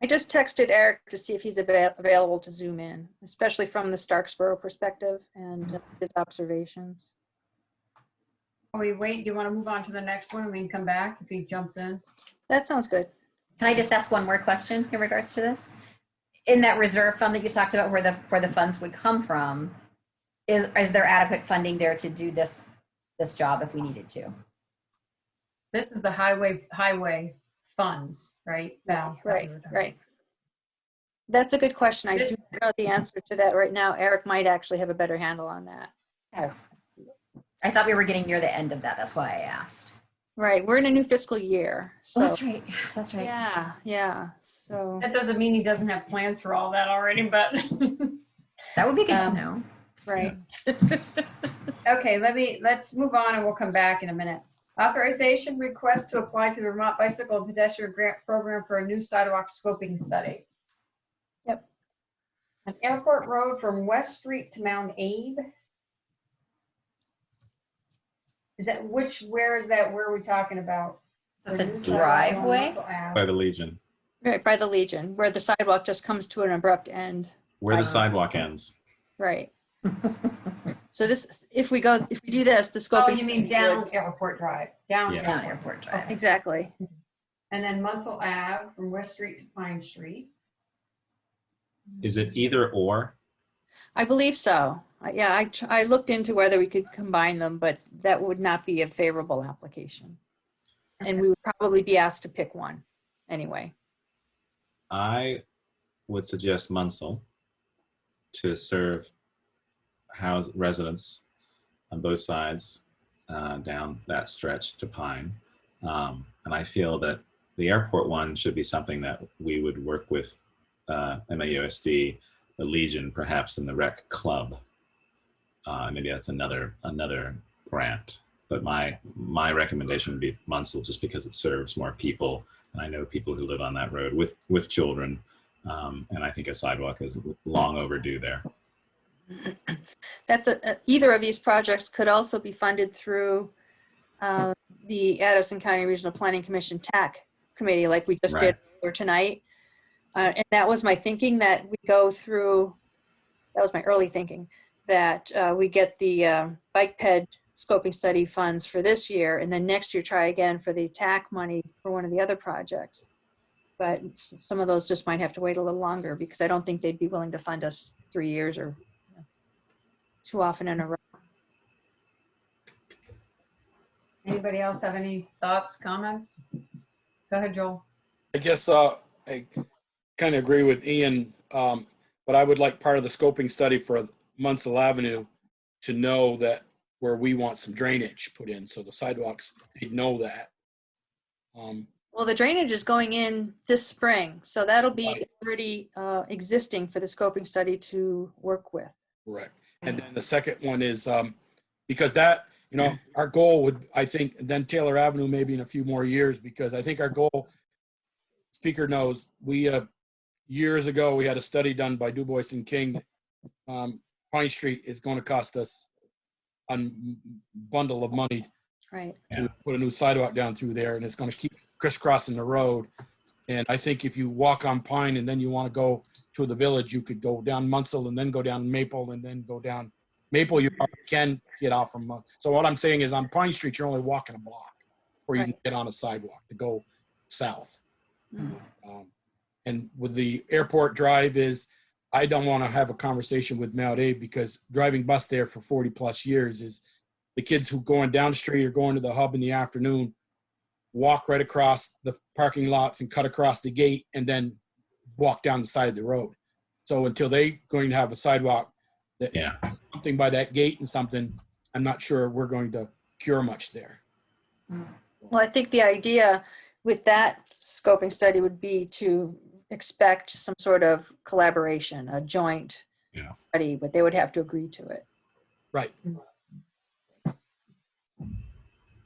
I just texted Eric to see if he's available to zoom in, especially from the Starksboro perspective and his observations. Are we wait? Do you want to move on to the next one and we can come back if he jumps in? That sounds good. Can I just ask one more question in regards to this? In that reserve fund that you talked about, where the funds would come from, is there adequate funding there to do this job if we needed to? This is the highway funds, right, Val? Right. That's a good question. I do not know the answer to that right now. Eric might actually have a better handle on that. Oh. I thought we were getting near the end of that. That's why I asked. Right. We're in a new fiscal year. So. Oh, that's right. That's right. Yeah. So that doesn't mean he doesn't have plans for all that already, but that would be good to know. Right. Okay, let's move on and we'll come back in a minute. Authorization request to apply to the Vermont Bicycle and Pedestrian Grant Program for a new sidewalk scoping study. Yep. An airport road from West Street to Mount Abe. Is that where is that? Where are we talking about? Is that the driveway? By the Legion. Right, by the Legion, where the sidewalk just comes to an abrupt end. Where the sidewalk ends. Right. So if we do this, the scope. Oh, you mean down Airport Drive? Down Airport Drive. Exactly. And then Munsell Ave from West Street to Pine Street. Is it either or? I believe so. Yeah, I looked into whether we could combine them, but that would not be a favorable application. And we would probably be asked to pick one anyway. I would suggest Munsell to serve house residents on both sides down that stretch to Pine. And I feel that the airport one should be something that we would work with MAUSD, the Legion, perhaps in the rec club. Maybe that's another grant. But my recommendation would be Munsell, just because it serves more people. And I know people who live on that road with children. And I think a sidewalk is long overdue there. That's either of these projects could also be funded through the Addison County Regional Planning Commission TAC committee, like we just did earlier tonight. And that was my thinking, that we go through, that was my early thinking, that we get the bike ped scoping study funds for this year, and then next year try again for the TAC money for one of the other projects. But some of those just might have to wait a little longer, because I don't think they'd be willing to fund us 3 years or too often in a row. Anybody else have any thoughts, comments? Go ahead, Joel. I guess I kind of agree with Ian, but I would like part of the scoping study for Munsell Avenue to know that where we want some drainage put in, so the sidewalks, they'd know that. Well, the drainage is going in this spring, so that'll be already existing for the scoping study to work with. Correct. And then the second one is because that, our goal would, I think, then Taylor Avenue maybe in a few more years, because I think our goal, Speaker knows, we years ago we had a study done by Du Bois and King. Pine Street is going to cost us a bundle of money to put a new sidewalk down through there, and it's going to keep crisscrossing the road. And I think if you walk on Pine and then you want to go to the village, you could go down Munsell and then go down Maple and then go down Maple. You can get off from. So what I'm saying is on Pine Street, you're only walking a block, where you can get on a sidewalk to go south. And with the airport drive is, I don't want to have a conversation with Mount Abe, because driving bus there for 40 plus years is the kids who going down the street or going to the hub in the afternoon walk right across the parking lots and cut across the gate and then walk down the side of the road. So until they going to have a sidewalk, that something by that gate and something, I'm not sure we're going to cure much there. Well, I think the idea with that scoping study would be to expect some sort of collaboration, a joint Yeah. Ready, but they would have to agree to it. Right.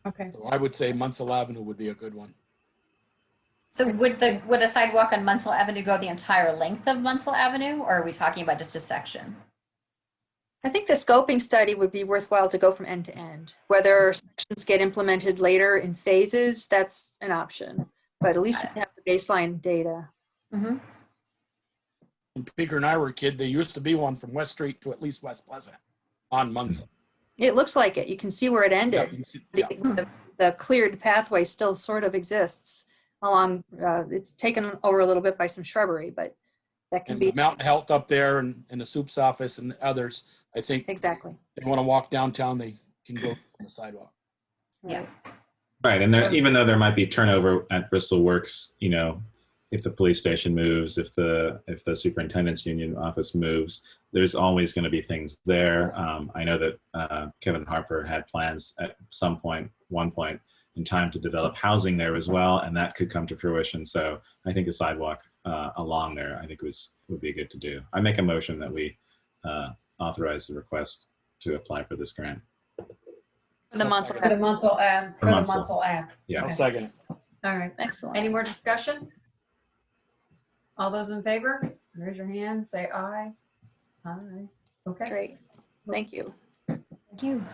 Okay. So I would say Munsell Avenue would be a good one. So would a sidewalk on Munsell Avenue go the entire length of Munsell Avenue, or are we talking about just a section? I think the scoping study would be worthwhile to go from end to end. Whether sections get implemented later in phases, that's an option. But at least we have the baseline data. Mm-hmm. When Peter and I were a kid, there used to be one from West Street to at least West Pleasant on Munsell. It looks like it. You can see where it ended. Yeah, you can see, yeah. The cleared pathway still sort of exists along, it's taken over a little bit by some shrubbery, but that can And be. the Mountain Health up there and the soup's office and others, I think Exactly. they want to walk downtown, they can go on the sidewalk. Yeah. Right, and there, even though there might be turnover at Bristol Works, you know, if the police station moves, if the superintendent's union office moves, there's always going to be things there. I know that Kevin Harper had plans at one point in time to develop housing there as well, and that could come to fruition. So I think a sidewalk along there, I think would be good to do. I make a motion that we authorize the request to apply for this grant. For the Munsell. For the Munsell Ave. For the Munsell Ave. Yeah. I'll second it. All right. Excellent. Any more discussion? All those in favor, raise your hand, say aye. Aye. Okay. Great. Thank you. Thank you.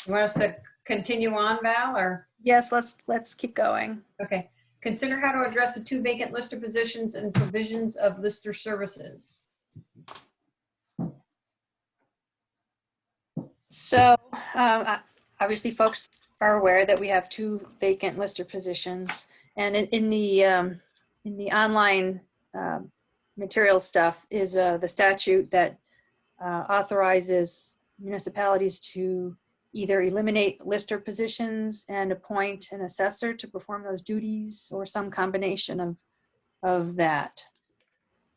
You want us to continue on, Val, or? Yes, let's keep going. Okay. Consider how to address the 2 vacant lister positions and provisions of lister services. So obviously folks are aware that we have 2 vacant lister positions, and in the online material stuff is the statute that authorizes municipalities to either eliminate lister positions and appoint an assessor to perform those duties, or some combination of that.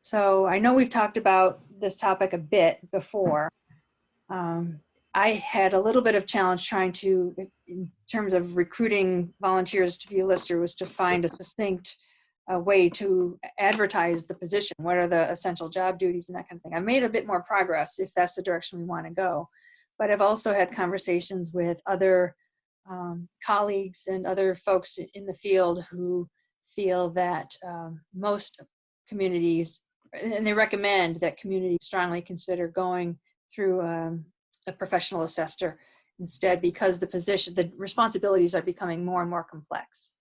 So I know we've talked about this topic a bit before. I had a little bit of challenge trying to, in terms of recruiting volunteers to be a lister, was to find a succinct way to advertise the position. What are the essential job duties and that kind of thing. I made a bit more progress if that's the direction we want to go. But I've also had conversations with other colleagues and other folks in the field who feel that most communities, and they recommend that communities strongly consider going through a professional assessor instead, because the responsibilities are becoming more and more complex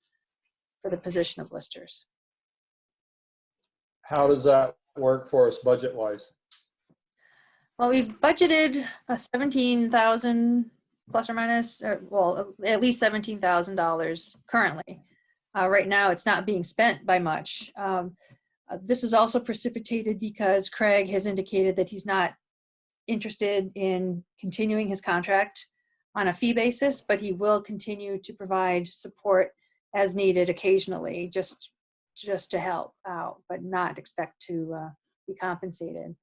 for the position of listers. How does that work for us budget-wise? Well, we've budgeted a $17,000 plus or minus, or well, at least $17,000 currently. Right now, it's not being spent by much. This is also precipitated because Craig has indicated that he's not interested in continuing his contract on a fee basis, but he will continue to provide support as needed occasionally, just to help out, but not expect to be compensated.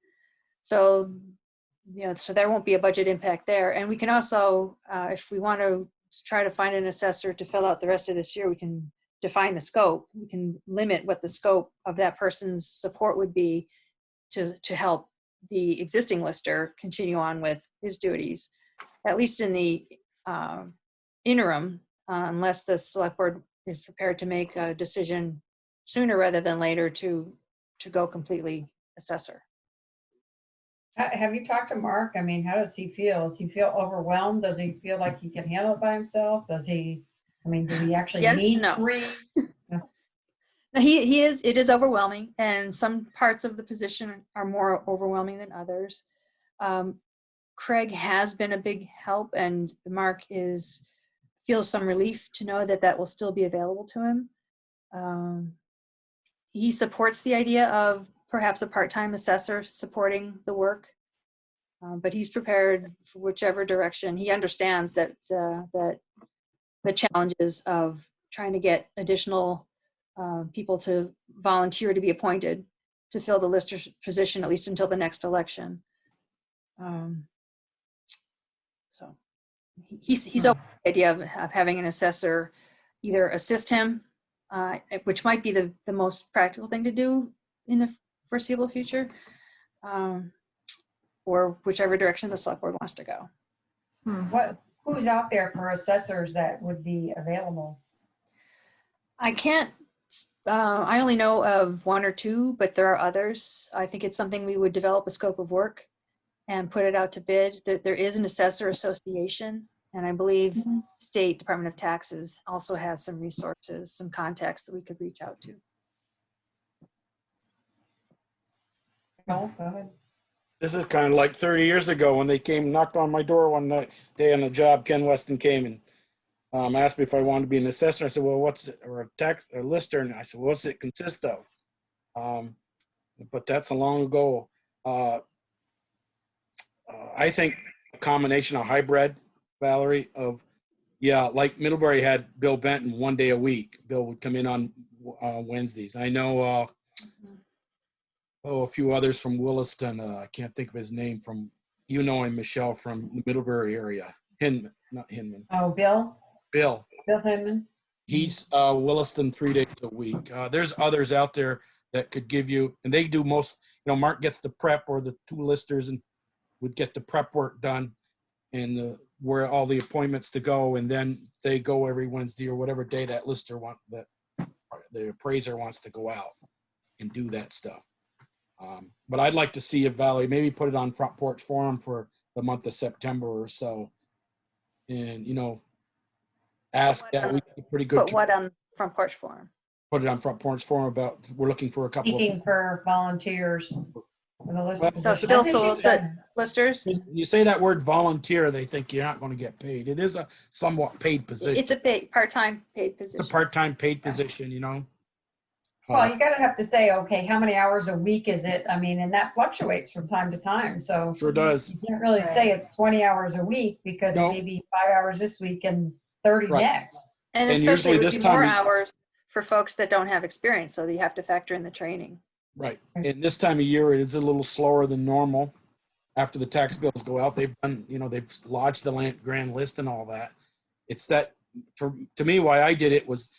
So, so there won't be a budget impact there. And we can also, if we want to try to find an assessor to fill out the rest of this year, we can define the scope. We can limit what the scope of that person's support would be to help the existing lister continue on with his duties, at least in the interim, unless the select board is prepared to make a decision sooner rather than later to go completely assessor. Have you talked to Mark? I mean, how does he feel? Does he feel overwhelmed? Does he feel like he can handle it by himself? Does he, do we actually need 3? No, he is, it is overwhelming, and some parts of the position are more overwhelming than others. Craig has been a big help, and Mark feels some relief to know that will still be available to him. He supports the idea of perhaps a part-time assessor supporting the work, but he's prepared for whichever direction. He understands that the challenges of trying to get additional people to volunteer to be appointed to fill the lister's position, at least until the next election. So he's open to the idea of having an assessor either assist him, which might be the most practical thing to do in the foreseeable future, or whichever direction the select board wants to go. Who's out there for assessors that would be available? I can't, I only know of one or two, but there are others. I think it's something we would develop a scope of work and put it out to bid. There is an assessor association, and I believe State Department of Taxes also has some resources, some contacts that we could reach out to. No, go ahead. This is kind of like 30 years ago when they came, knocked on my door one day on a job. Ken Weston came and asked me if I wanted to be an assessor. I said, well, what's it, or a lister? And I said, well, what's it consist of? But that's a long ago. I think a combination of hybrid, Valerie, of, like Middlebury had Bill Benton 1 day a week. Bill would come in on Wednesdays. I know a few others from Williston. I can't think of his name from, him, Michelle, from the Middlebury area. Hinman, not Hinman. Oh, Bill Hinman. He's Williston 3 days a week. There's others out there that could give you, and they do most, Mark gets the prep, or the two listers and would get the prep work done, and where all the appointments to go, and then they go every Wednesday or whatever day that lister that the appraiser wants to go out and do that stuff. But I'd like to see if Valley maybe put it on Front Porch Forum for the month of September or so, and ask that we get a pretty good. Put what on Front Porch Forum? Put it on Front Porch Forum about we're looking for a couple. Seeking for volunteers. For the list So still solicit listers? You say that word volunteer, they think you're not going to get paid. It is a somewhat paid position. It's a part-time paid position. It's a part-time paid position, Well, you gotta have to say, okay, how many hours a week is it? I mean, and that fluctuates from time to time, so. Sure does. You can't really say it's 20 hours a week, because it may be 5 hours this week and 30 next. And especially it would be more hours for folks that don't have experience, so you have to factor in the training. Right. And this time of year, it's a little slower than normal. After the tax bills go out, they've done, they've lodged the grand list and all that. It's that, to me, why I did it was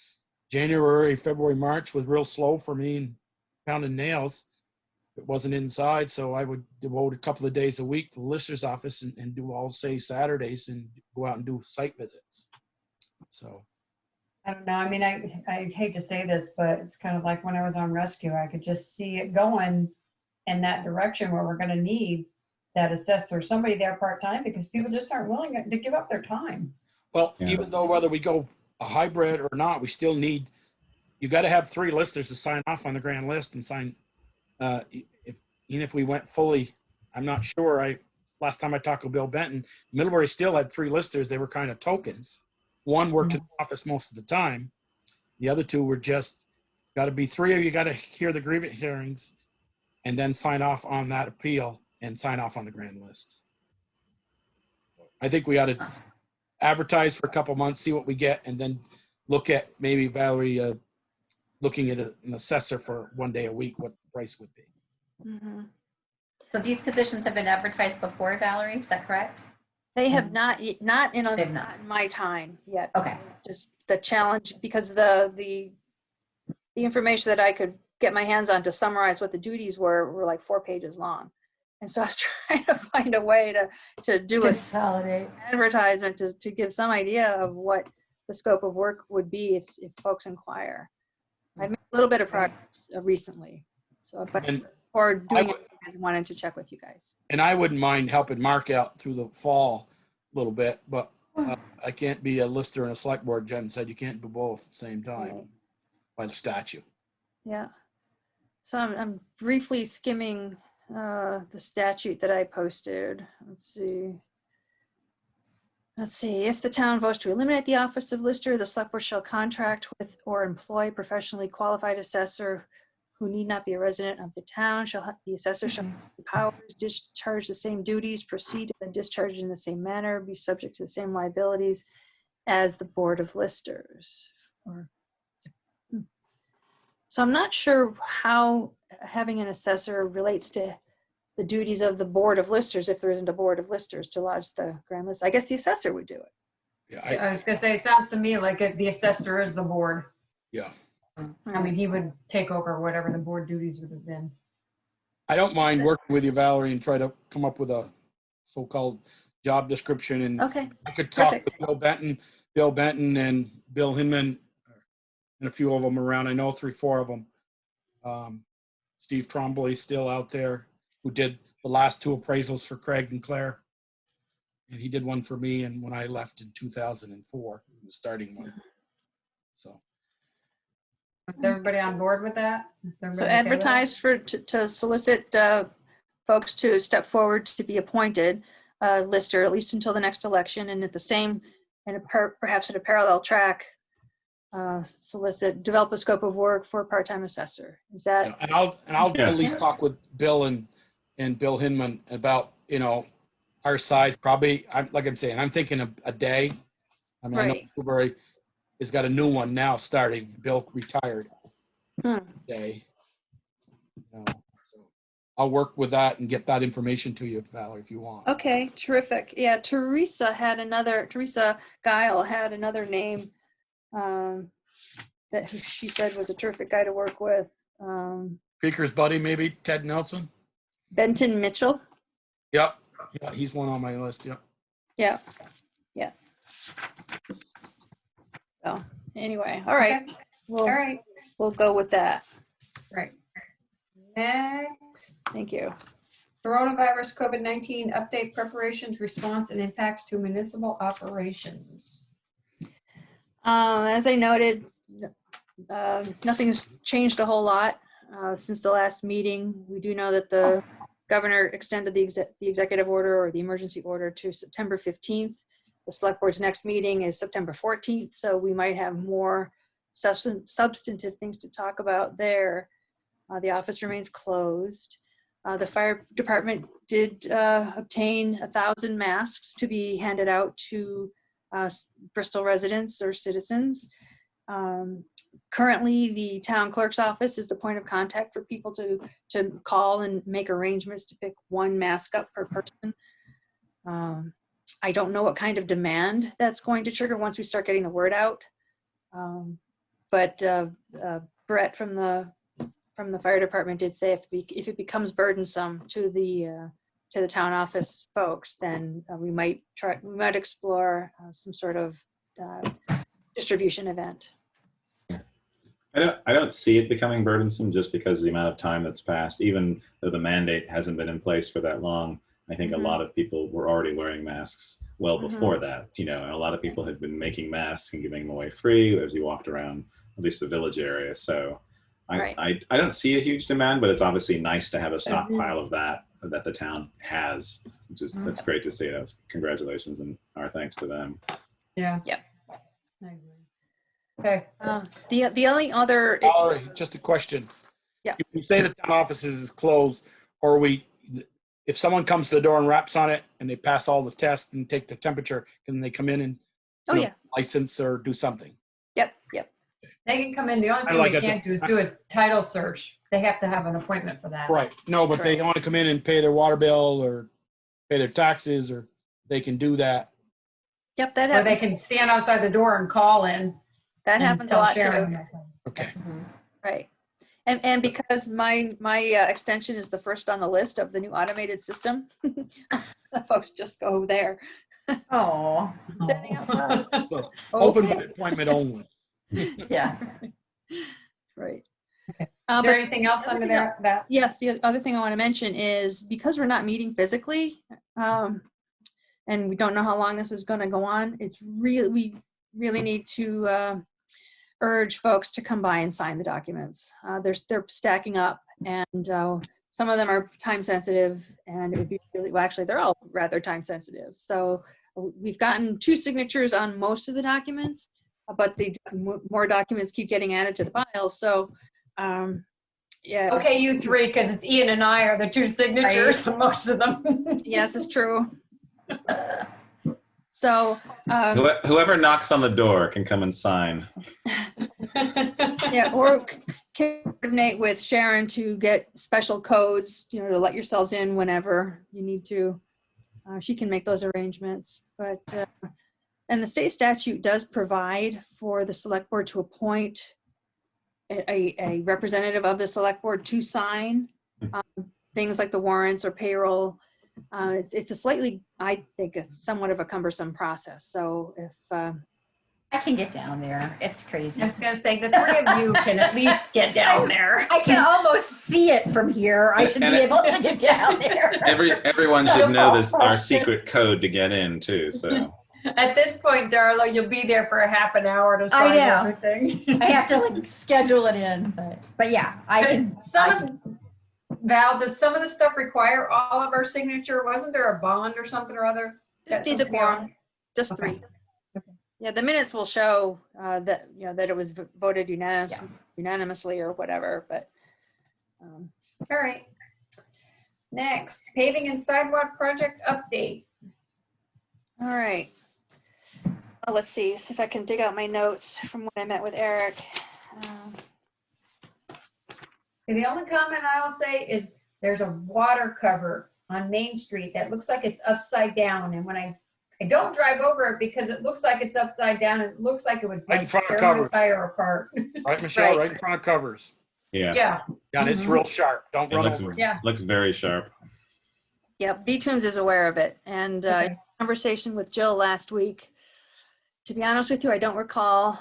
January, February, March was real slow for me and pounding nails. It wasn't inside, so I would devote a couple of days a week to the lister's office and do all, say, Saturdays, and go out and do site visits. So. I don't know. I mean, I hate to say this, but it's kind of like when I was on rescue, I could just see it going in that direction where we're going to need that assessor, somebody there part-time, because people just aren't willing to give up their time. Well, even though whether we go a hybrid or not, we still need, you got to have 3 listers to sign off on the grand list and sign. Even if we went fully, I'm not sure. Last time I talked with Bill Benton, Middlebury still had 3 listers. They were kind of tokens. One worked in the office most of the time. The other 2 were just, got to be 3 of you got to hear the grievance hearings and then sign off on that appeal and sign off on the grand list. I think we ought to advertise for a couple months, see what we get, and then look at maybe Valerie looking at an assessor for 1 day a week, what the price would be. Mm-hmm. So these positions have been advertised before, Valerie, is that correct? They have not in my time yet. Okay. Just the challenge, because the information that I could get my hands on to summarize what the duties were like 4 pages long. And so I was trying to find a way to do a advertisement to give some idea of what the scope of work would be if folks inquire. I made a little bit of progress recently. So, but before doing it, I wanted to check with you guys. And I wouldn't mind helping Mark out through the fall a little bit, but I can't be a lister and a select board. Jen said you can't do both at the same time by the statute. Yeah. So I'm briefly skimming the statute that I posted. Let's see. If the town votes to eliminate the office of lister, the select board shall contract with or employ professionally qualified assessor who need not be a resident of the town. The assessor shall have the powers, discharge the same duties, proceed and discharge in the same manner, be subject to the same liabilities as the board of listers. So I'm not sure how having an assessor relates to the duties of the board of listers if there isn't a board of listers to lodge the grand list. I guess the assessor would do it. Yeah, I was gonna say, it sounds to me like if the assessor is the board. Yeah. I mean, he would take over whatever the board duties would have been. I don't mind working with you, Valerie, and try to come up with a so-called job description. And Okay. I could talk Perfect. with Bill Benton and Bill Hinman and a few of them around. I know 3-4 of them. Steve Trombley's still out there, who did the last 2 appraisals for Craig and Claire. And he did one for me, and when I left in 2004, the starting one. So. Is everybody on board with that? Is So everybody okay with advertise to solicit folks to step forward to be appointed lister, at least until the next election, and at the same, and perhaps at a parallel track, develop a scope of work for a part-time assessor. Is that? And I'll at least talk with Bill and Bill Hinman about, our size. Probably, like I'm saying, I'm thinking a day. I mean, I know Newbury has got a new one now starting. Bill retired day. So I'll work with that and get that information to you, Valerie, if you want. Okay, terrific. Yeah, Teresa Guile had another name that she said was a terrific guy to work with. Speaker's buddy, maybe Ted Nelson. Benton Mitchell. Yep. Yeah, he's one on my list. Yep. Yeah. Yeah. So anyway, all right. Okay. All right. We'll go with that. Right. Next. Thank you. Coronavirus COVID-19 update preparations, response, and impacts to municipal operations. As I noted, nothing's changed a whole lot since the last meeting. We do know that the governor extended the executive order or the emergency order to September 15th. The select board's next meeting is September 14th, so we might have more substantive things to talk about there. The office remains closed. The fire department did obtain 1,000 masks to be handed out to Bristol residents or citizens. Currently, the town clerk's office is the point of contact for people to call and make arrangements to pick one mask up per person. I don't know what kind of demand that's going to trigger once we start getting the word out. But Brett from the fire department did say if it becomes burdensome to the town office folks, then we might explore some sort of distribution event. I don't see it becoming burdensome just because of the amount of time that's passed. Even though the mandate hasn't been in place for that long, I think a lot of people were already wearing masks well before that. And a lot of people had been making masks and giving them away free as you walked around, at least the village area. So I don't see a huge demand, but it's obviously nice to have a stockpile of that the town has, which is that's great to see. Congratulations and our thanks to them. Yeah. Yep. I agree. Okay. The only other. Valerie, just a question. Yeah. If you say the town offices is closed, or if someone comes to the door and raps on it and they pass all the tests and take the temperature, can they come in and license or do something? Yep. They can come in. The only thing they can't do is do a title search. They have to have an appointment for that. Right. No, but they want to come in and pay their water bill or pay their taxes, or they can do that. Yep, that Or happens. they can stand outside the door and call in. That happens a lot too. Okay. Right. And because my extension is the first on the list of the new automated system, the folks just go there. Oh. Standing outside. Open by appointment only. Yeah. Right. Is there anything else under that? Yes, the other thing I want to mention is because we're not meeting physically, and we don't know how long this is going to go on, we really need to urge folks to come by and sign the documents. They're stacking up, and some of them are time sensitive, and it would be actually they're all rather time sensitive. So we've gotten 2 signatures on most of the documents, but the more documents keep getting added to the file. So yeah. Okay, you 3, because it's Ian and I are the 2 signatures on most of them. Yes, it's true. So whoever knocks on the door can come and sign. yeah, or coordinate with Sharon to get special codes, to let yourselves in whenever you need to. She can make those arrangements. But and the state statute does provide for the select board to appoint a representative of the select board to sign. things like the warrants or payroll. It's a slightly, I think it's somewhat of a cumbersome process. So if I can get down there. It's crazy. I was going to say, the three of you can at least get down there. I can almost see it from here. I should be able to get down there. Everyone should know this, our secret code to get in too, so. At this point, Darla, you'll be there for a half an hour to I sign know. everything. I have to like schedule it in, but yeah, I can. Val, does some of the stuff require all of our signature? Wasn't there a bond or something or other? just needs a quorum, just 3. Yeah, the minutes will show that, you know, that it was voted unanimously or whatever, but. All right. Next, paving and sidewalk project update. All right. Well, let's see if I can dig out my notes from when I met with Eric. The only comment I'll say is there's a water cover on Main Street that looks like it's upside down. And when I don't drive over it because it looks like it's upside down. It looks like it would Right in front of tear covers. my tire apart. Right, Michelle, right in front of covers. Yeah. Yeah. Yeah, and it's real sharp. Don't It run looks, over it. Yeah. looks very sharp. Yep, V-Tunes is aware of it. And conversation with Jill last week. To be honest with you, I don't recall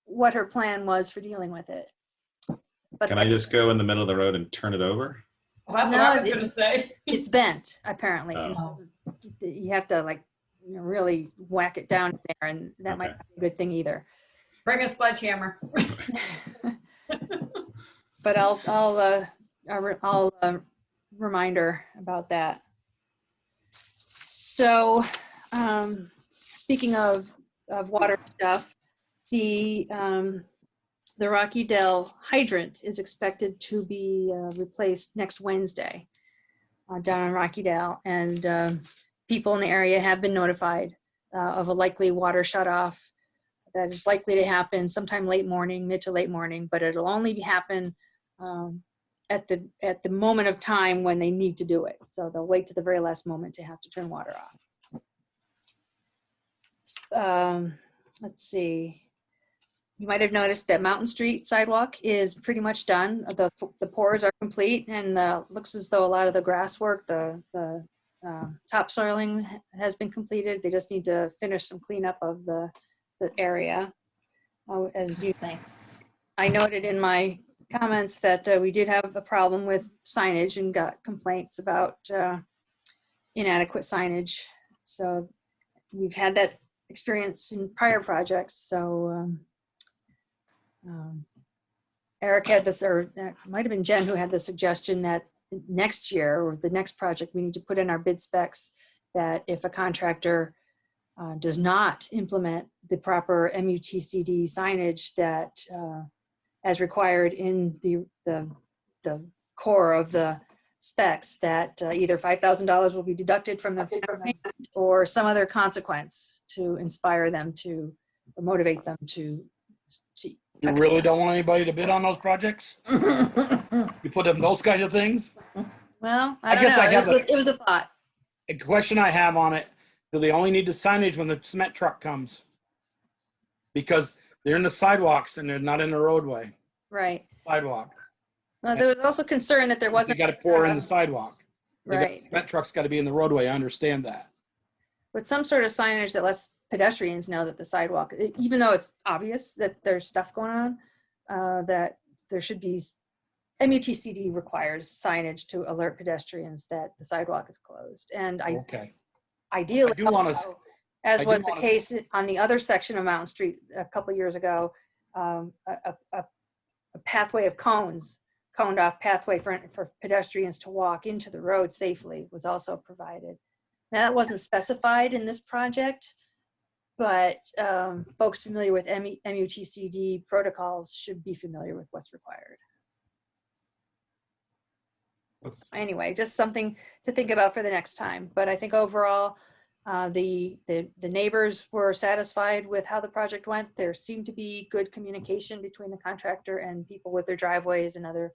what her plan was for dealing with it. But Can I just go in the middle of the road and turn it over? Well, that's what I was going to say. It's bent, apparently. Oh. You have to like really whack it down there, and that might not be a good thing either. Bring a sledgehammer. But I'll remind her about that. So, speaking of water stuff, the Rocky Dell hydrant is expected to be replaced next Wednesday down in Rocky Dell, and people in the area have been notified of a likely water shutoff that is likely to happen sometime late morning, mid to late morning, but it'll only happen at the moment of time when they need to do it. So they'll wait to the very last moment to have to turn water off. Let's see. You might have noticed that Mountain Street sidewalk is pretty much done. The pours are complete, and looks as though a lot of the grass work, the topsoiling has been completed. They just need to finish some cleanup of the area. Thanks. I noted in my comments that we did have a problem with signage and got complaints about inadequate signage. So we've had that experience in prior projects. So Eric had this, or it might have been Jen who had the suggestion that next year or the next project, we need to put in our bid specs that if a contractor does not implement the proper MUTCD signage that as required in the core of the specs, that either $5,000 will be deducted from the payment or some other consequence to inspire them to, or motivate them to. You really don't want anybody to bid on those projects? You put in those kinds of things? Well, I don't know. It was a thought. A question I have on it, do they only need the signage when the cement truck comes? Because they're in the sidewalks and they're not in the roadway. Right. Sidewalk. Well, there was also concern that there wasn't. They got to pour in the sidewalk. Right. Cement truck's got to be in the roadway. I understand that. But some sort of signage that lets pedestrians know that the sidewalk, even though it's obvious that there's stuff going on, that there should be, MUTCD requires signage to alert pedestrians that the sidewalk is closed. And ideally, as was the case on the other section of Mountain Street a couple of years ago, a pathway of coned off pathway for pedestrians to walk into the road safely was also provided. Now that wasn't specified in this project, but folks familiar with MUTCD protocols should be familiar with what's required. Anyway, just something to think about for the next time. But I think overall, the neighbors were satisfied with how the project went. There seemed to be good communication between the contractor and people with their driveways and other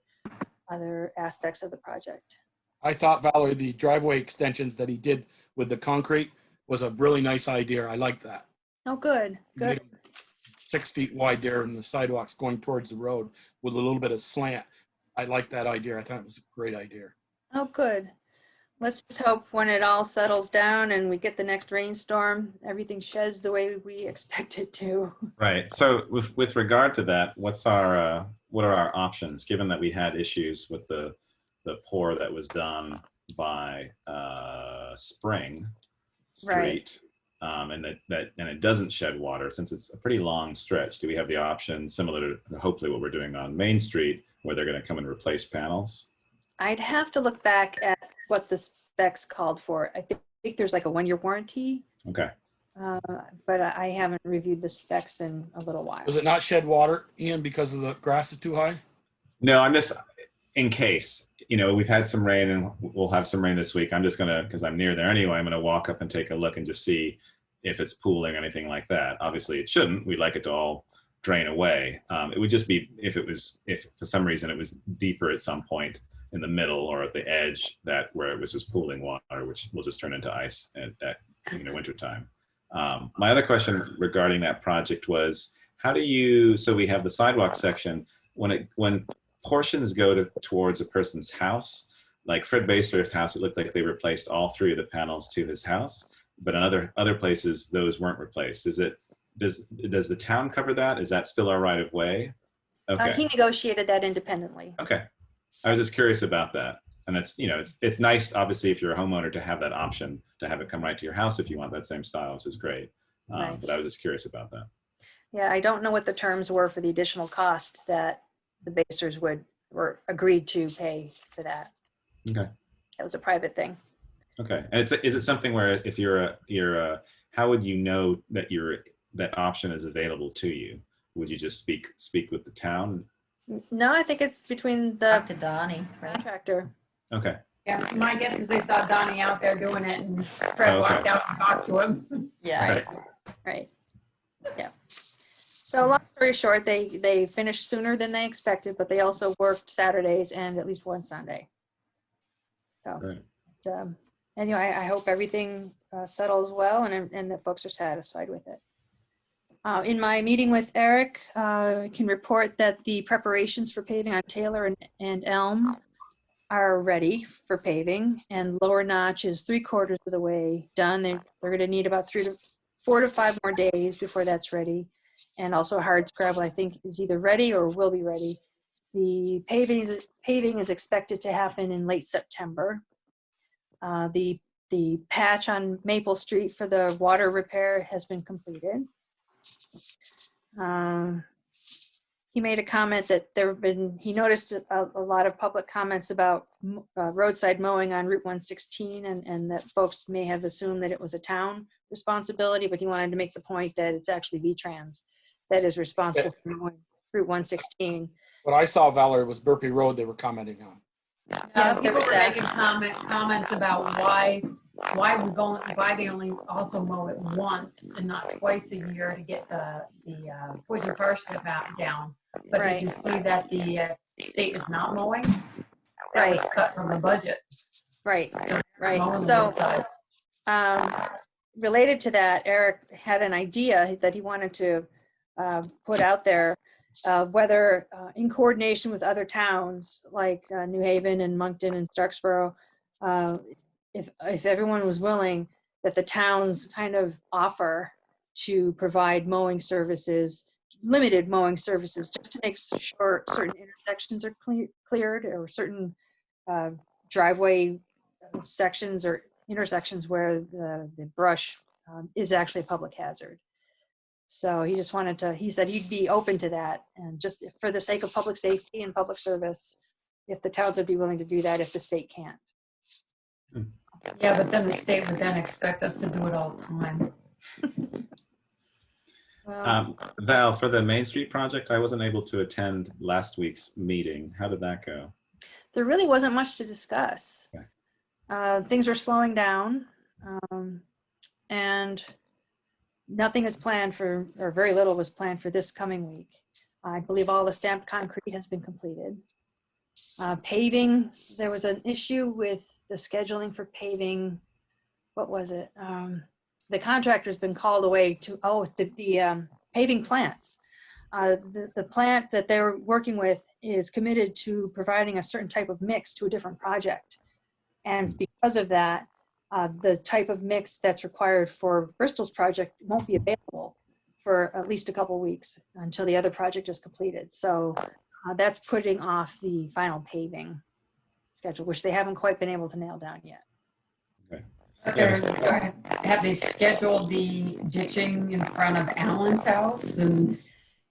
aspects of the project. I thought, Valerie, the driveway extensions that he did with the concrete was a really nice idea. I like that. Oh, good. Good. 6 feet wide there and the sidewalks going towards the road with a little bit of slant. I like that idea. I thought it was a great idea. Oh, good. Let's just hope when it all settles down and we get the next rainstorm, everything sheds the way we expect it to. Right. So with regard to that, what are our options, given that we had issues with the pour that was done by Spring Street, and it doesn't shed water, since it's a pretty long stretch? Do we have the option, similar to hopefully what we're doing on Main Street, where they're going to come and replace panels? I'd have to look back at what the specs called for. I think there's like a 1-year warranty, Okay. but I haven't reviewed the specs in a little while. Does it not shed water, Ian, because of the grass is too high? No, I'm just, in case, we've had some rain and we'll have some rain this week. I'm just gonna, because I'm near there anyway, I'm gonna walk up and take a look and just see if it's pooling or anything like that. Obviously it shouldn't. We'd like it to all drain away. It would just be if for some reason it was deeper at some point in the middle or at the edge, that where it was just pooling water, which will just turn into ice at winter time. My other question regarding that project was, so we have the sidewalk section, when portions go towards a person's house, like Fred Baser's house, it looked like they replaced all 3 of the panels to his house, but in other places those weren't replaced. Does the town cover that? Is that still our right of way? Okay. He negotiated that independently. Okay. I was just curious about that. And it's nice, obviously, if you're a homeowner, to have that option to have it come right to your house if you want that same style, which is great. Right. But I was just curious about that. Yeah, I don't know what the terms were for the additional cost that the Basers were agreed to pay for that. Okay. That was a private thing. Okay. And is it something where if how would you know that that option is available to you? Would you just speak with the town? No, I think it's between the Talk to Donnie, right? contractor. Okay. Yeah, my guess is they saw Donnie out there doing it and Fred walked out and talked to him. Yeah. Right. Yeah. So long story short, they finished sooner than they expected, but they also worked Saturdays and at least one Sunday. So, anyway, I hope everything settles well and that folks are satisfied with it. In my meeting with Eric, I can report that the preparations for paving on Taylor and Elm are ready for paving, and Lower Notch is 3/4 of the way done. They're going to need about 4 to 5 more days before that's ready. And also hard scrabble, I think, is either ready or will be ready. The paving is expected to happen in late September. The patch on Maple Street for the water repair has been completed. He made a comment that he noticed a lot of public comments about roadside mowing on Route 116 and that folks may have assumed that it was a town responsibility, but he wanted to make the point that it's actually V-Trans that is responsible for mowing Route 116. What I saw, Valerie, was Burpee Road they were commenting on. People were making comments about why they only also mow it once and not twice a year to get the poison parsnip down. But did you see that the state is not mowing? That was cut from the budget. Right. So, related to that, Eric had an idea that he wanted to put out there, whether in coordination with other towns like New Haven and Moncton and Starksboro, if everyone was willing, that the towns kind of offer to provide mowing services, limited mowing services, just to make sure certain intersections are cleared, or certain driveway sections or intersections where the brush is actually a public hazard. So he just wanted to, he said he'd be open to that, and just for the sake of public safety and public service, if the towns would be willing to do that if the state can't. Yeah, but then the state would then expect us to do it all the time. Val, for the Main Street project, I wasn't able to attend last week's meeting. How did that go? There really wasn't much to discuss. Okay. Things are slowing down, and nothing is planned for, or very little was planned for this coming week. I believe all the stamped concrete has been completed. Paving, there was an issue with the scheduling for paving. What was it? The contractor's been called away to, the paving plants. The plant that they're working with is committed to providing a certain type of mix to a different project. And because of that, the type of mix that's required for Bristol's project won't be available for at least a couple weeks until the other project is completed. So that's putting off the final paving schedule, which they haven't quite been able to nail down yet. Have they scheduled the ditching in front of Alan's house and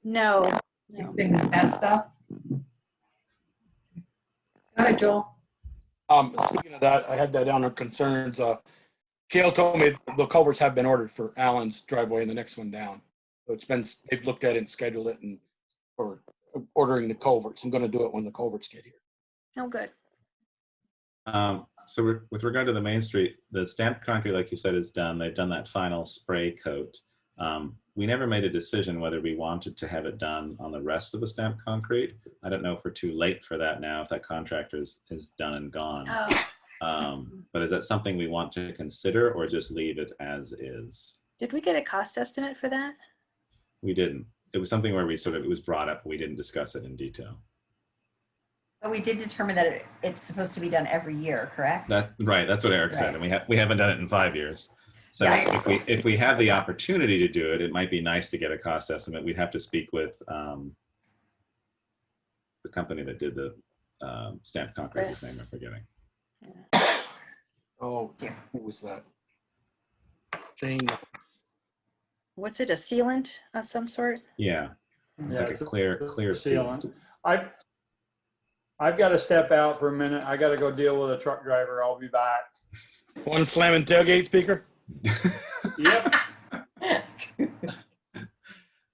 No. that stuff? Go ahead, Joel. Speaking of that, I had that down on concerns. Kale told me the culverts have been ordered for Allen's driveway and the next one down. So they've looked at it and scheduled it or ordering the culverts. I'm going to do it when the culverts get here. Oh, good. So with regard to the Main Street, the stamped concrete, like you said, is done. They've done that final spray coat. We never made a decision whether we wanted to have it done on the rest of the stamped concrete. I don't know if we're too late for that now, if that contractor is done and gone. But is that something we want to consider or just leave it as is? Did we get a cost estimate for that? We didn't. It was something where it was brought up, but we didn't discuss it in detail. But we did determine that it's supposed to be done every year, correct? Right, that's what Eric said, and we haven't done it in 5 years. So if we have the opportunity to do it, it might be nice to get a cost estimate. We'd have to speak with the company that did the stamped concrete. His name I'm forgetting. Oh, what was that thing? What's it? A sealant of some sort? Yeah, it's like a clear sealant. I've got to step out for a minute. I got to go deal with a truck driver. I'll be back. One slamming tailgate speaker? Yep.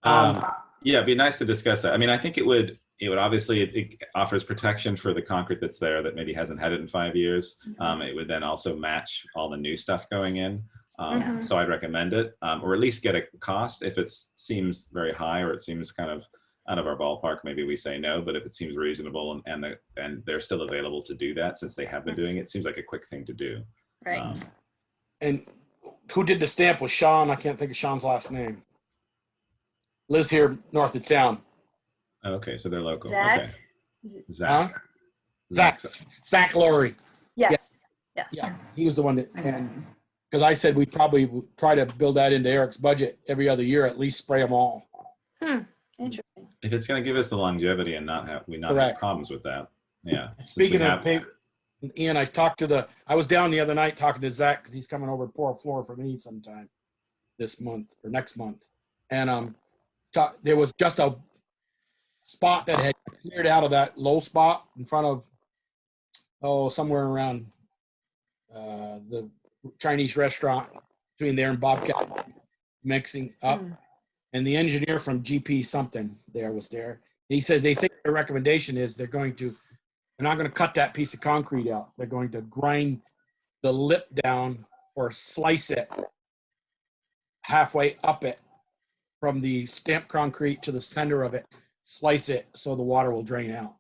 Yeah, it'd be nice to discuss that. I mean, I think it would obviously, it offers protection for the concrete that's there that maybe hasn't had it in 5 years. It would then also match all the new stuff going in. So I'd recommend it, or at least get a cost. If it seems very high or it seems kind of out of our ballpark, maybe we say no, but if it seems reasonable and they're still available to do that since they have been doing it, seems like a quick thing to do. Right. And who did the stamp was Sean. I can't think of Sean's last name. Lives here north of town. Okay, so they're local. Zach? Okay. Zach. Huh? Zach Laurie. Yes. Yeah. Yeah, he was the one that, and because I said we'd probably try to build that into Eric's budget every other year, at least spray them all. Interesting. If it's going to give us the longevity and not have problems with that. Yeah. Speaking of paper, Ian, I was down the other night talking to Zach because he's coming over to pour a floor for me sometime this month or next month. And there was just a spot that had cleared out of that low spot in front of, somewhere around the Chinese restaurant between there and Bobcat, mixing up. And the engineer from GP something was there. And he says they think their recommendation is they're not going to cut that piece of concrete out. They're going to grind the lip down or slice it halfway up it from the stamped concrete to the center of it, slice it so the water will drain out.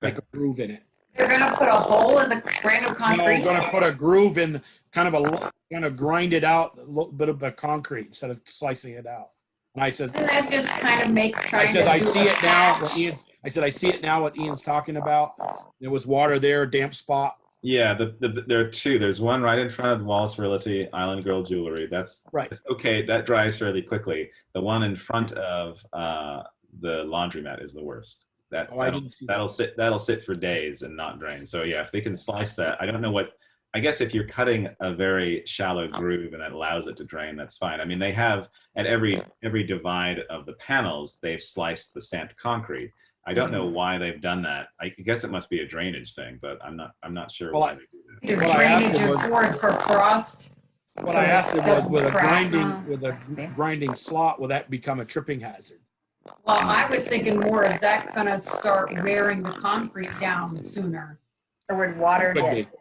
Make a groove in it. They're going to put a hole in the brand new concrete? No, we're going to put a groove in, going to grind it out, a little bit of the concrete instead of slicing it out. And I said, doesn't that just kind of I said, I see it now. I see it now what Ian's talking about. There was water there, damp spot. Yeah, there are two. There's one right in front of Wallace Realty Island Girl Jewelry. That's right. Okay, that dries fairly quickly. The one in front of the laundromat is the worst. I didn't see that'll sit for days and not drain. So yeah, if they can slice that, I don't know what. I guess if you're cutting a very shallow groove and that allows it to drain, that's fine. I mean, they have at every divide of the panels, they've sliced the stamped concrete. I don't know why they've done that. I guess it must be a drainage thing, but I'm not sure why they do that. Drainage is for frost. What I asked him was, with a grinding slot, will that become a tripping hazard? Well, I was thinking more, is that going to start wearing the concrete down sooner? Or would water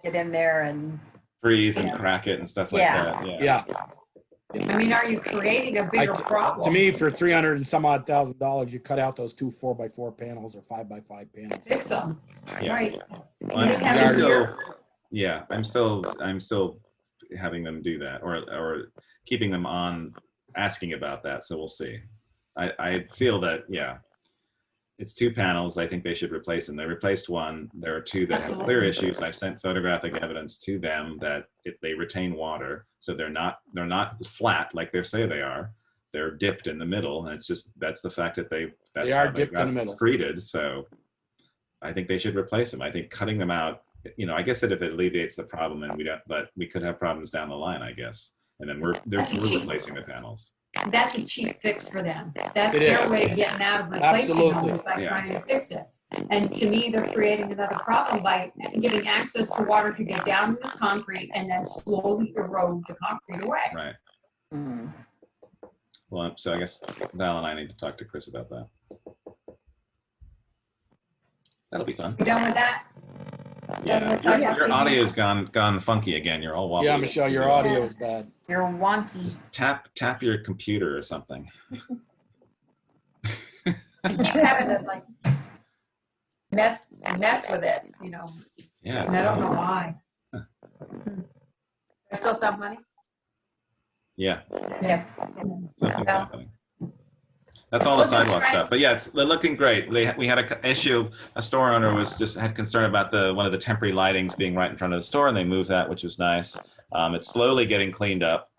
get in there and freeze and crack it and stuff like that? Yeah. I mean, are you creating a bigger problem? To me, for $300 and some odd $1,000, you cut out those 2 4x4 panels or 5x5 panels. Fix them. Yeah. Right. Well, I'm still having them do that or keeping them on asking about that. So we'll see. I feel that, it's 2 panels. I think they should replace them. They replaced one. There are 2 that have clear issues. I've sent photographic evidence to them that they retain water, so they're not flat like they say they are. They're dipped in the middle, and that's the fact that that's are how they dipped in got the middle. excreted. So I think they should replace them. I think cutting them out, I guess that if it alleviates the problem, and but we could have problems down the line, I guess. And then we're replacing the panels. That's a cheap fix for them. That's It their is. way of getting out of replacing them Absolutely. is by Yeah. trying to fix it. And to me, they're creating another problem by giving access to water to get down in the concrete and then slowly erode the concrete away. Right. Mm. Well, so I guess Val and I need to talk to Chris about that. That'll be fun. You done with that? Yeah. Your audio's gone funky again. You're all wobbly. Yeah, Michelle, your audio is bad. You're wonky. Just tap your computer or something. I keep having to like mess with it, Yeah. And I don't know why. I still sound funny? Yeah. Yeah. Something's happening. That's all the sidewalk stuff. But yeah, they're looking great. We had an issue. A store owner had concern about one of the temporary lightings being right in front of the store, and they moved that, which was nice. It's slowly getting cleaned up.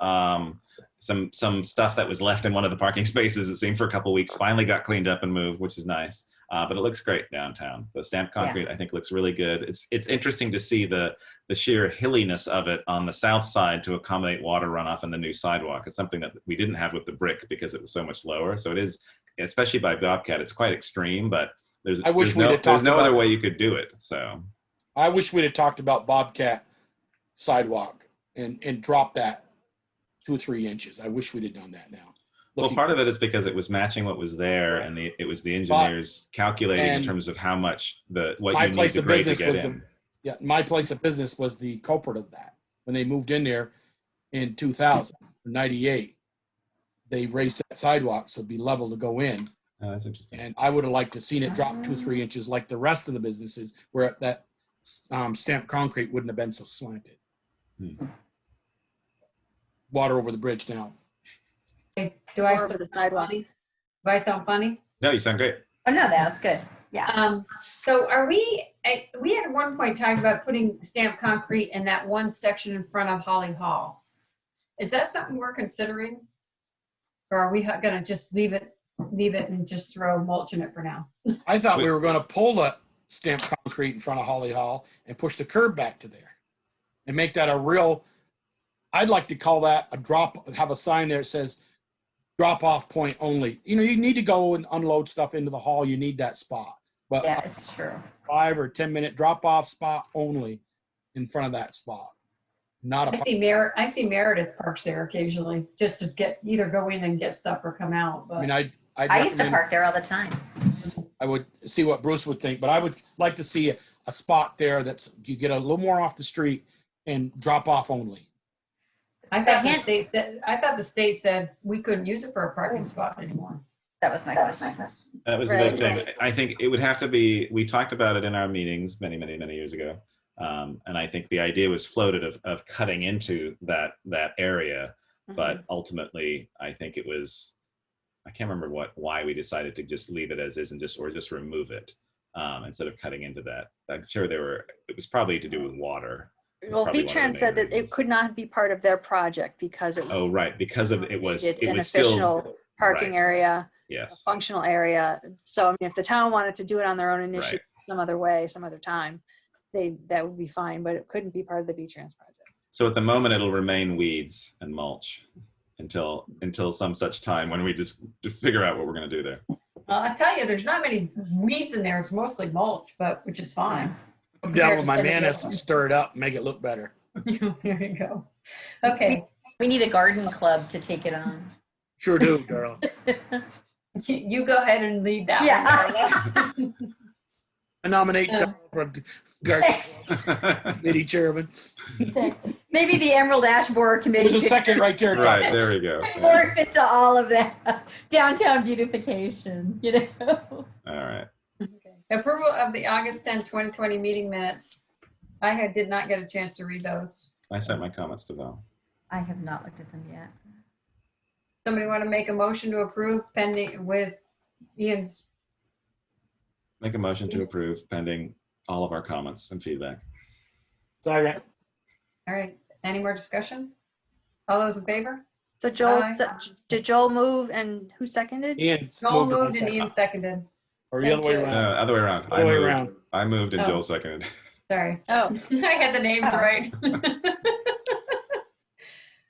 Some stuff that was left in one of the parking spaces, it seemed, for a couple of weeks, finally got cleaned up and moved, which is nice. But it looks great downtown. The stamped concrete, I think, looks really good. It's interesting to see the sheer hilliness of it on the south side to accommodate water runoff in the new sidewalk. It's something that we didn't have with the brick because it was so much lower. So it is, especially by Bobcat, it's quite extreme, but there's no other way you could do it. So I wish we'd have talked about Bobcat sidewalk and dropped that 2 or 3 inches. I wish we'd have done that now. Well, part of it is because it was matching what was there, and it was the engineers calculating in terms of how much what you need to grade to get in. My place of business was the culprit of that. When they moved in there in 2000, 98, they raised that sidewalk so it'd be level to go in. Oh, that's interesting. And I would have liked to seen it drop 2 or 3 inches like the rest of the businesses, where that stamped concrete wouldn't have been so slanted. Water over the bridge now. Do I sound funny? Do I sound funny? No, you sound great. Oh, no, that's good. Yeah. So we had at one point talked about putting stamped concrete in that one section in front of Holly Hall. Is that something we're considering? Or are we gonna just leave it and just throw mulch in it for now? I thought we were going to pull the stamped concrete in front of Holly Hall and push the curb back to there and make that I'd like to call that have a sign there that says drop off point only. You need to go and unload stuff into the hall. You need that spot. But yeah, it's true. 5 or 10 minute drop off spot only in front of that spot. I see Meredith parks there occasionally just to either go in and get stuff or come out. But I used to park there all the time. I would see what Bruce would think, but I would like to see a spot there you get a little more off the street and drop off only. I thought the state said we couldn't use it for a parking spot anymore. That was my question. That was a big thing. I think it would have to be, we talked about it in our meetings many, many, many years ago. And I think the idea was floated of cutting into that area, but ultimately I think it was, I can't remember why we decided to just leave it as is and just remove it instead of cutting into that. I'm sure it was probably to do with water. Well, V-Trans said that it could not be part of their project because it because of it was an still official parking area, yes, a functional area. So I mean, if the town wanted to do it on their own initiative, some other way, some other time, that would be fine. But it couldn't be part of the V-Trans project. So at the moment, it'll remain weeds and mulch until some such time when we just figure out what we're going to do there. Well, I tell you, there's not many weeds in there. It's mostly mulch, which is fine. I'm down with my Manis and stir it up, make it look better. There you go. Okay. We need a garden club to take it on. Sure do, darling. You go ahead and lead that one, Darla. I nominate Darla for garden committee chairman. Thanks. Maybe the Emerald Ash Borer Committee. There's a second right there. Right, there we go. Morph into all of that downtown beautification, All right. Approval of the August 10, 2020 meeting minutes. I did not get a chance to read those. I sent my comments to Val. I have not looked at them yet. Somebody want to make a motion to approve pending with Ian's Make a motion to approve pending all of our comments and feedback. Second. All right, any more discussion? All those in favor? So Joel, Aye. did Joel move and who seconded? Ian Joel moved moved it. and Ian seconded. Or the other way Thank you. around. Other way around. Other way around. I moved and Oh. Joel seconded. Sorry. Oh, I had the names right.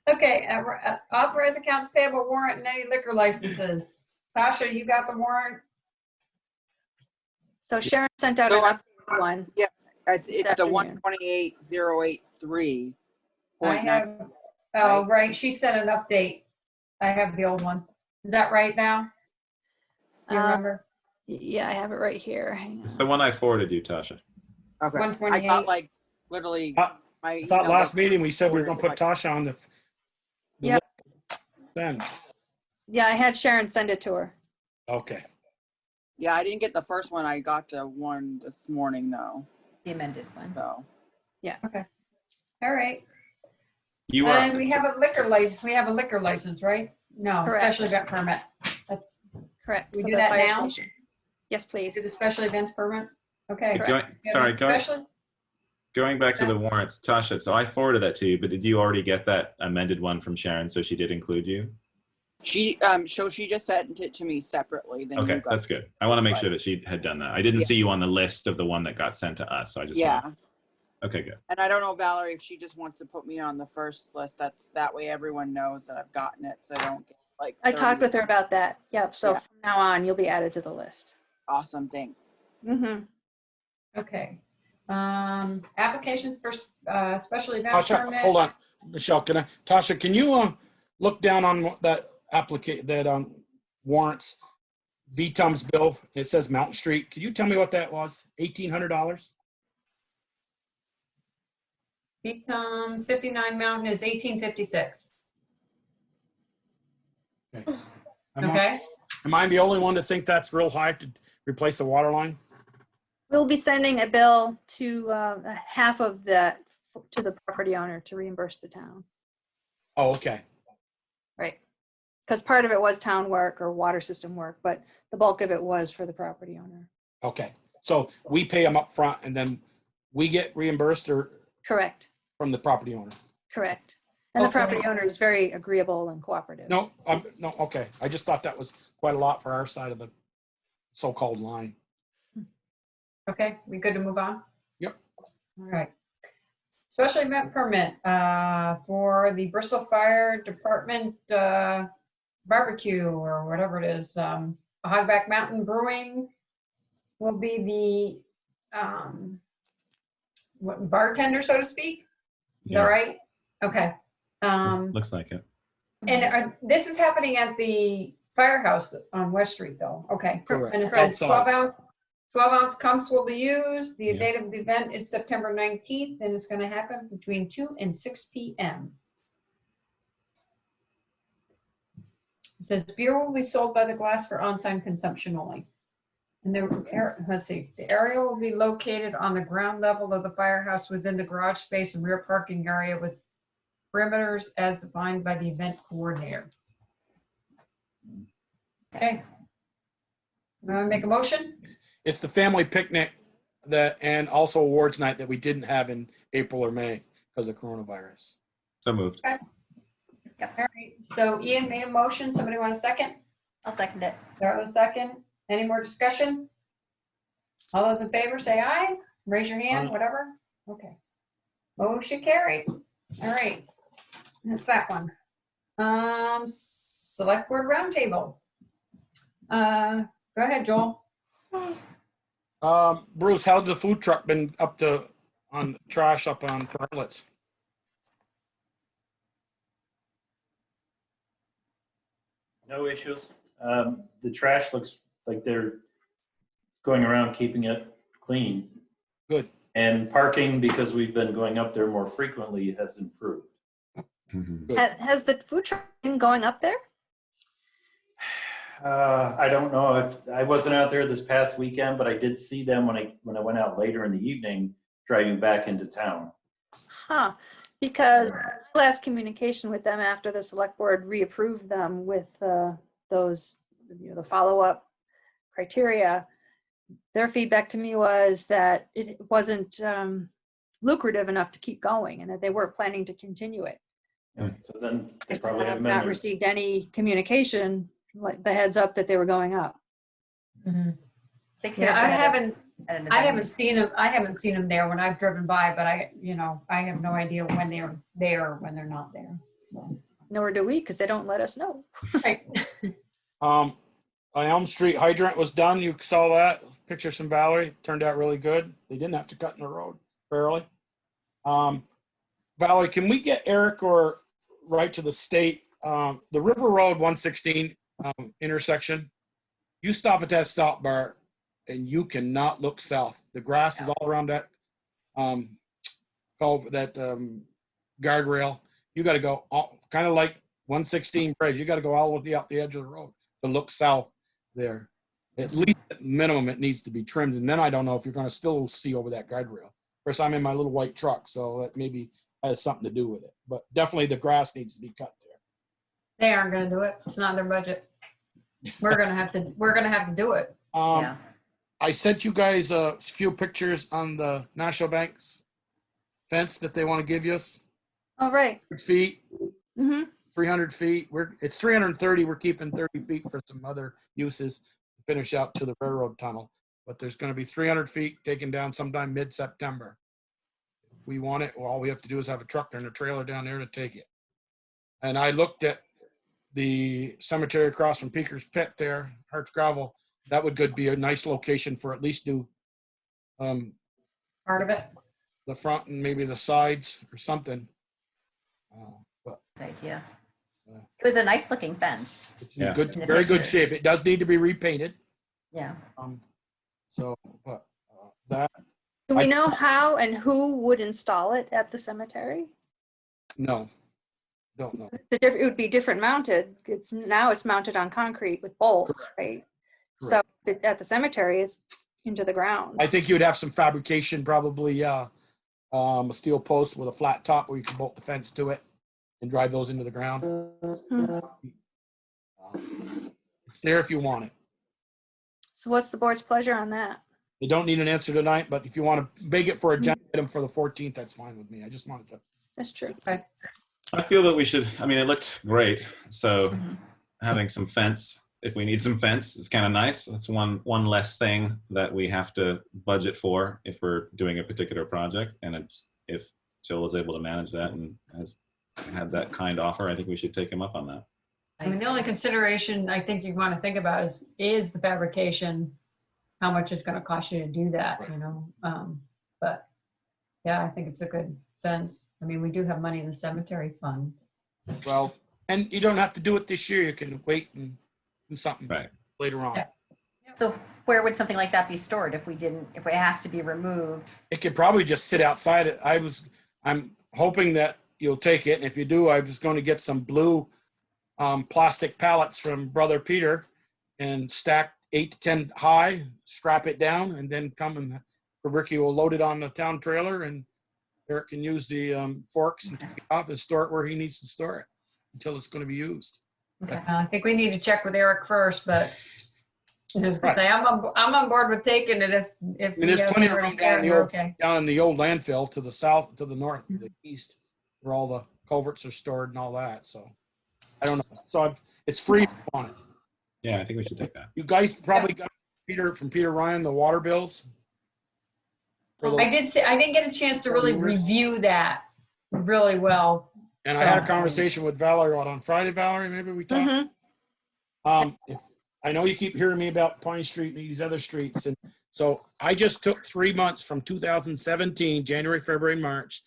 Okay, authorize accounts payable warrant and any liquor licenses. Tasha, you got the warrant? so Sharon sent out an updated one. Yeah, it's this the afternoon. 128,083. I have, oh, right, she sent an update. I have the old one. Is that right now? You remember? Yeah, I have it right here. Hang It's on. the one I forwarded you, Tasha. Okay. I 128. got like literally my I thought email last was- meeting we said we were gonna put Tasha on the Yep. then. Yeah, I had Sharon send it to her. Okay. Yeah, I didn't get the first one. I got the one this morning though. The amended one. So Yeah. Okay. All right. You are. And we have a liquor license, right? No, Correct. special event permit. That's, Correct. We for do the that fire now? station. Yes, please. do the special events permit? Okay. Going, We have a sorry, special- going back to the warrants, Tasha. So I forwarded that to you, but did you already get that amended one from Sharon? So she did include you. she just sent it to me separately. Then Okay, you got that's good. I want to make sure that she had done that. I didn't Yeah. see you on the list of the one that got sent to us. So I just Yeah. wanna- Okay, good. And I don't know, Valerie, if she just wants to put me on the first list. That way everyone knows that I've gotten it, so I don't get like. I 30 talked with her about that. Yep. So Yeah. from now on, you'll be added to the list. Awesome, thanks. Mm-hmm. Okay. Applications for special event Tasha, permit. hold on. Michelle, Tasha, can you look down on that warrants VTUM's bill? It says Mountain Street. Could you tell me what that was? $1,800? Becomes 59 Mountain is 1856. Okay. Okay. Am I the only one to think that's real high to replace the water line? We'll be sending a bill to half of that to the property owner to reimburse the town. Oh, okay. Right. Because part of it was town work or water system work, but the bulk of it was for the property owner. Okay. So we pay them up front and then we get reimbursed or Correct. from the property owner? Correct. And the Okay. property owner is very agreeable and cooperative. No, no, okay. I just thought that was quite a lot for our side of the so-called line. Okay, we good to move on? Yep. All right. Special event permit for the Bristol Fire Department barbecue or whatever it is. Hogback Mountain Brewing will be the bartender, so to speak. Is that right? Okay. Looks like it. And this is happening at the firehouse on West Street, though. Okay. Correct. And it says Outside. 12-ounce cups will be used. The Yeah. date of the event is September 19th, and it's going to happen between 2 and 6 p.m. It says beer will be sold by the glass for on-site consumption only. And let's see, the area will be located on the ground level of the firehouse within the garage space and rear parking area with perimeters as defined by the event coordinator. Okay. Make a motion? It's the family picnic and also awards night that we didn't have in April or May because of coronavirus. So moved. Okay. All right, so Ian made a motion. Somebody want a second? I'll second it. Darla, second. Any more discussion? All those in favor say aye. Raise your hand, Aye. whatever. Okay. Motion carried. All right. That's that one. Select Board Roundtable. Go ahead, Joel. Bruce, how's the food truck been on trash up on Perlitz? No issues. The trash looks like they're going around keeping it clean. Good. And parking, because we've been going up there more frequently, has improved. Mhm. Has the food truck been going up there? I don't know if I wasn't out there this past weekend, but I did see them when I went out later in the evening driving back into town. Huh, because last communication with them after the select board reapproved them with those, the follow-up criteria, their feedback to me was that it wasn't lucrative enough to keep going and that they were planning to continue it. So then they I probably have have them in not there. received any communication, like the heads up that they were going up. They could Yeah, have been at an I event. haven't seen them. I haven't seen them there when I've driven by, but I have no idea when they're there or when they're not there. So. Nor do we, because they don't let us know. Right. On Elm Street hydrant was done. You saw that. Pictures from Valerie. Turned out really good. They didn't have to cut in the road barely. Valerie, can we get Eric or right to the state? The River Road 116 intersection. You stop at that stop bar and you cannot look south. The grass is all around that guardrail. You got to go kind of like 116 bridge. You got to go all the way up the edge of the road to look south there. At least at minimum, it needs to be trimmed. And then I don't know if you're going to still see over that guardrail. Of course, I'm in my little white truck, so that maybe has something to do with it. But definitely the grass needs to be cut there. They aren't going to do it. It's not in their budget. We're gonna have to do it. I sent you guys a few pictures on the National Bank's fence that they want to give you us. Oh, right. 100 feet, Mm-hmm. 300 feet. It's 330. We're keeping 30 feet for some other uses to finish out to the railroad tunnel. But there's going to be 300 feet taken down sometime mid-September. We want it. All we have to do is have a truck and a trailer down there to take it. And I looked at the cemetery across from Peaker's Pit there, Hart's Gravel. That would be a nice location for at least do part of it, the front and maybe the sides or something. But good idea. It was a nice looking fence. it's in very good shape. It does need to be repainted. Yeah. That. Do we know how and who would install it at the cemetery? No, don't know. It would be different mounted. Now it's mounted on concrete with bolts, right? So at the cemetery, it's into the ground. I think you'd have some fabrication, probably a steel post with a flat top where you can bolt the fence to it and drive those into the ground. It's there if you want it. So what's the board's pleasure on that? You don't need an answer tonight, but if you want to make it for a agenda item for the 14th, that's fine with me. I just wanted to. That's true. Okay. I feel that we should, I mean, it looked great. So having some fence, if we need some fence, is kind of nice. That's one less thing that we have to budget for if we're doing a particular project. And if Jill is able to manage that and has had that kind offer, I think we should take him up on that. I mean, the only consideration I think you want to think about is the fabrication, how much it's going to cost you to do that, but yeah, I think it's a good fence. I mean, we do have money in the cemetery fund. Well, and you don't have to do it this year. You can wait and do something later on. Yeah. So where would something like that be stored if it has to be removed? It could probably just sit outside it. I'm hoping that you'll take it. And if you do, I was going to get some blue plastic pallets from Brother Peter and stack 8 to 10 high, strap it down, and then come and Ricky will load it on the town trailer and Eric can use the forks and take it off and store it where he needs to store it until it's going to be used. Okay. I think we need to check with Eric first, but I was gonna say I'm on board with taking it if I mean, there's plenty of room okay. down in the old landfill to the south, to the north, to the east, where all the culverts are stored and all that. So I don't know. So it's free on it. Yeah, I think we should take that. You guys probably got Peter Ryan, the water bills. I didn't get a chance to really review that really well. And I had a conversation with Valerie on Friday, Valerie, maybe we talked. I know you keep hearing me about Pine Street and these other streets. And so I just took 3 months from 2017, January, February, March,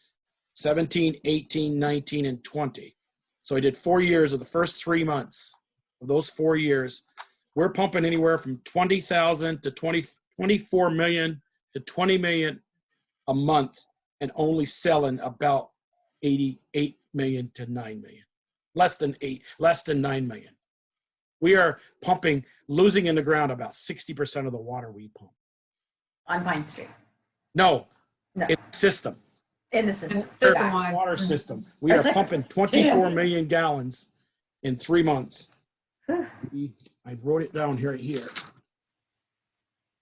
17, 18, 19, and 20. So I did 4 years of the first 3 months of those 4 years. We're pumping anywhere from 20,000 to 24 million to 20 million a month and only selling about 88 million to 9 million. Less than 9 million. We are pumping, losing in the ground about 60% of the water we pump. On Pine Street? No. In the system. In the system. System-wide. Water system. We are pumping 24 million gallons in 3 months. I wrote it down here.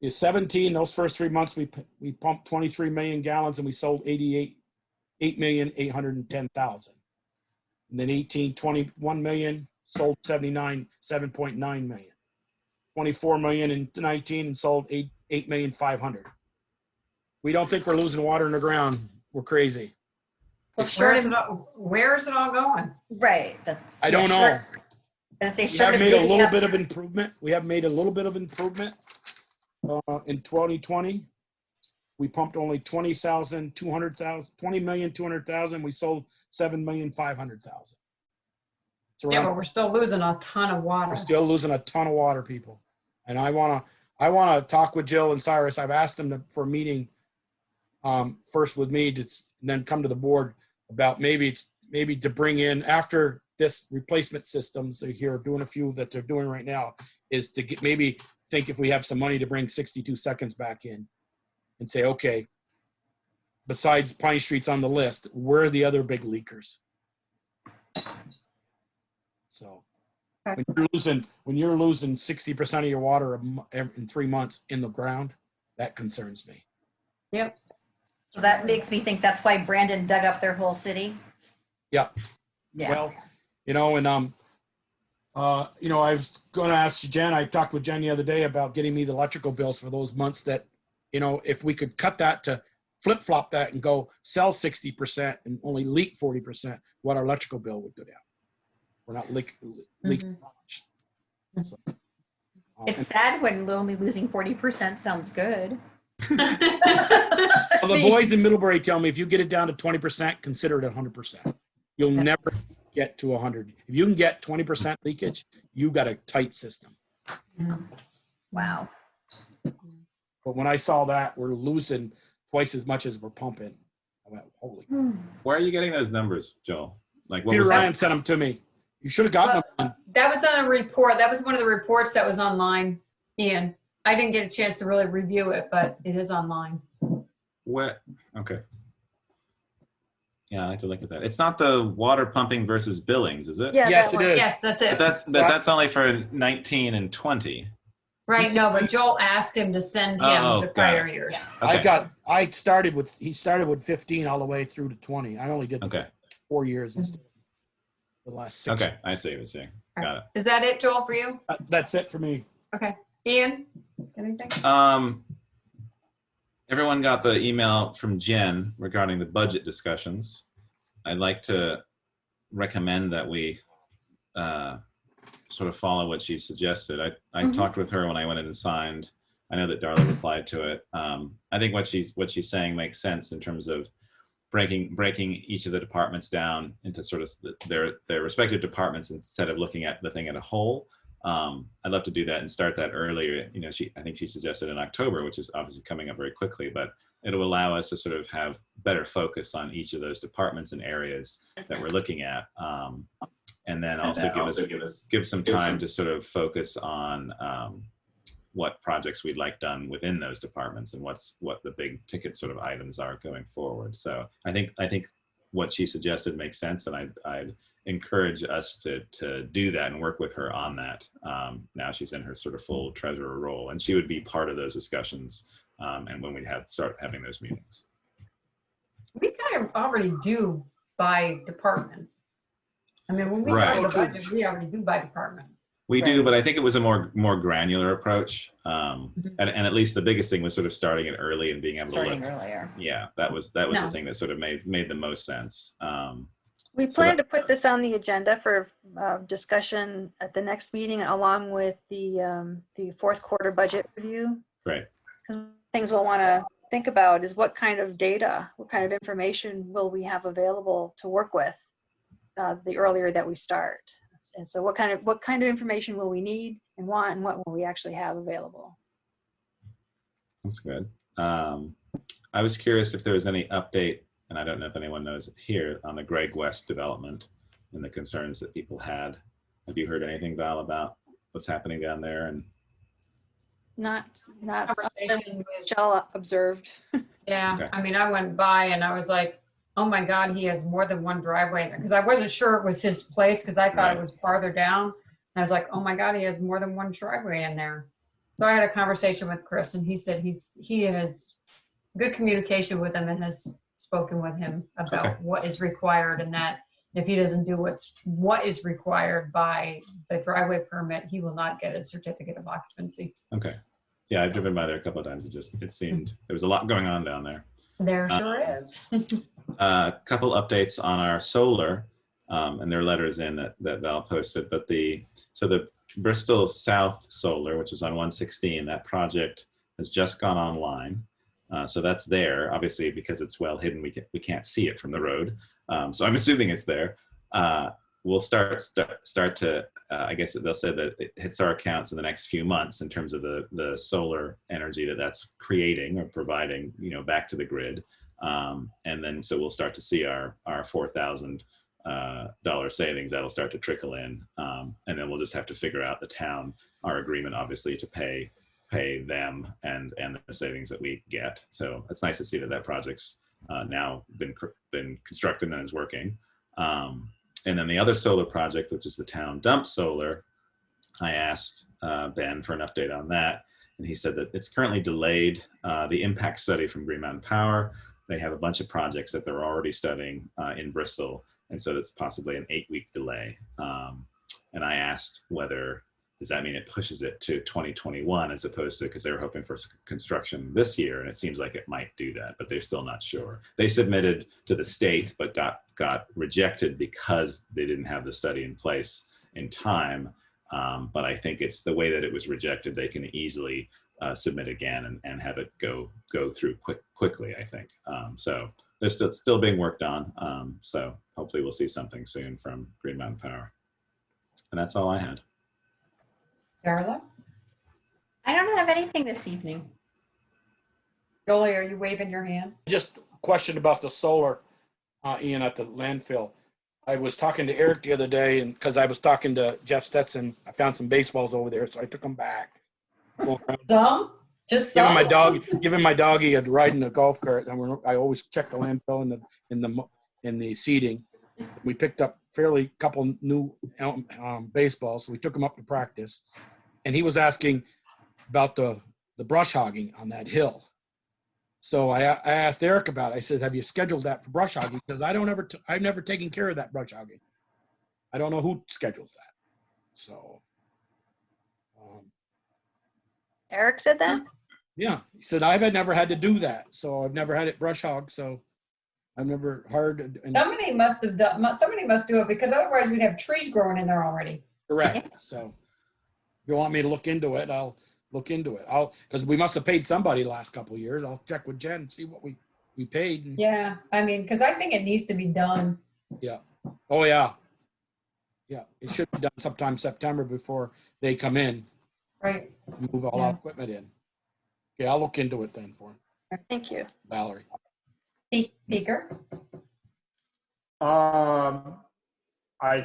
In 17, those first 3 months, we pumped 23 million gallons and we sold 8,810,000. And then 18, 21 million, sold 7.9 million. 24 million in 19 and sold 8,500,000. We don't think we're losing water in the ground. We're crazy. Well, where is it all going? Right. That's. I don't know. As they We short have of made a divvying little up- bit of improvement. We have made a little bit of improvement in 2020. We pumped only 20,200,000. We sold 7,500,000. Yeah, but we're still losing a ton of water. We're still losing a ton of water, people. And I wanna talk with Jill and Cyrus. I've asked them for a meeting first with me, then come to the board about maybe to bring in after this replacement systems they're here doing a few that they're doing right now, is to get maybe think if we have some money to bring 62 seconds back in and say, okay, besides Pine Street's on the list, where are the other big leakers? So when you're losing 60% of your water in 3 months in the ground, that concerns me. Yep. So that makes me think that's why Brandon dug up their whole city. Yeah. Yeah. Well, and I was going to ask Jen. I talked with Jen the other day about getting me the electrical bills for those months that, if we could cut that to flip flop that and go sell 60% and only leak 40%, what our electrical bill would go down. We're not leaking much. So, It's sad when only losing 40% sounds good. well, the boys in Middlebury tell me if you get it down to 20%, consider it 100%. You'll never get to 100. If you can get 20% leakage, you got a tight system. Wow. But when I saw that we're losing twice as much as we're pumping, I went, holy. Where are you getting those numbers, Joel? Like what Peter was Ryan sent them to me. You should have gotten them. That was on a report. That was one of the reports that was online, Ian. I didn't get a chance to really review it, but it is online. What? Okay. Yeah, I have to look at that. It's not the water pumping versus Billings, is it? Yeah, yes, it is. Yes, that's it. But that's only for 19 and 20. Right, no, but Joel asked him to send him the prior years. Okay. He started with 15 all the way through to 20. I only did 4 years instead of the last 6. Okay, I see what you're saying. Got it. Is that it, Joel, for you? That's it for me. Okay. Ian, anything? Everyone got the email from Jen regarding the budget discussions. I'd like to recommend that we sort of follow what she suggested. I talked with her when I went in and signed. I know that Darla replied to it. I think what she's saying makes sense in terms of breaking each of the departments down into sort of their respective departments instead of looking at the thing as a whole. I'd love to do that and start that earlier. I think she suggested in October, which is obviously coming up very quickly, but it'll allow us to sort of have better focus on each of those departments and areas that we're looking at. And then also give some time to sort of focus on what projects we'd like done within those departments and what the big ticket sort of items are going forward. So I think what she suggested makes sense, and I'd encourage us to do that and work with her on that. Now she's in her sort of full treasurer role, and she would be part of those discussions and when we start having those meetings. We kind of already do by department. I mean, when we talk about budget, we already do by department. We do, but I think it was a more granular approach. And at least the biggest thing was sort of starting it early and being able to look earlier. Yeah, that was the thing that sort of made the most sense. We plan to put this on the agenda for discussion at the next meeting, along with the fourth quarter budget review. Right. Because things we'll want to think about is what kind of data, what kind of information will we have available to work with the earlier that we start. And so what kind of information will we need and want, and what will we actually have available? That's good. I was curious if there was any update, and I don't know if anyone knows here, on the Greg West development and the concerns that people had. Have you heard anything, Val, about what's happening down there? And not Conversation Michelle observed. Yeah, Okay. I mean, I went by and I was like, oh my God, he has more than one driveway, because I wasn't sure it was his place because I thought it was farther down. And I was like, oh my God, he has more than one driveway in there. So I had a conversation with Chris, and he said he has good communication with him and has spoken with him about Okay. what is required, and that if he doesn't do what is required by the driveway permit, he will not get a certificate of occupancy. Okay. Yeah, I've driven by there a couple of times. It seemed there was a lot going on down there. There sure is. A couple updates on our solar, and there are letters in that Val posted, but the Bristol South Solar, which is on 116, that project has just gone online. So that's there, obviously, because it's well hidden. We can't see it from the road. So I'm assuming it's there. We'll start to, I guess they'll say that it hits our accounts in the next few months in terms of the solar energy that's creating or providing, back to the grid. And then, so we'll start to see our $4,000 savings that'll start to trickle in. And then we'll just have to figure out the town, our agreement, obviously, to pay them and the savings that we get. So it's nice to see that project's now been constructed and is working. And then the other solar project, which is the town dump solar, I asked Ben for an update on that, and he said that it's currently delayed. The impact study from Green Mountain Power, they have a bunch of projects that they're already studying in Bristol, and so it's possibly an 8-week delay. And I asked does that mean it pushes it to 2021 as opposed to, because they were hoping for construction this year, and it seems like it might do that, but they're still not sure. They submitted to the state, but got rejected because they didn't have the study in place in time. But I think it's the way that it was rejected, they can easily submit again and have it go through quickly, I think. So they're still being worked on. So hopefully we'll see something soon from Green Mountain Power. And that's all I had. Darla? I don't have anything this evening. Jolie, are you waving your hand? Just a question about the solar, Ian, at the landfill. I was talking to Eric the other day, and because I was talking to Jeff Stetson, I found some baseballs over there, so I took them back. Some? Just some? Giving my doggy a ride in a golf cart. And I always check the landfill in the seeding. We picked up couple new baseballs, so we took them up to practice. And he was asking about the brush hogging on that hill. So I asked Eric about it. I said, have you scheduled that for brush hogging? Because I've never taken care of that brush hogging. I don't know who schedules that. So. Eric said that? Yeah, he said, I've never had to do that. So I've never had it brush hogged. So I've never hired. Somebody must do it, because otherwise we'd have trees growing in there already. Correct. So if you want me to look into it, I'll look into it. Because we must have paid somebody the last couple of years. I'll check with Jen and see what we paid. Yeah, I mean, because I think it needs to be done. Yeah. Oh, yeah. Yeah, it should be done sometime September before they come in. Right. Move all our equipment in. Okay, I'll look into it then for him. Thank you. Valerie. Speaker? I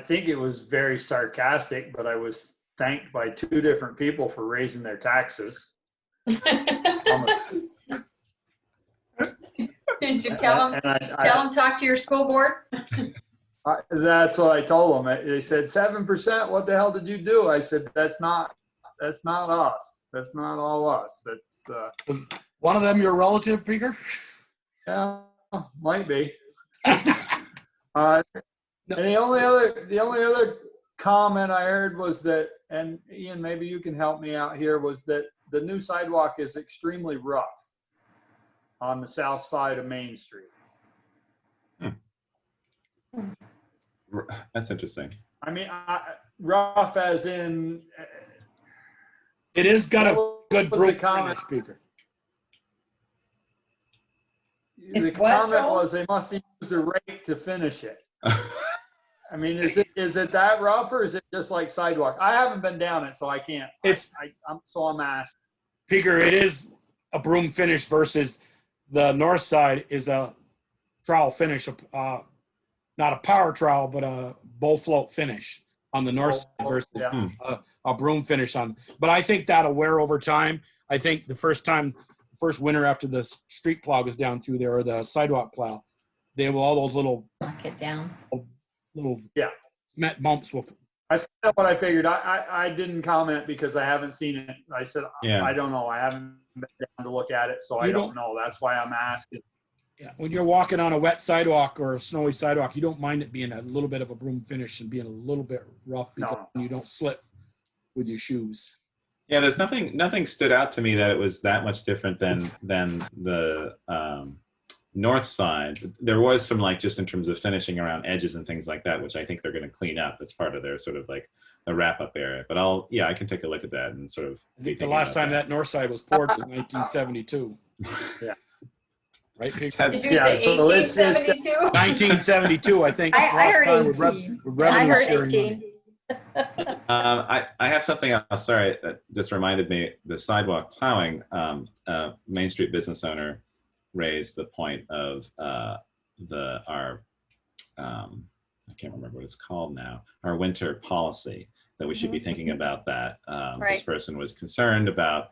think it was very sarcastic, but I was thanked by 2 different people for raising their taxes. Did you tell them talk to your school board? That's what I told them. They said 7%. What the hell did you do? I said, that's not us. That's not all us. That's one of them your relative, Peter? Yeah, might be. The only other comment I heard was that, and Ian, maybe you can help me out here, was that the new sidewalk is extremely rough on the south side of Main Street. That's interesting. I mean, rough as in. It has got a good broom finish, Speaker. The comment was they must have used a rake to finish it. I mean, is it that rough, or is it just like sidewalk? I haven't been down it, so I can't. I'm asking. Peter, it is a broom finish versus the north side is a trowel finish, not a power trowel, but a bowl float finish on the north side versus a broom finish on. But I think that'll wear over time. I think the first winter after the street plow goes down through there, or the sidewalk plow, they have all those little knock it down. Little cement bumps will That's kind of what I figured. I didn't comment because I haven't seen it. I said, Yeah. I don't know. I haven't been down to look at it, so I You don't know. That's why I'm asking. Yeah, when you're walking on a wet sidewalk or a snowy sidewalk, you don't mind it being a little bit of a broom finish and being a little bit rough because you don't slip with your shoes. Yeah, there's nothing stood out to me that it was that much different than the north side. There was some, like, just in terms of finishing around edges and things like that, which I think they're going to clean up. That's part of their sort of like the wrap up area. But I can take a look at that and sort of. I think the last time that north side was poured was 1972. Yeah. Right, Peter? Did you say 1872? 1972, I think. I heard 18. I heard 18. I have something else. Sorry, that just reminded me. The sidewalk plowing. Main Street business owner raised the point of our I can't remember what it's called now. Our winter policy, that we should be thinking about that. Right. This person was concerned about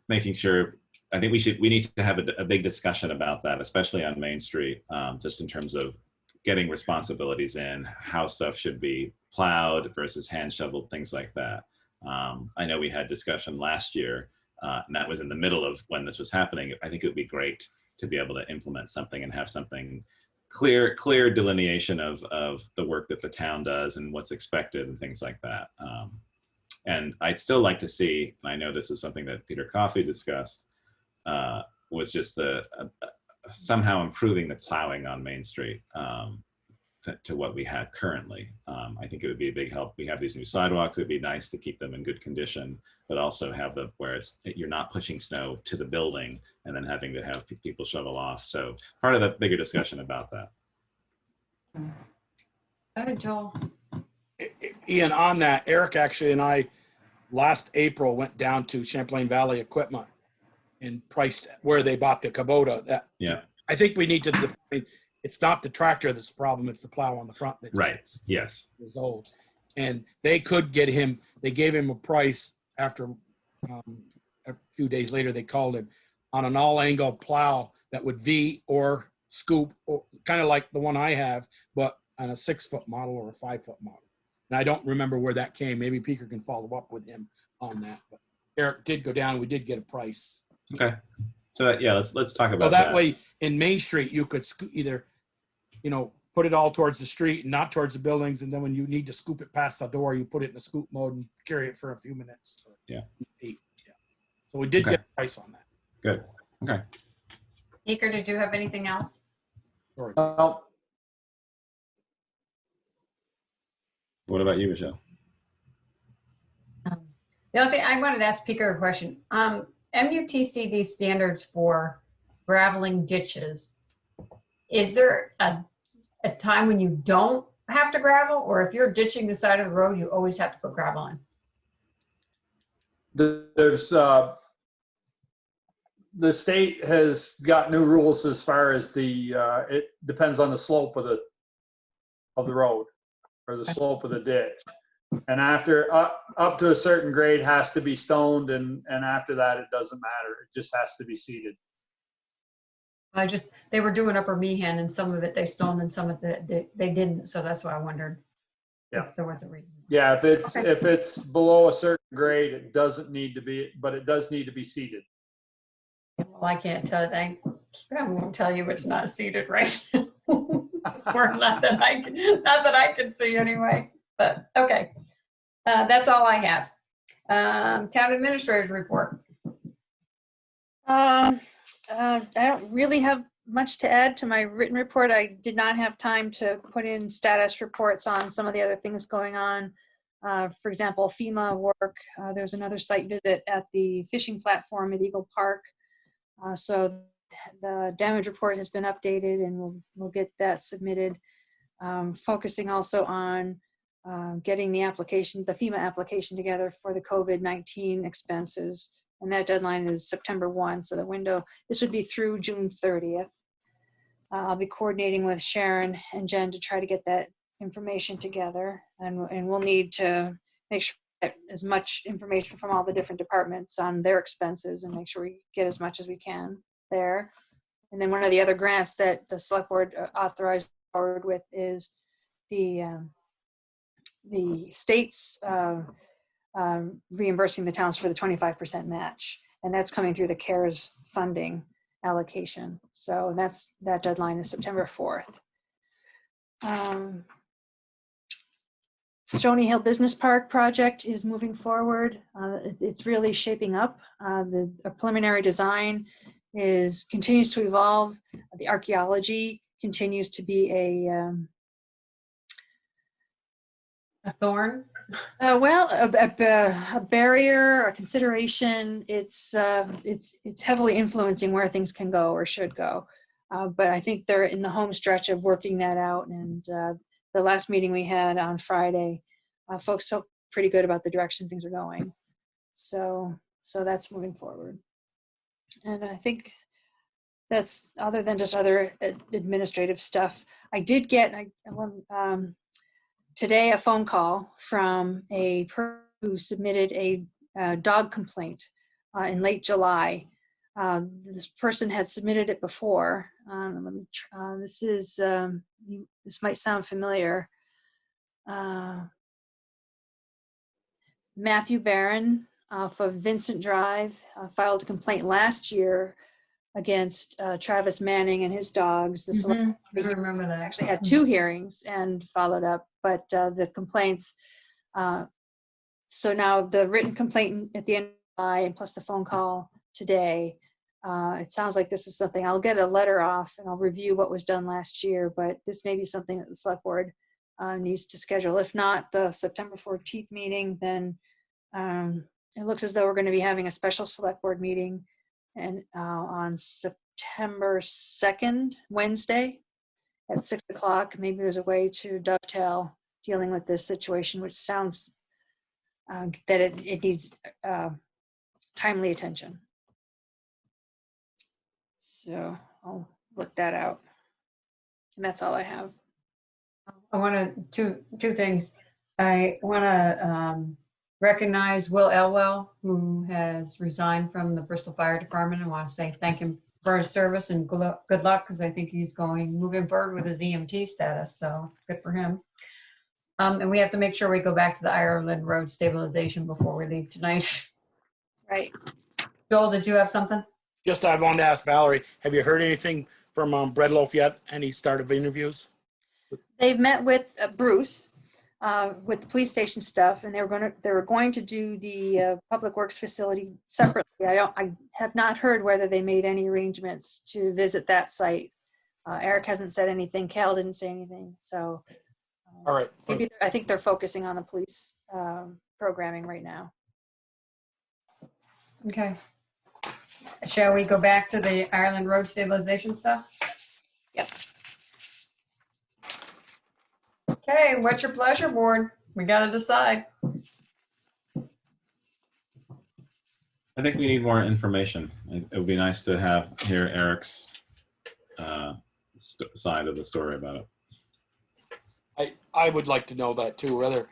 making sure. I think we need to have a big discussion about that, especially on Main Street, just in terms of getting responsibilities in, how stuff should be plowed versus hand shoveled, things like that. I know we had discussion last year, and that was in the middle of when this was happening. I think it would be great to be able to implement something and have something clear delineation of the work that the town does and what's expected and things like that. And I'd still like to see, and I know this is something that Peter Coffey discussed, was just somehow improving the plowing on Main Street to what we had currently. I think it would be a big help. We have these new sidewalks. It'd be nice to keep them in good condition, but also have where you're not pushing snow to the building and then having to have people shovel off. So part of the bigger discussion about that. Go ahead, Joel. Ian, on that, Eric actually and I last April went down to Champlain Valley Equipment and priced where they bought the Kubota. I think we need to define, it's not the tractor that's the problem, it's the plow on the front. That's right. Yes. Years old. And they gave him a price after a few days later, they called him on an all angle plow that would V or scoop, or kind of like the one I have, but on a 6-foot model or a 5-foot model. And I don't remember where that came. Maybe Peter can follow up with him on that. But Eric did go down. We did get a price. Okay. So let's talk about that. Way in Main Street, you could either, put it all towards the street and not towards the buildings. And then when you need to scoop it past the door, you put it in the scoop mode and carry it for a few minutes. Yeah. So we did get a price on that. Good. Okay. Eker, did you have anything else? Sorry. What about you, Michelle? The other thing I wanted to ask Peter a question. MUTCD standards for graveling ditches. Is there a time when you don't have to gravel, or if you're ditching the side of the road, you always have to put gravel in? There's the state has got new rules as far as it depends on the slope of the road or the slope of the ditch. And after up to a certain grade has to be stoned, and after that it doesn't matter. It just has to be seeded. They were doing Upper Meehan, and some of it they stoned and some of it they didn't. So that's why I wondered if there was a reason. Yeah, if it's below a certain grade, it doesn't need to be, but it does need to be seeded. Well, I can't tell. I won't tell you it's not seeded right. Or not that I can see anyway. But okay, that's all I have. Town administrator's report. I don't really have much to add to my written report. I did not have time to put in status reports on some of the other things going on. For example, FEMA work. There's another site visit at the fishing platform at Eagle Park. So the damage report has been updated, and we'll get that submitted. Focusing also on getting the FEMA application together for the COVID-19 expenses. And that deadline is September 1. So this would be through June 30th. I'll be coordinating with Sharon and Jen to try to get that information together. And we'll need to make sure we get as much information from all the different departments on their expenses and make sure we get as much as we can there. And then one of the other grants that the select board authorized forward with is the the state's reimbursing the towns for the 25% match, and that's coming through the CARES funding allocation. So that deadline is September 4th. Stony Hill Business Park project is moving forward. It's really shaping up. The preliminary design continues to evolve. The archaeology continues to be a thorn. Well, a barrier, a consideration. It's heavily influencing where things can go or should go. But I think they're in the home stretch of working that out. And the last meeting we had on Friday, folks felt pretty good about the direction things are going. So that's moving forward. And I think that's, other than just other administrative stuff, I did get today a phone call from a person who submitted a dog complaint in late July. This person had submitted it before. This might sound familiar. Matthew Barron off of Vincent Drive filed a complaint last year against Travis Manning and his dogs. I remember that. Actually had 2 hearings and followed up, but the complaints, so now the written complaint at the end of July and plus the phone call today, it sounds like this is something, I'll get a letter off and I'll review what was done last year, but this may be something that the select board needs to schedule. If not the September 14th meeting, then it looks as though we're going to be having a special select board meeting and on September 2nd, Wednesday at 6 o'clock. Maybe there's a way to dovetail dealing with this situation, which sounds that it needs timely attention. So I'll look that out. And that's all I have. I want to, two things. I want to recognize Will Elwell, who has resigned from the Bristol Fire Department. I want to say thank him for his service and good luck, because I think he's moving forward with his EMT status. So good for him. And we have to make sure we go back to the Ireland Road stabilization before we leave tonight. Right. Joel, did you have something? Just I wanted to ask Valerie, have you heard anything from Breadloaf yet? Any start of interviews? They've met with Bruce with the police station stuff, and they were going to do the public works facility separately. I have not heard whether they made any arrangements to visit that site. Eric hasn't said anything. Cal didn't say anything. So all right. I think they're focusing on the police programming right now. Okay. Shall we go back to the Ireland Road stabilization stuff? Yep. Okay, what's your pleasure, board? We got to decide. I think we need more information. It would be nice to hear Eric's side of the story about it. I would like to know that too, whether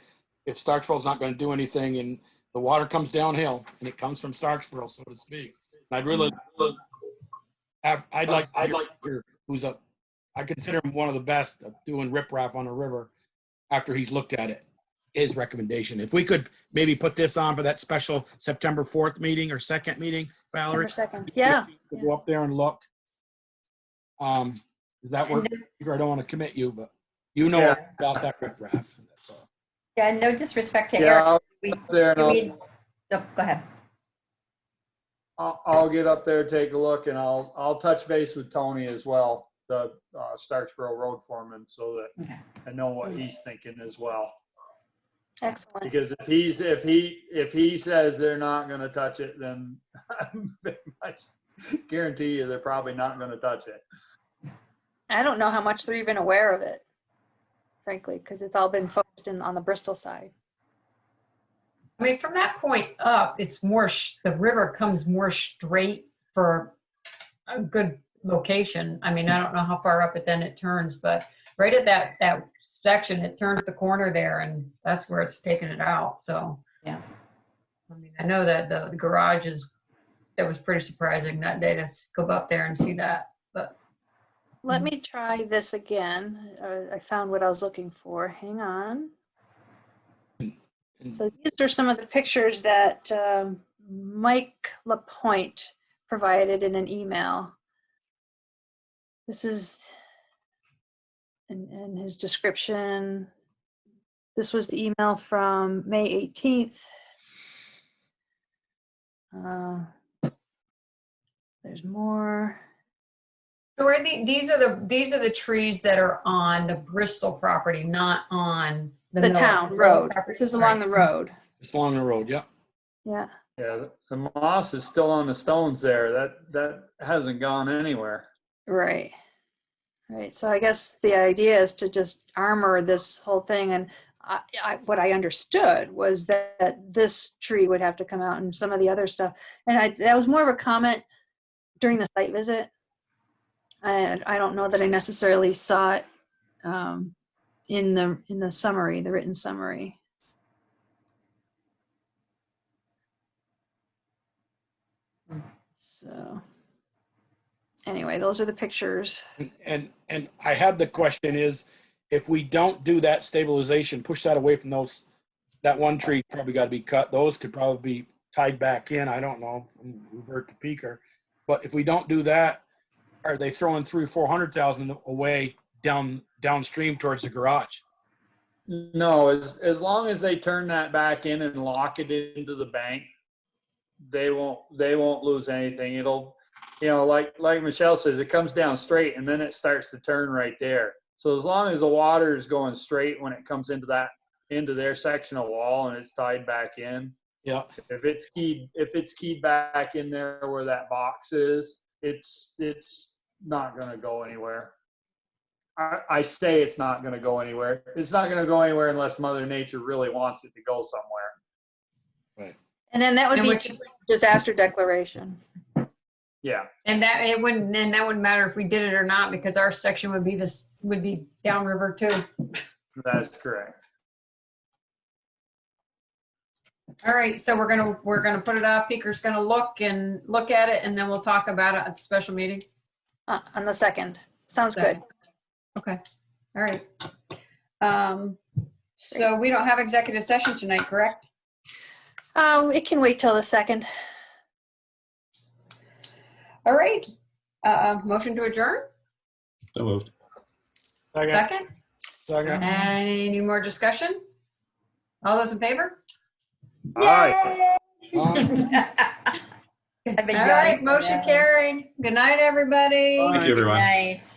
if Starksboro's not going to do anything and the water comes downhill and it comes from Starksboro, so to speak. And I'd like to hear I consider him one of the best at doing riprap on a river after he's looked at it, his recommendation. If we could maybe put this on for that special September 4th meeting or 2nd meeting, Valerie. September 2nd, yeah. Go up there and look. Does that work? I don't want to commit you, but you know about that riprap. That's all. Yeah, no disrespect to Yeah, Eric. go ahead. I'll get up there, take a look, and I'll touch base with Tony as well, the Starksboro road foreman, so that I know what he's thinking as well. Excellent. Because if he says they're not going to touch it, then I guarantee you they're probably not going to touch it. I don't know how much they're even aware of it, frankly, because it's all been focused on the Bristol side. I mean, from that point up, it's more, the river comes more straight for a good location. I mean, I don't know how far up it turns, but right at that section, it turns the corner there, and that's where it's taking it out. So, yeah. I mean, I know that the garage that was pretty surprising that day to go up there and see that, but. Let me try this again. I found what I was looking for. Hang on. So these are some of the pictures that Mike Lapointe provided in an email. This is and his description. This was the email from May 18th. There's more. So are these are the trees that are on the Bristol property, not on The Mill town road. property? This is along the road. It's along the road, yeah. Yeah. Yeah, the moss is still on the stones there. That hasn't gone anywhere. Right. Right. So I guess the idea is to just armor this whole thing. And what I understood was that this tree would have to come out and some of the other stuff. And that was more of a comment during the site visit. I don't know that I necessarily saw it in the summary, the written summary. So anyway, those are the pictures. And I have the question is, if we don't do that stabilization, push that away from that one tree probably got to be cut. Those could probably be tied back in. I don't know, revert to peaker. But if we don't do that, are they throwing 300,000-400,000 away downstream towards the garage? No, as long as they turn that back in and lock it into the bank, they won't lose anything. It'll, like Michelle says, it comes down straight and then it starts to turn right there. So as long as the water is going straight when it comes into their section of wall and it's tied back in. Yeah. If it's keyed back in there where that box is, it's not going to go anywhere. I say it's not going to go anywhere. It's not going to go anywhere unless Mother Nature really wants it to go somewhere. Right. And then that would be disaster declaration. Yeah. And that wouldn't matter if we did it or not, because our section would be downriver too. That's correct. All right, so we're gonna put it up. Peaker's gonna look at it, and then we'll talk about it at the special meeting on the 2nd. Sounds good. Okay. All right. So we don't have executive session tonight, correct? It can wait till the 2nd. All right. Motion to adjourn? So moved. Second? Second. Any more discussion? All those in favor? Aye. All right, motion carried. Good night, everybody. Thank you, everyone. Good night.